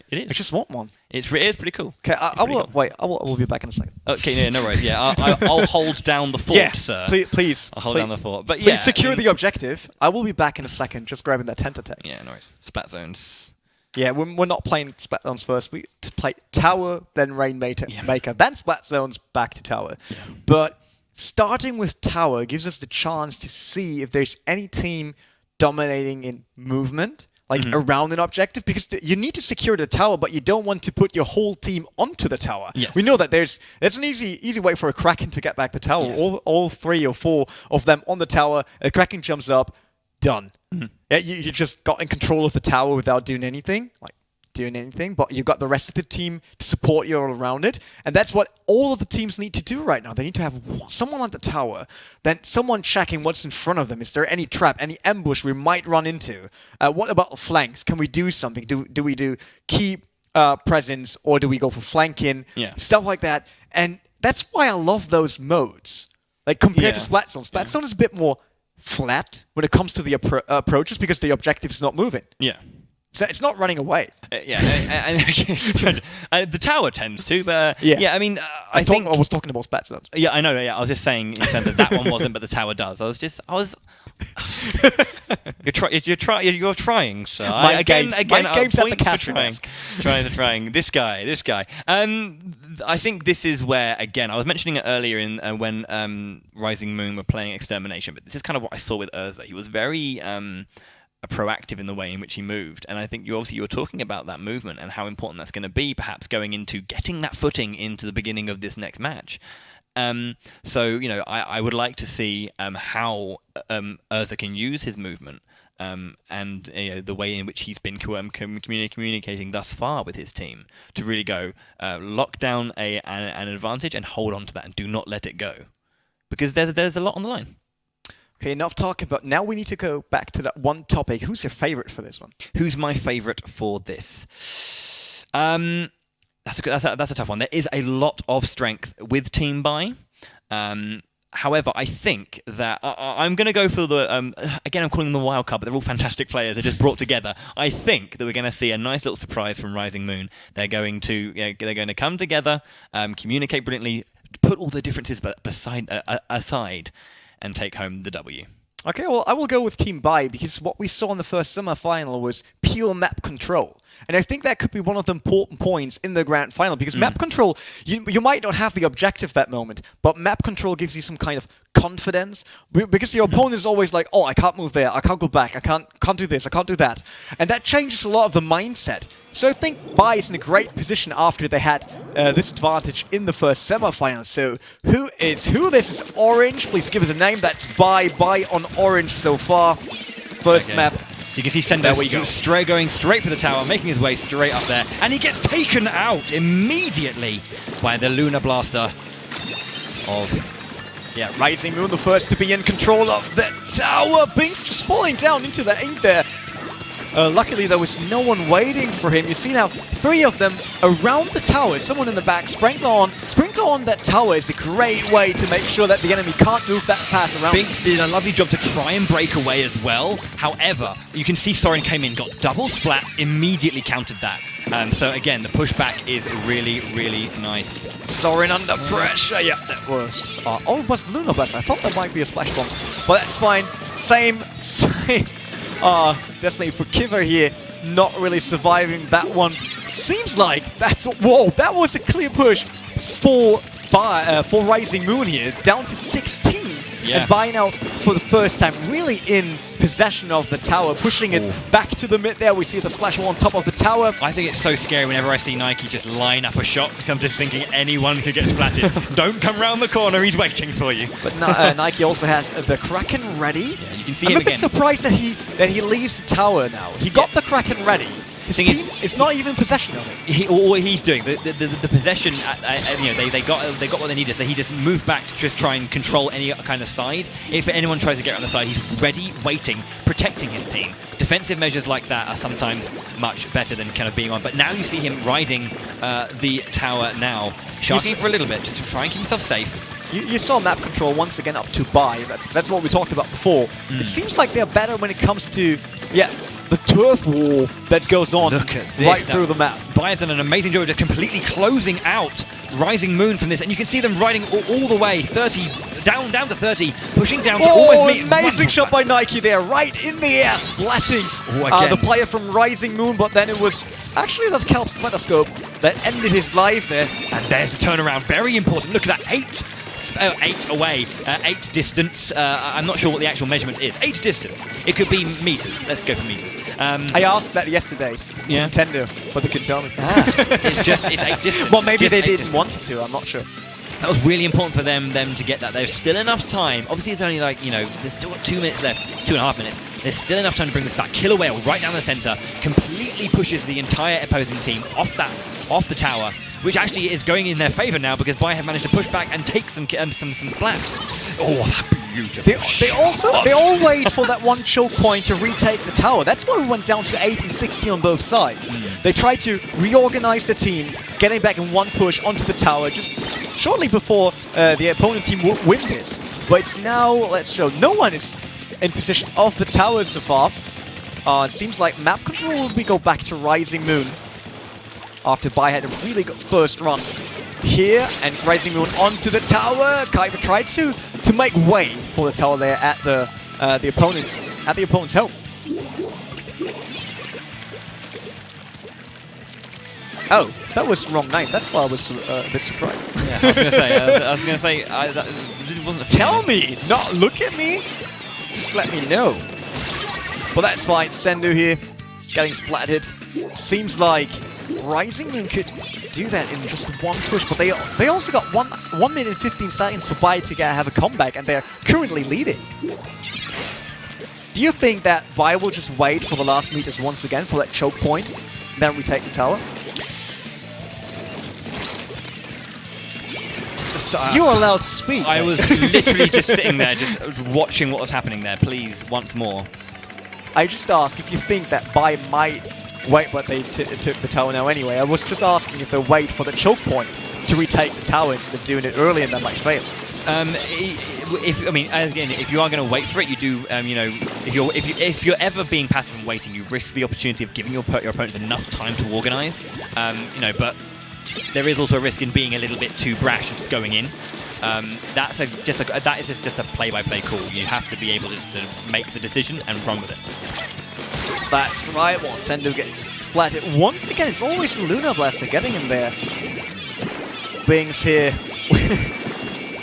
It is. I just want one. It is pretty cool. Okay, I will be back in a second. Okay, yeah, no worries. Yeah, I'll hold down the fort, sir. Please. I'll hold down the fort. But please secure the objective. I will be back in a second, just grabbing that Tenta tag. Yeah, no worries. Splat zones. Yeah, we're not playing Splat Zones first. We play Tower, then Rainmaker, then Splat Zones, back to Tower. Yeah. But starting with Tower gives us the chance to see if there's any team dominating in movement, like around an objective, because you need to secure the tower, but you don't want to put your whole team onto the tower. Yes. We know that that's an easy way for a Kraken to get back the tower. Yes. All 3 or 4 of them on the tower, a Kraken jumps up, done. Yeah, you just got in control of the tower without doing anything, but you've got the rest of the team to support you all around it. And that's what all of the teams need to do right now. They need to have someone on the tower, then someone checking what's in front of them. Is there any trap, any ambush we might run into? What about the flanks? Can we do something? Do we do key presence, or do we go for flanking? Yeah. Stuff like that. And that's why I love those modes. Like, compared to Splat Zone. Splat Zone is a bit more flat when it comes to the approaches, because the objective is not moving. Yeah. So it's not running away. The tower tends to, but I mean, I was talking about Splat Zones. Yeah, I know. Yeah, I was just saying in terms of that one wasn't, but the tower does. You're trying, sir. Games at the castle. Trying. This guy. I think this is where, again, I was mentioning it earlier in when Rising Moon were playing Extermination, but this is kind of what I saw with Urza. He was very proactive in the way in which he moved, and I think you were talking about that movement and how important that's going to be, perhaps going into getting that footing into the beginning of this next match. So, you know, I would like to see how Urza can use his movement and the way in which he's been communicating thus far with his team to really go lock down an advantage and hold on to that and do not let it go, because there's a lot on the line. Okay, enough talking about. Now we need to go back to that one topic. Who's your favorite for this one? Who's my favorite for this? That's a tough one. There is a lot of strength with Team Buy. However, I think that I'm going to go for the again. I'm calling them the wild card, but they're all fantastic players. They're just brought together. I think that we're going to see a nice little surprise from Rising Moon. They're going to come together, communicate brilliantly, put all the differences aside, and take home the W. Okay, well, I will go with Team Buy, because what we saw in the first semi-final was pure map control. And I think that could be one of the important points in the grand final, because map control, you might not have the objective that moment, but map control gives you some kind of confidence, because your opponent is always like, oh, I can't move there, I can't go back, I can't do this, I can't do that. And that changes a lot of the mindset. So I think Buy is in a great position after they had this advantage in the first semi-final. So who? This is Orange. Please give us a name. That's Buy on Orange so far. First map So you can see Sendo going straight for the tower, making his way straight up there, and he gets taken out immediately by the Lunar Blaster of... Yeah, Rising Moon, the first to be in control of the tower. Binks just falling down into the ink there. Luckily, there was no one waiting for him. You see now, 3 of them around the tower. Someone in the back. Sprinkler on that tower is a great way to make sure that the enemy can't move that fast around. Binks did a lovely job to try and break away as well. However, you can see Soren came in, got double splat, immediately countered that. So again, the pushback is really, really nice. Soren under pressure. Yeah, that was... oh, it was Lunar Blast. I thought that might be a splash bomb. But that's fine. Same. Destiny for Kiver here, not really surviving that one. Seems like that's... Whoa, that was a clear push for Rising Moon here, down to 16. Yeah. And by now, for the first time, really in possession of the tower, pushing it back to the mid there. We see the splash wall on top of the tower. I think it's so scary whenever I see Nike just line up a shot. I'm just thinking anyone could get splatted. Don't come round the corner, he's waiting for you. But Nike also has the Kraken ready. Yeah, you can see I'm him a bit surprised that he leaves the tower now. He got the Kraken ready. His team is not even possession of it. All he's doing, the possession, you know, they got what they needed, so he just moved back to just try and control any kind of side. If anyone tries to get on the side, he's ready, waiting, protecting his team. Defensive measures like that are sometimes much better than kind of being on. But now you see him riding the tower now, sharking for a little bit, just to try and keep himself safe. You saw map control once again up to Bai. That's what we talked about before. It seems like they're better when it comes to, the turf wall that goes on right through the map. Bai has done an amazing job of just completely closing out Rising Moon from this, and you can see them riding all the way, 30, down to 30, pushing down to almost meet. Amazing shot by Nike there, right in the air, splatting the player from Rising Moon, but then it was actually that Kelp Splitterscope that ended his life there. And there's the turnaround, very important. Look at that, 8 away, 8 distance. I'm not sure what the actual measurement is. 8 distance. It could be meters. Let's go for meters. I asked that yesterday to Nintendo, but they couldn't tell me. It's 8 distance. Well, maybe they didn't want to. I'm not sure. That was really important for them to get that. There's still enough time. Obviously, it's only like, there's still got 2 minutes left, 2.5 minutes. There's still enough time to bring this back. Killer Whale right down the center, completely pushes the entire opposing team off the tower, which actually is going in their favor now because Bai have managed to push back and take some splats. Oh, that beautiful. They all wait for that one choke point to retake the tower. That's why we went down to 8 and 16 on both sides. They tried to reorganize the team, getting back in one push onto the tower just shortly before the opponent team would win this. But it's now, let's show, no one is in position of the tower so far. It seems like map control will go back to Rising Moon after Bai had a really good first run here, and it's Rising Moon onto the tower. Kaiba tried to make way for the tower there at the opponent's help. Oh, that was wrong name. That's why I was a bit surprised. Yeah, I was gonna say, that wasn't a Tell me, not look at me. Just let me know. But that's fine. Sendu here, getting splatted. Seems like Rising Moon could do that in just one push, but they also got 1 minute and 15 seconds for Bai to have a comeback, and they're currently leading. Do you think that Bai will just wait for the last meters once again for that choke point, then retake the tower? You're allowed to speak. I was literally just sitting there, just watching what was happening there. Please, once more. I just asked if you think that Bai might wait, but they took the tower now anyway. I was just asking if they wait for the choke point to retake the tower instead of doing it early and that might fail. If you are going to wait for it, you do. If you're ever being passive and waiting, you risk the opportunity of giving your opponents enough time to organize. But there is also a risk in being a little bit too brash and just going in. That is just a play-by-play call. You have to be able just to make the decision and run with it. That's right. Well, Sendo gets splatted once again. It's always the Lunar Blaster getting him there. Bings here,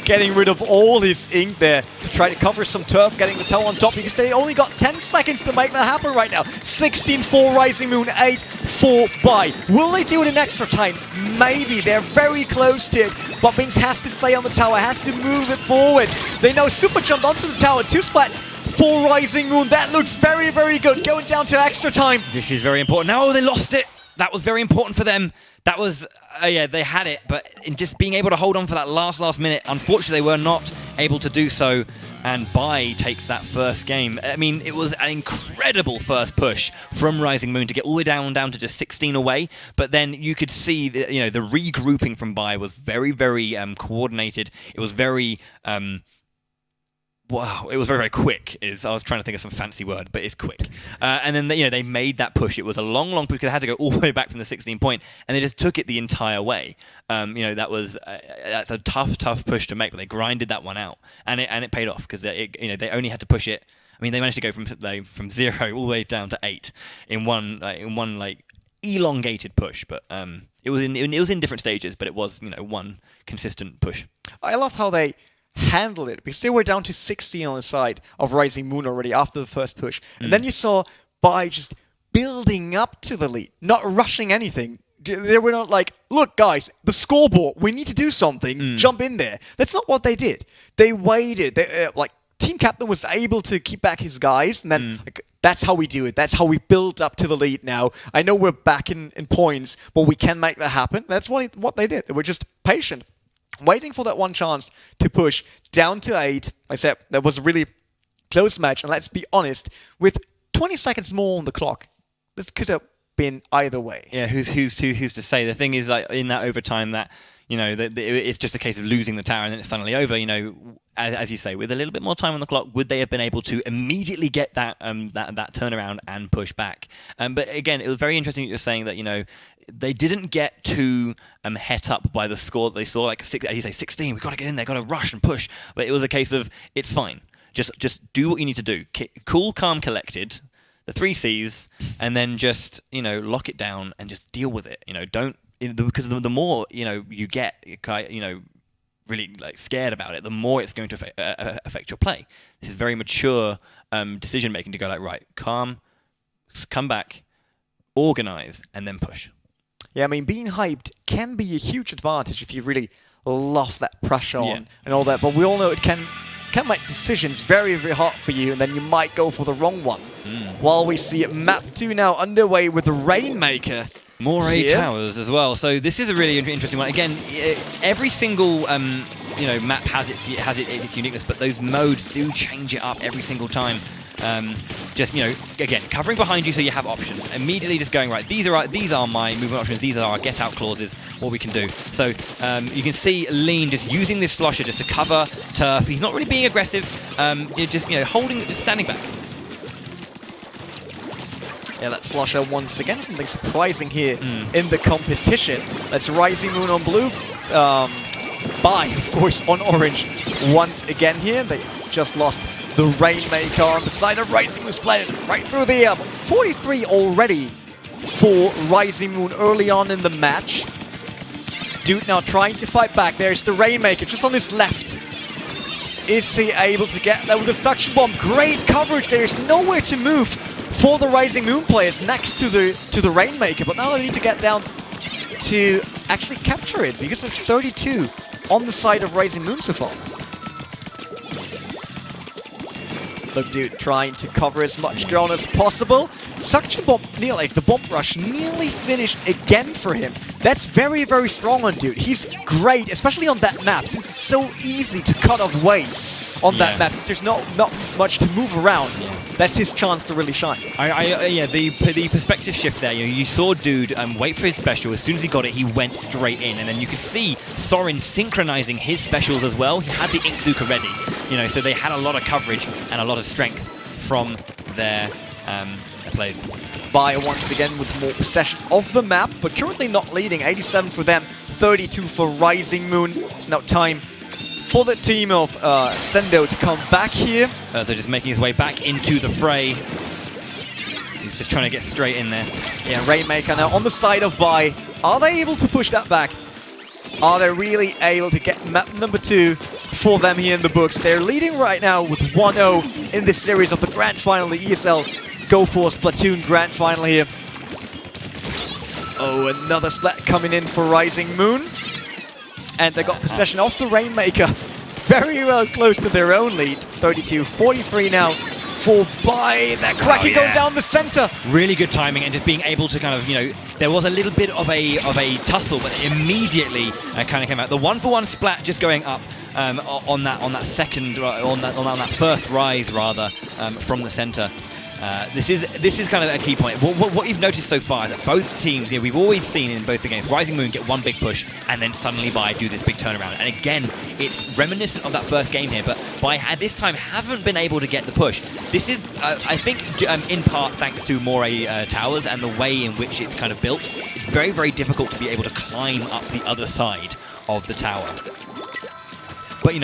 getting rid of all his ink there to try to cover some turf, getting the tower on top because they only got 10 seconds to make that happen right now. 16-4 Rising Moon, 8-4 Bai. Will they do it in extra time? Maybe. They're very close to it, but Bings has to stay on the tower, has to move it forward. They know Super jumped onto the tower, 2 splats for Rising Moon. That looks very, very good. Going down to extra time. This is very important. Now they lost it. That was very important for them. That was, yeah, they had it, but in just being able to hold on for that last minute, unfortunately, they were not able to do so. And Bai takes that first game. I mean, it was an incredible first push from Rising Moon to get all the way down to just 16 away. But then you could see that, you know, the regrouping from Bai was very, very coordinated. It was very wow, it was very, very quick. I was trying to think of some fancy word, but it's quick. And then they made that push. It was a long push because they had to go all the way back from the 16 point, and they just took it the entire way. That's a tough push to make, but they grinded that one out, and it paid off because they only had to push it. I mean, they managed to go from 0 all the way down to 8 in one elongated push, but it was in different stages, but it was one consistent push. I loved how they handle it because they were down to 16 on the side of Rising Moon already after the first push. And then you saw Bai just building up to the lead, not rushing anything. They were not like, look guys, the scoreboard, we need to do something, jump in there. That's not what they did. They waited. Team captain was able to keep back his guys, and then that's how we do it. That's how we build up to the lead now. I know we're back in points, but we can make that happen. That's what they did. They were just patient, waiting for that one chance to push down to 8. Like I said, that was a really close match. And let's be honest, with 20 seconds more on the clock, this could have been either way. Yeah, who's to say? The thing is, like, in that overtime, that it's just a case of losing the tower and then it's suddenly over. As you say, with a little bit more time on the clock, would they have been able to immediately get that turnaround and push back? But again, it was very interesting that you're saying that they didn't get too het up by the score that they saw, like as you say, 16. We've got to get in there, got to rush and push. But it was a case of it's fine. Just do what you need to do. Cool, calm, collected. The 3 C's, and then just lock it down and just deal with it. Don't because the more you get really scared about it, the more it's going to affect your play. This is very mature decision making to go right, calm, come back, organize, and then push. Yeah, I mean, being hyped can be a huge advantage if you really love that pressure on and all that. But we all know it can make decisions very, very hard for you, and then you might go for the wrong one. While we see map 2 now underway with the Rainmaker. More A towers as well. So this is a really interesting one. Again, every single map has its uniqueness, but those modes do change it up every single time. Again, covering behind you so you have options. Immediately just going, right, these are my movement options, these are our get out clauses, what we can do. So you can see Lean just using this slosher just to cover turf. He's not really being aggressive, holding, just standing back. Yeah, that slosher once again, something surprising here in the competition. That's Rising Moon on blue. Bai, of course, on orange once again here. They just lost the Rainmaker on the side of Rising Moon, split right through the air. 43 already for Rising Moon early on in the match. Dude now trying to fight back. There's the Rainmaker just on his left. Is he able to get there with a suction bomb? Great coverage. There's nowhere to move for the Rising Moon players next to the Rainmaker, but now they need to get down to actually capture it because it's 32 on the side of Rising Moon so far. Look, dude, trying to cover as much ground as possible. Suction bomb, the bomb rush nearly finished again for him. That's very, very strong on dude. He's great, especially on that map, since it's so easy to cut off ways on that map, since there's not much to move around. That's his chance to really shine. The perspective shift there. You saw dude wait for his special. As soon as he got it, he went straight in, and then you could see Sorin synchronizing his specials as well. He had the Inkzuka ready, so they had a lot of coverage and a lot of strength from their plays. Bai once again with more possession of the map, but currently not leading. 87 for them, 32 for Rising Moon. It's now time for the team of Sendo to come back here. So just making his way back into the fray. He's just trying to get straight in there. Yeah, Rainmaker now on the side of Bai. Are they able to push that back? Are they really able to get map number 2 for them here in the books? They're leading right now with 1-0 in this series of the Grand Final, the ESL Go4Splatoon Grand Final here. Oh, another splat coming in for Rising Moon. And they got possession of the Rainmaker. Very well close to their own lead. 32-43 now for Bai. That Kraken going down the center. Really good timing and just being able to kind of, there was a little bit of a tussle, but immediately kind of came out. The 1-for-1 splat just going up on that second, on that first rise rather from the center. This is kind of a key point. What you've noticed so far is that both teams, we've always seen in both the games, Rising Moon get one big push and then suddenly Bai do this big turnaround. And again, it's reminiscent of that first game here, but Bai this time haven't been able to get the push. This is, I think, in part thanks to Moray Towers and the way in which it's kind of built. It's very, very difficult to be able to climb up the other side of the tower. But,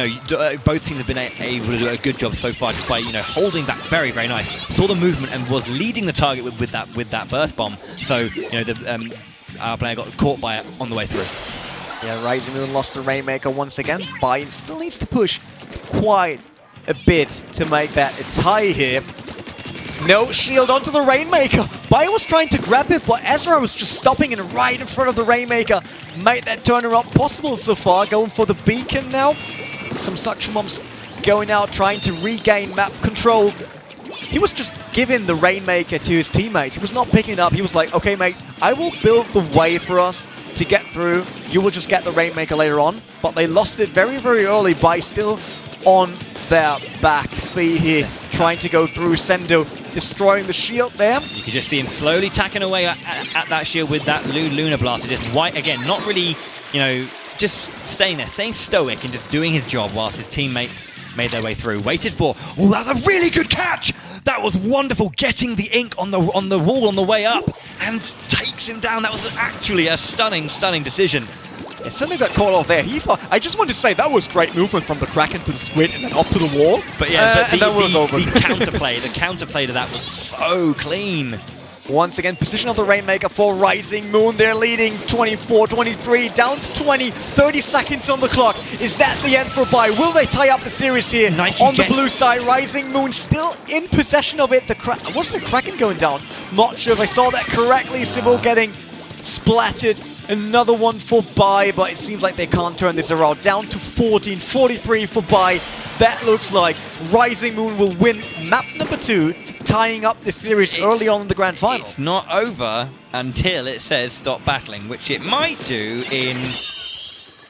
both teams have been able to do a good job so far just by, holding back very, very nice. Saw the movement and was leading the target with that burst bomb. So, our player got caught by it on the way through. Yeah, Rising Moon lost the Rainmaker once again. Bai still needs to push quite a bit to make that a tie here. No shield onto the Rainmaker. Bai was trying to grab it, but Ezra was just stopping it right in front of the Rainmaker. Made that turnaround possible so far. Going for the beacon now. Some suction bombs going out, trying to regain map control. He was just giving the Rainmaker to his teammates. He was not picking it up. He was like, okay, mate, I will build the way for us to get through. You will just get the Rainmaker later on. But they lost it very, very early by still on their back three here, trying to go through. Sendo destroying the shield there. You can just see him slowly tacking away at that shield with that Lunar Blaster. Just white again, not really, just staying there, staying stoic and just doing his job whilst his teammates made their way through. Waited for, oh, that's a really good catch! That was wonderful, getting the ink on the wall on the way up and takes him down. That was actually a stunning, stunning decision. Yeah, Sendo got caught off there. I just wanted to say that was great movement from the Kraken to the squid and then up to the wall. But yeah, and that was over. The counterplay to that was so clean. Once again, position of the Rainmaker for Rising Moon. They're leading 24-23, down to 20, 30 seconds on the clock. Is that the end for Bai? Will they tie up the series here? On the blue side, Rising Moon still in possession of it. Was the Kraken going down? Not sure if I saw that correctly. Sybil getting splattered. Another one for Bai, but it seems like they can't turn this around. Down to 14-43 for Bai. That looks like Rising Moon will win map number 2, tying up the series early on in the grand final. It's not over until it says stop battling, which it might do in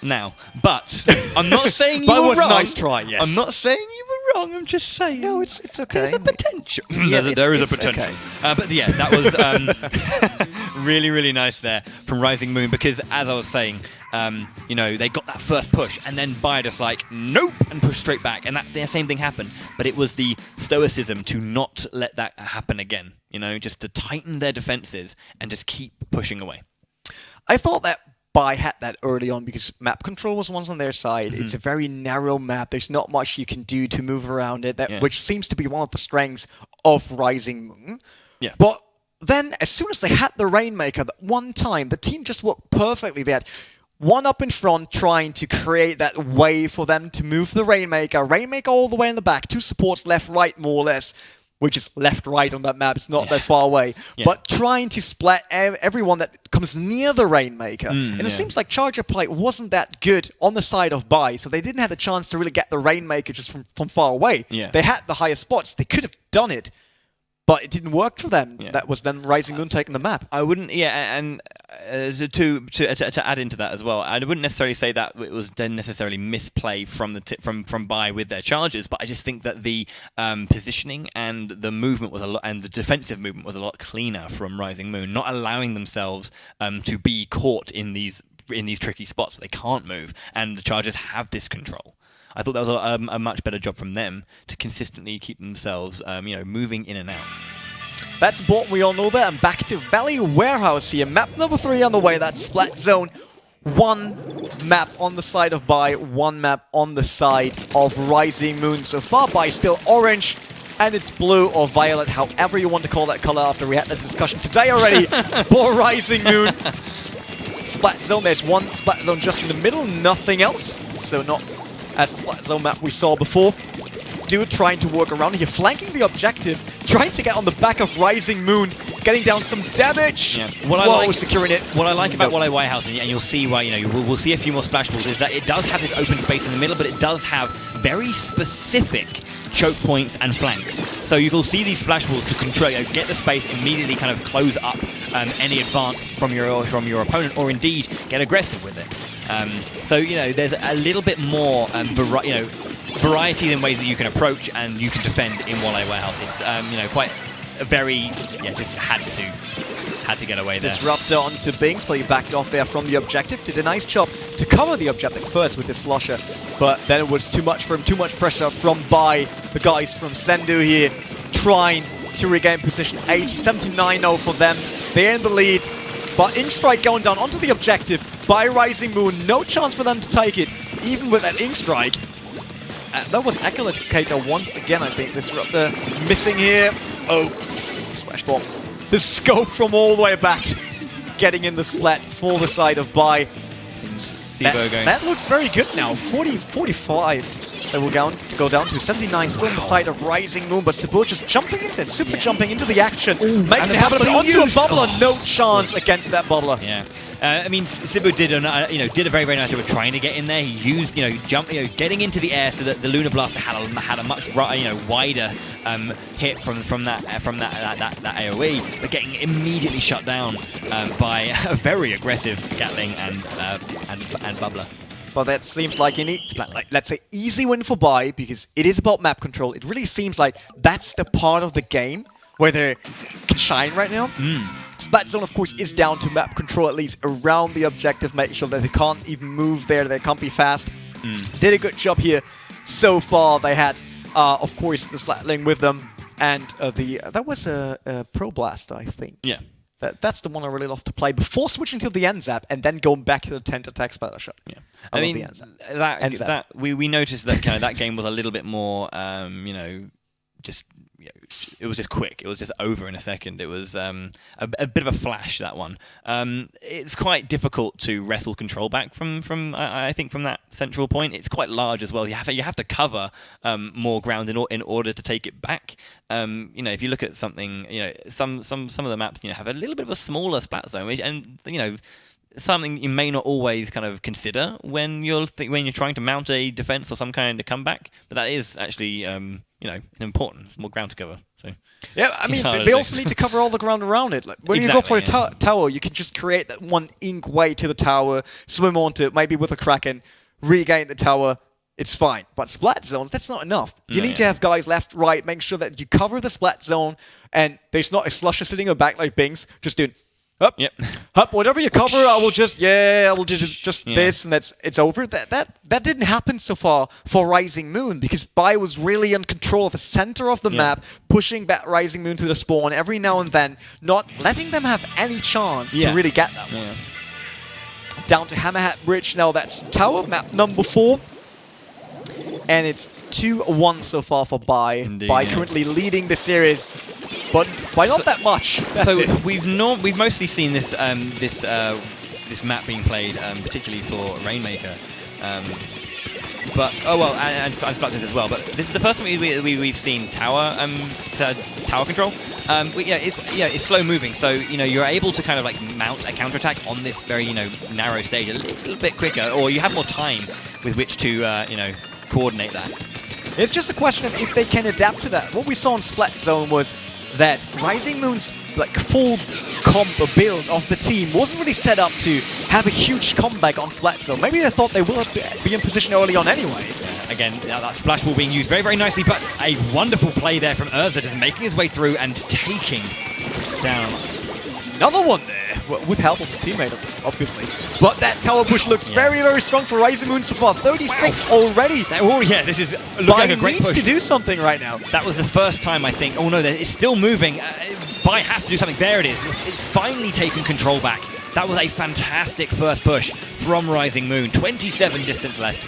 now. But I'm not saying you were wrong. That was a nice try, yes. I'm not saying you were wrong. I'm just saying. No, it's okay. There's a potential. Yeah, there is a potential. Okay. But yeah, that was really, really nice there from Rising Moon because, as I was saying, they got that first push and then Bai just like, nope, and pushed straight back. And the same thing happened. But it was the stoicism to not let that happen again, just to tighten their defenses and just keep pushing away. I thought that Bai had that early on because map control was once on their side. It's a very narrow map. There's not much you can do to move around it, which seems to be one of the strengths of Rising Moon. Yeah. But then, as soon as they had the Rainmaker, that one time, the team just worked perfectly. They had one up in front trying to create that way for them to move the Rainmaker. Rainmaker all the way in the back. 2 supports left, right, more or less. Which is left, right on that map. It's not that far away. Yeah. But trying to splat everyone that comes near the Rainmaker. And it seems like Charger play wasn't that good on the side of Bai. So they didn't have the chance to really get the Rainmaker just from far away. Yeah. They had the higher spots. They could have done it. But it didn't work for them. Yeah. That was then Rising Moon taking the map. I wouldn't, and to add into that as well, I wouldn't necessarily say that it was then necessarily misplay from from Bai with their charges, but I just think that the positioning and the movement was and the defensive movement was a lot cleaner from Rising Moon, not allowing themselves to be caught in these tricky spots where they can't move, and the Chargers have this control. I thought that was a much better job from them to consistently keep themselves, moving in and out. That's important, we all know that. And back to Valley Warehouse here. Map number 3 on the way, that's Splat Zone. 1 map on the side of Bai, 1 map on the side of Rising Moon. So far, Bai still orange, and it's blue or violet, however you want to call that color after we had that discussion today already for Rising Moon. Splat Zone, there's 1 Splat Zone just in the middle, nothing else. So not as the Splat Zone map we saw before. Dude trying to work around here, flanking the objective, trying to get on the back of Rising Moon, getting down some damage. Yeah. Securing it. What I like about Wally White House, and you'll see why, we'll see a few more splash balls, is that it does have this open space in the middle, but it does have very specific choke points and flanks. So you will see these splash walls to control, get the space, immediately kind of close up any advance from your opponent, or indeed get aggressive with it. So there's a little bit more variety in ways that you can approach and you can defend in Walleye Warehouse. It's quite a very just had to get away there. Disruptor onto Bings, but he backed off there from the objective. Did a nice job to cover the objective first with the slosher, but then it was too much for him, too much pressure from the guys from Sendu here, trying to regain position 8. 79-0 for them. They're in the lead, but Inkstrike going down onto the objective by Rising Moon. No chance for them to take it, even with that Inkstrike. That was Echolocator once again, I think. Disruptor missing here. Oh, Splash Bomb. The scope from all the way back, getting in the splat for the side of Bai. That looks very good now. 45 they will go down to 79, still on the side of Rising Moon, but Cebu just jumping into it, jumping into the action, making it happen, but onto a bubbler, no chance against that bubbler. Yeah. I mean, Cebu did a very, very nice job of trying to get in there. He used, getting into the air so that the Lunar Blaster had a much wider hit from that AOE, but getting immediately shut down by a very aggressive Gatling and Bubbler. But that seems like you need, let's say, easy win for Bai, because it is about map control. It really seems like that's the part of the game where they can shine right now. Splat Zone, of course, is down to map control, at least around the objective, making sure that they can't even move there, they can't be fast. Did a good job here so far. They had, of course, the Slatling with them, and that was a Pro Blaster, I think. Yeah. That's the one I really love to play before switching to the NZAP and then going back to the 10 attack splatter shot. Yeah, I mean that we noticed that that game was a little bit more just. It was just quick. It was just over in a second. It was a bit of a flash, that one. It's quite difficult to wrestle control back from I think from that central point. It's quite large as well. You have to cover more ground in order to take it back. If you look at something, some of the maps have a little bit of a smaller splat zone, and something you may not always kind of consider when you're trying to mount a defense or some kind of comeback. But that is actually important, more ground to cover. So yeah, I mean they also need to cover all the ground around it. Like, when you go for a tower, you can just create that one ink way to the tower, swim onto it, maybe with a Kraken, regain the tower. It's fine. But splat zones, that's not enough. You need to have guys left, right, make sure that you cover the splat zone, and there's not a slusher sitting in the back like Bings, just doing up, up, whatever you cover, I will just this, and it's over. That didn't happen so far for Rising Moon, because Bai was really in control of the center of the map, pushing back Rising Moon to the spawn every now and then, not letting them have any chance to really get that one. Down to Hammerhat Bridge now. That's tower map number 4. And it's 2-1 so far for Bai. Indeed, Bai currently leading the series, but by not that much. That's it. We've mostly seen this this map being played, particularly for Rainmaker. But and Splatoon as well. But this is the first time we've seen tower control. It's slow moving, so you're able to kind of like mount a counterattack on this very narrow stage a little bit quicker, or you have more time with which to coordinate that. It's just a question of if they can adapt to that. What we saw in Splat Zone was that Rising Moon's full comp build of the team wasn't really set up to have a huge comeback on Splat Zone. Maybe they thought they will be in position early on anyway. Yeah, again, that splash ball being used very, very nicely, but a wonderful play there from Urza, just making his way through and taking down. Another one there, with help of his teammate, obviously. But that tower push looks very, very strong for Rising Moon so far. 36 already. This is looking like a great push. Needs to do something right now. That was the first time, I think. Oh no, it's still moving. Bai have to do something. There it is. It's finally taken control back. That was a fantastic first push from Rising Moon. 27 distance left.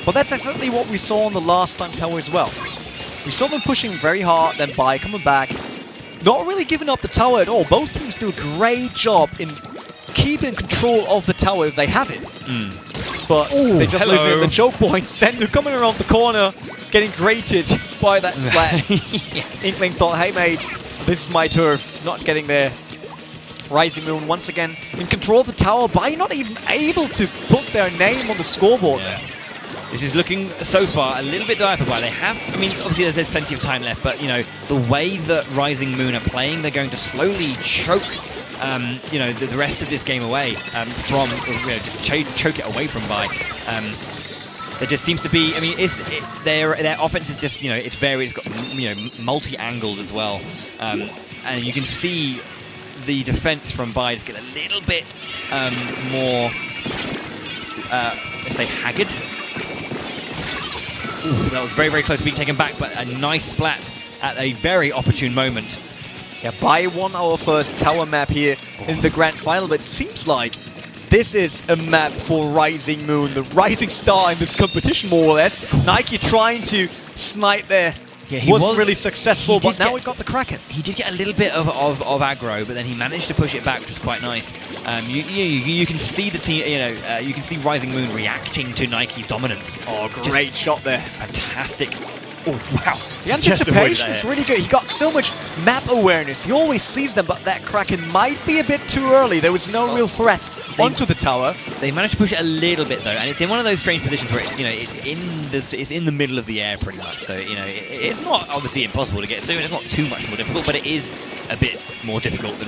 But that's exactly what we saw on the last time tower as well. We saw them pushing very hard, then Bai coming back. Not really giving up the tower at all. Both teams do a great job in keeping control of the tower if they have it. But they're just losing the choke point. Sendu coming around the corner, getting grated by that splat. Inkling thought, hey mate, this is my turf. Not getting there. Rising Moon once again in control of the tower, by not even able to put their name on the scoreboard. This is looking so far a little bit dire for Bai. They have, I mean, obviously there's plenty of time left, but the way that Rising Moon are playing, they're going to slowly choke, the rest of this game away from, just choke it away from Bai. There just seems to be, I mean, their offense is just, it's very, it's got, multi-angled as well, and you can see the defense from Bai just get a little bit more, let's say, haggard. Ooh, that was very, very close to being taken back, but a nice splat at a very opportune moment. Yeah, Bai won our first tower map here in the grand final, but it seems like this is a map for Rising Moon, the rising star in this competition, more or less. Nike trying to snipe there. Yeah, he wasn't really successful, but now we've got the Kraken. He did get a little bit of aggro, but then he managed to push it back, which was quite nice. You can see the team, you can see Rising Moon reacting to Nike's dominance. Oh, great shot there. Fantastic. Oh, wow. The anticipation is really good. He got so much map awareness. He always sees them, but that Kraken might be a bit too early. There was no real threat onto the tower. They managed to push it a little bit, though, and it's in one of those strange positions where it's in the middle of the air, pretty much. So, it's not obviously impossible to get to, and it's not too much more difficult, but it is a bit more difficult than...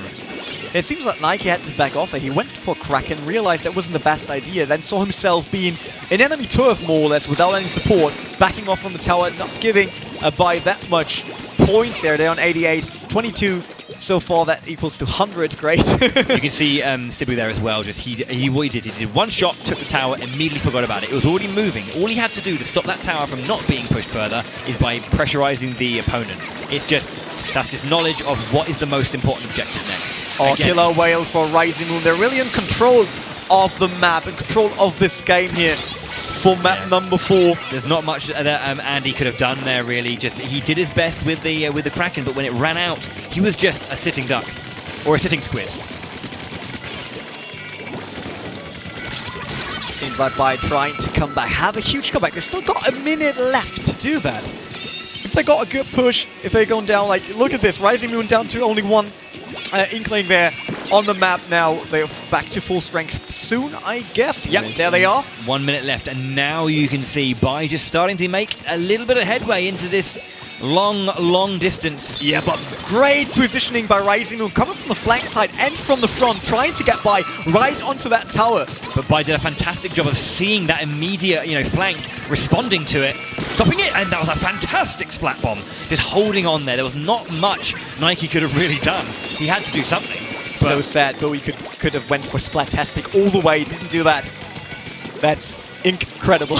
It seems like Nike had to back off. He went for Kraken, realized that wasn't the best idea, then saw himself being in enemy turf, more or less, without any support, backing off from the tower, not giving Bai that much points there. They're on 88, 22 so far. That equals to 100. Great. You can see Sibu there as well. Just he did one shot, took the tower, immediately forgot about it. It was already moving. All he had to do to stop that tower from not being pushed further is by pressurizing the opponent. That's just knowledge of what is the most important objective next. Oh, killer whale for Rising Moon. They're really in control of the map, in control of this game here for map number 4. There's not much that Andy could have done there, really. Just he did his best with the Kraken, but when it ran out, he was just a sitting duck or a sitting squid. Seems like Bai trying to come back, have a huge comeback. They've still got a minute left to do that. If they got a good push, if they're going down, like, look at this, Rising Moon down to only one inkling there on the map now. They're back to full strength soon, I guess. Yep, there they are. 1 minute left, and now you can see Bai just starting to make a little bit of headway into this long distance. Yeah, but great positioning by Rising Moon, coming from the flank side and from the front, trying to get Bai right onto that tower. But Bai did a fantastic job of seeing that immediate, flank, responding to it, stopping it, and that was a fantastic splat bomb. Just holding on there. There was not much Nike could have really done. He had to do something. So sad, but we could have went for Splatastic all the way, didn't do that. That's incredible.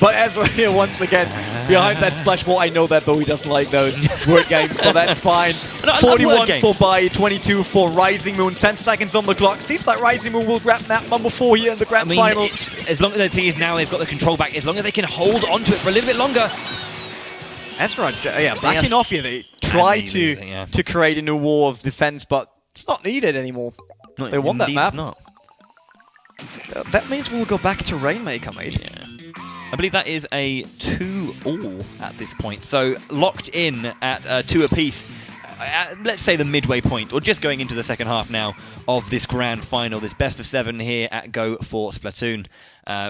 But Ezra here once again, behind that splash wall. I know that Bowie doesn't like those word games, but that's fine. 41 for Bai, 22 for Rising Moon, 10 seconds on the clock. Seems like Rising Moon will grab map number 4 here in the grand final. As long as the thing is now they've got the control back, as long as they can hold onto it for a little bit longer. Ezra, backing off here. They try to create a new wall of defense, but it's not needed anymore. They won that map. Not. That means we'll go back to Rainmaker, mate. Yeah. I believe that is a 2-all at this point. So locked in at 2 apiece. Let's say the midway point, or just going into the second half now of this grand final, this best of 7 here at Go4Splatoon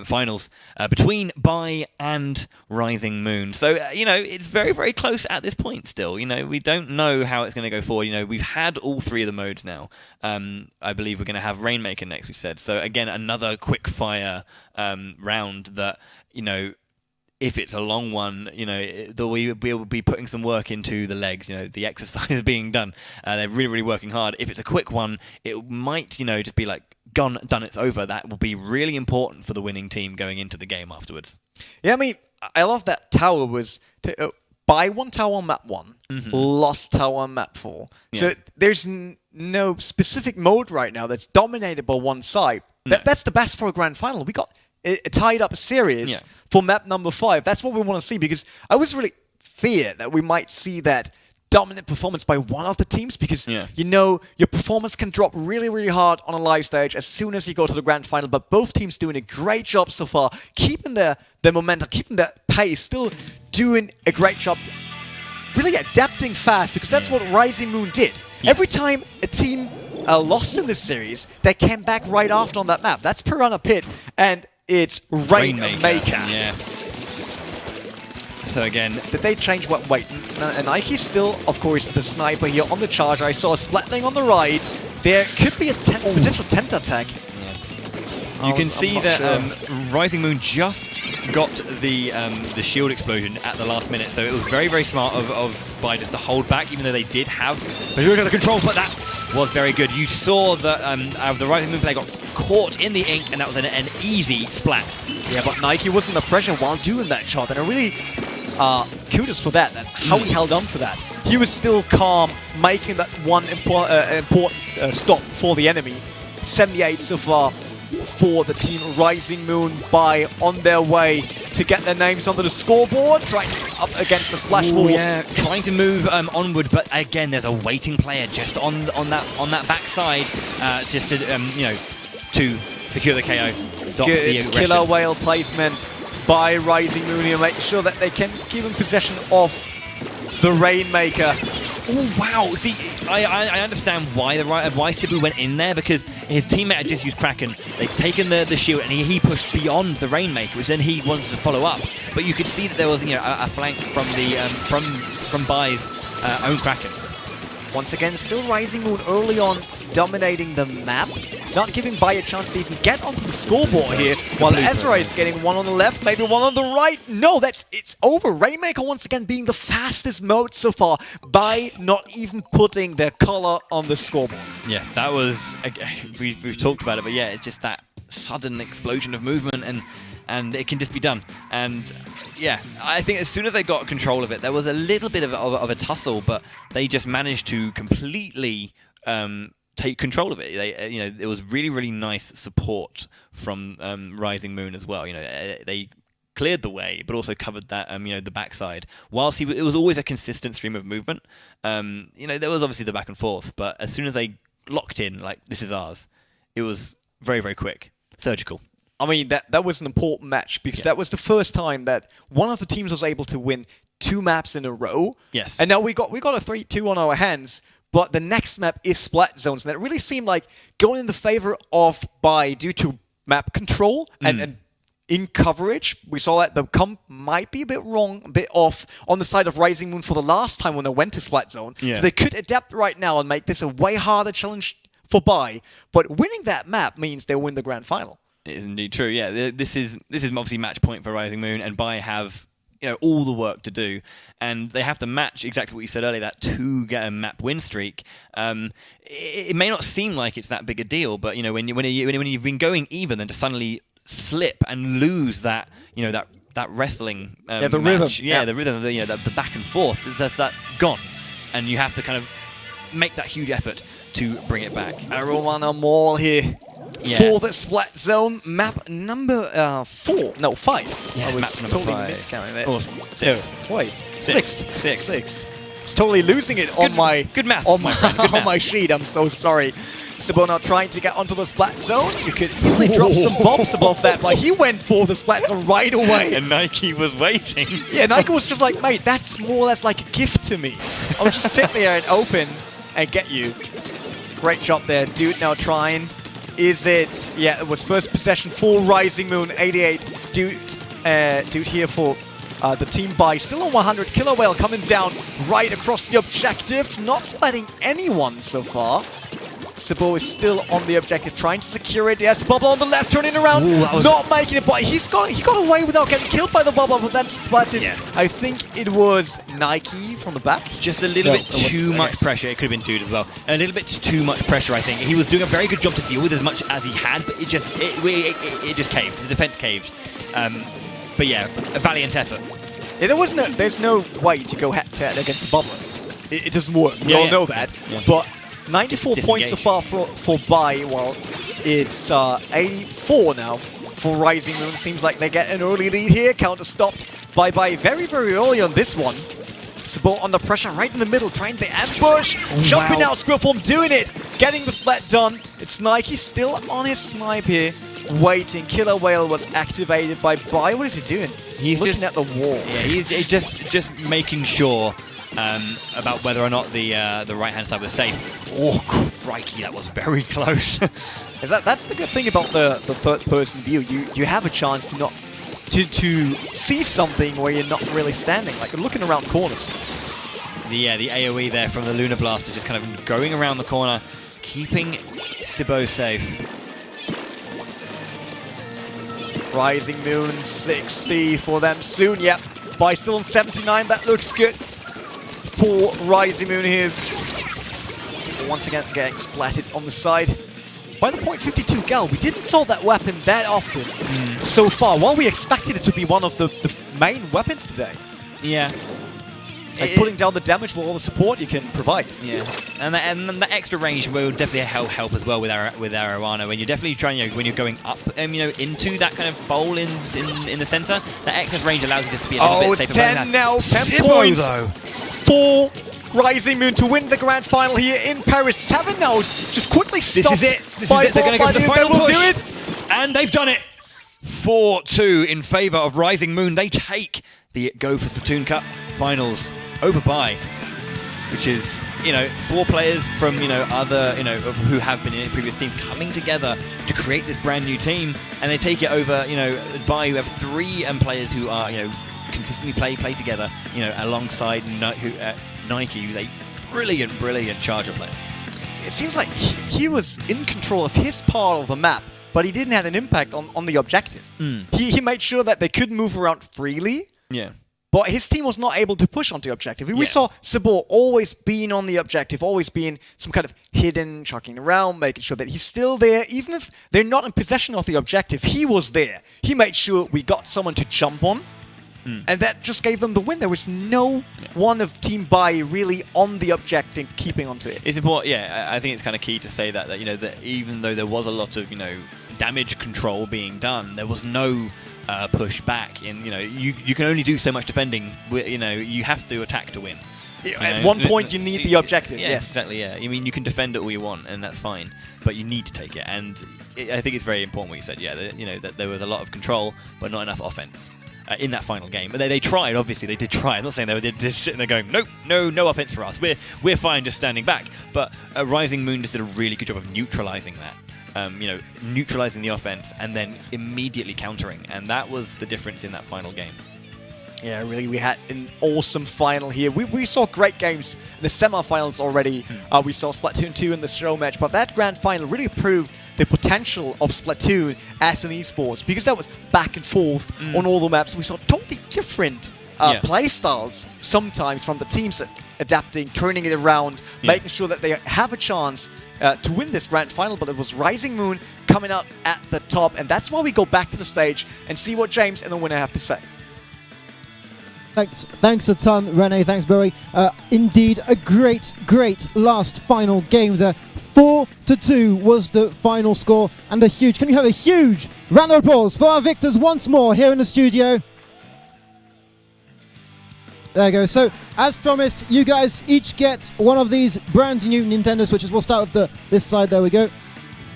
finals between Bai and Rising Moon. So, it's very, very close at this point still. We don't know how it's going to go forward. We've had all 3 of the modes now. I believe we're going to have Rainmaker next, we said. So, again, another quick fire round that, if it's a long one, we'll be putting some work into the legs, the exercise being done. They're really, really working hard. If it's a quick one, it might, just be like, done, it's over. That will be really important for the winning team going into the game afterwards. Yeah, I mean, I love that tower was... Bai one tower on map 1, lost tower on map 4. Yeah. So there's no specific mode right now that's dominated by one side. No. That's the best for a grand final. We got a tied up series for map number 5. That's what we want to see, because I was really feared that we might see that dominant performance by one of the teams, because your performance can drop really, really hard on a live stage as soon as you go to the grand final. But both teams doing a great job so far, keeping their momentum, keeping their pace, still doing a great job, really adapting fast, because that's what Rising Moon did. Every time a team lost in this series, they came back right after on that map. That's Piranha Pit, and it's Rainmaker. Yeah. So again, did they change what? Wait, Nike's still, of course, the sniper here on the charger. I saw a Splatling on the right. There could be a potential tent attack. You can see that Rising Moon just got the shield explosion at the last minute, so it was very, very smart of Bai just to hold back, even though they did have the control, but that was very good. You saw that the Rising Moon player got caught in the ink, and that was an easy splat. Yeah, but Nike was under pressure while doing that shot, and I really kudos for that, how he held on to that. He was still calm, making that one important stop for the enemy. 78 so far for the team Rising Moon. Bai on their way to get their names onto the scoreboard, trying up against the splash wall. Yeah, trying to move onward, but again, there's a waiting player just on that backside, just to to secure the KO. Stop Good the aggression. killer whale placement by Rising Moon here, make sure that they can keep in possession of the Rainmaker. Oh wow! See, I understand why Cebu went in there, because his teammate had just used Kraken. They'd taken the shield and he pushed beyond the Rainmaker, which then he wanted to follow up. But you could see that there was a flank from the from Bai's own Kraken. Once again, still Rising Moon early on, dominating the map, not giving Bai a chance to even get onto the scoreboard here, while Ezra is getting one on the left, maybe one on the right. No, it's over. Rainmaker once again being the fastest mode so far, Bai not even putting their color on the scoreboard. Yeah, that was, we've talked about it, but yeah, it's just that sudden explosion of movement, and it can just be done. And yeah, I think as soon as they got control of it, there was a little bit of a tussle, but they just managed to completely take control of it. It was really, really nice support from Rising Moon as well. They cleared the way, but also covered that the backside. Whilst it was always a consistent stream of movement. There was obviously the back and forth, but as soon as they locked in, like, this is ours, it was very, very quick, surgical. I mean, that was an important match, because that was the first time that one of the teams was able to win 2 maps in a row. Yes. And now we got a 3-2 on our hands, but the next map is Splat Zones. And it really seemed like going in the favor of Bai due to map control and in coverage. We saw that the comp might be a bit wrong, a bit off on the side of Rising Moon for the last time when they went to Splat Zone. Yeah. So they could adapt right now and make this a way harder challenge for Bai. But winning that map means they win the grand final. It is indeed true. Yeah, this is obviously match point for Rising Moon, and Bai have all the work to do, and they have to match exactly what you said earlier, that 2-map win streak. It may not seem like it's that big a deal, but when you've been going even, then to suddenly slip and lose that that wrestling the match. rhythm. Yeah, the rhythm of the back and forth. That's gone, and you have to kind of make that huge effort to bring it back. Arowana Mall here. Yeah. For the Splat Zone, map number 4. No, 5. Yes, I was map number totally 5. miscounting this. Or 6. No, wait. Sixth. Sixth. I was totally losing it on my good maths, on my friend. Good on my maths. sheet. I'm so sorry. Sabona trying to get onto the Splat Zone. You could easily drop some bombs above that, but he went for the Splat Zone right away. And Nike was waiting. Yeah, Nike was just like, mate, that's more or less like a gift to me. I'll just sit there and open and get you. Great job there. Dude now trying. Is it? Yeah, it was first possession for Rising Moon. 88. Dude here for the team Bai. Still on 100. Killer Whale coming down right across the objective. Not splatting anyone so far. Sabo is still on the objective, trying to secure it. Yes, Bubble on the left, turning around, not making it, but he got away without getting killed by the Bubble, but then splatted. Yeah. I think it was Nike from the back. Just a little bit too much pressure. It could have been Dude as well. A little bit too much pressure, I think. He was doing a very good job to deal with as much as he had, but it just caved. The defense caved. But yeah, a valiant effort. Yeah, there's no way to go head-to-head against the Bubble. It doesn't work. We all know that. Yeah. But 94 points so far for Bai, while it's 84 now for Rising Moon. Seems like they get an early lead here. Counter stopped by Bai very, very early on this one. Sabo under pressure right in the middle, trying the ambush. Jumping out, Squirform doing it. Getting the splat done. It's Nike still on his snipe here. Waiting. Killer Whale was activated by Bai. What is he doing? He's looking at the wall. Yeah, he's just making sure about whether or not the right-hand side was safe. Oh, crikey, that was very close. That's the good thing about the third-person view. You have a chance to not to see something where you're not really standing, like you're looking around corners. The AoE there from the Lunar Blaster just kind of going around the corner, keeping Sibo safe. Rising Moon 6C for them soon. Yep, by still on 79. That looks good for Rising Moon here. Once again getting splatted on the side. By the .52 Gal, we didn't saw that weapon that often so far. While we expected it to be one of the main weapons today. Yeah. Like putting down the damage with all the support you can provide. Yeah, and the extra range will definitely help as well with Arowana. When you're definitely trying, when you're going up, into that kind of bowl in the center, that extra range allows you just to be a little bit safer. 10 now, 10 points for Rising Moon to win the grand final here in Paris. 7 now, just quickly stopped. This is it. They're going to go for the final push. Do it. And they've done it. 4-2 in favor of Rising Moon. They take the Go4Splatoon Cup finals over by, which is 4 players from other who have been in previous teams coming together to create this brand new team, and they take it over by. We have 3 players who are consistently play together alongside Nike, who's a brilliant Charger player. It seems like he was in control of his part of the map, but he didn't have an impact on the objective. He made sure that they could move around freely. Yeah. But his team was not able to push onto the objective. We saw Sabor always being on the objective, always being some kind of hidden, chucking around, making sure that he's still there. Even if they're not in possession of the objective, he was there. He made sure we got someone to jump on, and that just gave them the win. There was no one of Team Bai really on the objective, keeping onto it. It's important, I think it's kind of key to say that that even though there was a lot of damage control being done, there was no push back. And you can only do so much defending. You have to attack to win. At one point, you need the objective. Yeah, yes, exactly. Yeah, I mean you can defend it all you want, and that's fine. But you need to take it. And I think it's very important what you said. Yeah, that there was a lot of control, but not enough offense in that final game. But they tried. Obviously, they did try. I'm not saying they were just sitting there going, nope, no offense for us. We're fine just standing back. But Rising Moon just did a really good job of neutralizing that. Neutralizing the offense and then immediately countering, and that was the difference in that final game. Yeah, really, we had an awesome final here. We saw great games in the semifinals already. We saw Splatoon 2 in the show match, but that grand final really proved the potential of Splatoon as an esports, because that was back and forth on all the maps. We saw totally different play styles sometimes from the teams adapting, turning it around, making sure that they have a chance to win this grand final. But it was Rising Moon coming out at the top, and that's why we go back to the stage and see what James and the winner have to say. Thanks a ton, Rene. Thanks, Bowie. Indeed, a great last final game there. 4-2 was the final score, and can we have a huge round of applause for our victors once more here in the studio? There you go. So, as promised, you guys each get one of these brand new Nintendo Switches. We'll start with this side. There we go.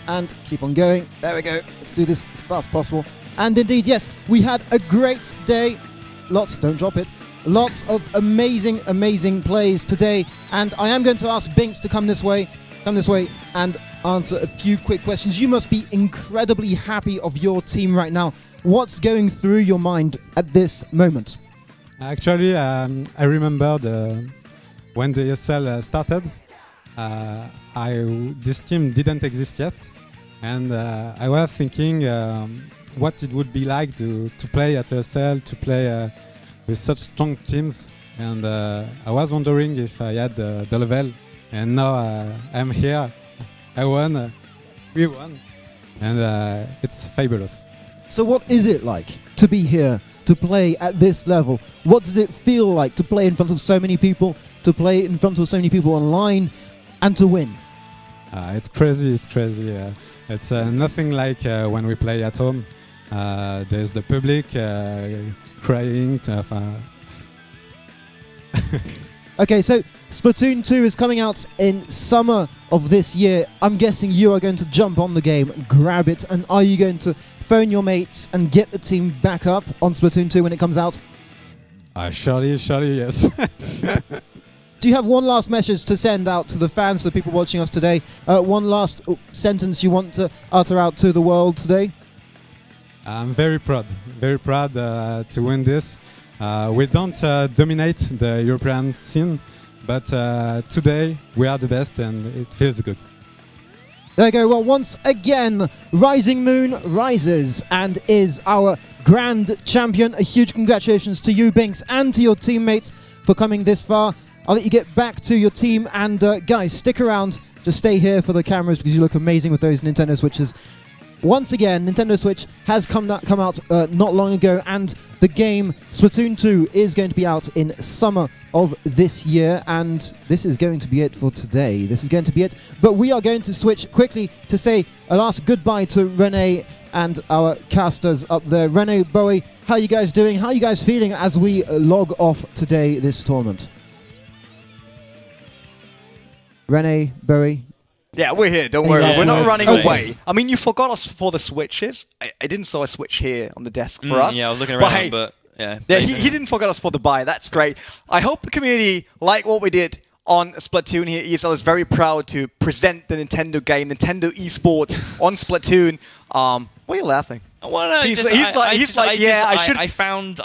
And keep on going. There we go. Let's do this as fast as possible. And indeed, yes, we had a great day. Don't drop it. Lots of amazing plays today. And I am going to ask Binks to come this way and answer a few quick questions. You must be incredibly happy of your team right now. What's going through your mind at this moment? Actually, I remember when the ESL started, this team didn't exist yet, and I was thinking what it would be like to play at ESL, to play with such strong teams, and I was wondering if I had the level, and now I'm here. I won, we won, and it's fabulous. So what is it like to be here, to play at this level? What does it feel like to play in front of so many people, to play in front of so many people online, and to win? It's crazy, it's nothing like when we play at home. There's the public crying. Okay, so Splatoon 2 is coming out in summer of this year. I'm guessing you are going to jump on the game, grab it, and are you going to phone your mates and get the team back up on Splatoon 2 when it comes out? Surely, yes. do you have one last message to send out to the fans, to the people watching us today? One last sentence you want to utter out to the world today? I'm very proud to win this. We don't dominate the European scene, but today we are the best and it feels good. There you go. Well, once again, Rising Moon rises and is our grand champion. A huge congratulations to you, Binks, and to your teammates for coming this far. I'll let you get back to your team, and guys, stick around. Just stay here for the cameras because you look amazing with those Nintendo Switches. Once again, Nintendo Switch has come out not long ago, and the game Splatoon 2 is going to be out in summer of this year, and this is going to be it for today. This is going to be it, but we are going to switch quickly to say a last goodbye to Rene and our casters up there. Rene, Bowie, how are you guys doing? How are you guys feeling as we log off today this tournament? Rene, Bowie. Yeah, we're here, don't worry. We're not running away. I mean, you forgot us for the Switches. I didn't saw a Switch here on the desk for us. Yeah, I was looking around, but yeah. Yeah, he didn't forget us for the buy. That's great. I hope the community like what we did on Splatoon here. ESL is very proud to present the Nintendo game, Nintendo eSports on Splatoon. Why are you laughing? Well, no, he's like, I found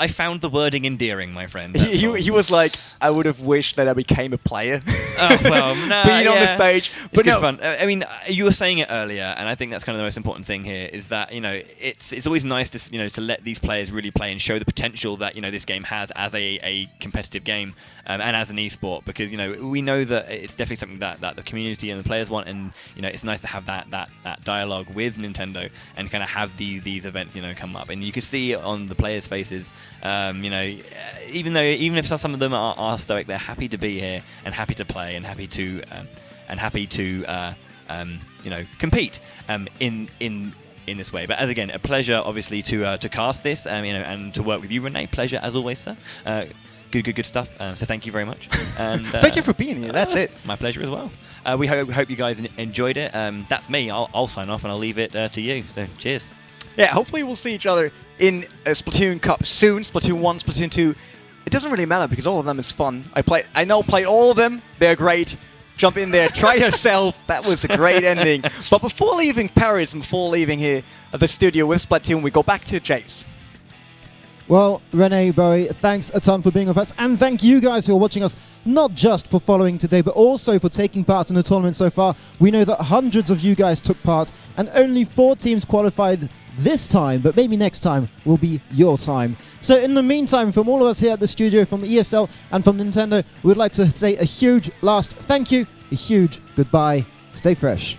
the wording endearing, my friend. He was like, I would have wished that I became a player. Oh well, no, being on the stage, but it's good fun. I mean, you were saying it earlier, and I think that's kind of the most important thing here is that it's always nice to to let these players really play and show the potential that this game has as a competitive game and as an esport, because we know that it's definitely something that the community and the players want, and it's nice to have that dialogue with Nintendo and kind of have these events come up, and you could see on the players' faces, even if some of them are stoic, they're happy to be here and happy to play and happy to compete in this way. But as again, a pleasure obviously to cast this and to work with you, Rene. Pleasure as always, sir. Good stuff. So thank you very much. And thank you for being here. That's it. My pleasure as well. We hope you guys enjoyed it. That's me. I'll sign off and I'll leave it to you. So cheers. Yeah, hopefully we'll see each other in a Splatoon Cup soon. Splatoon 1, Splatoon 2. It doesn't really matter because all of them is fun. I know play all of them. They're great. Jump in there, try yourself. That was a great ending. But before leaving Paris and before leaving here at the studio with Splatoon, we go back to James. Well, Rene, Bowie, thanks a ton for being with us. And thank you guys who are watching us, not just for following today, but also for taking part in the tournament so far. We know that hundreds of you guys took part, and only 4 teams qualified this time, but maybe next time will be your time. So in the meantime, from all of us here at the studio, from ESL and from Nintendo, we would like to say a huge last thank you, a huge goodbye. Stay fresh.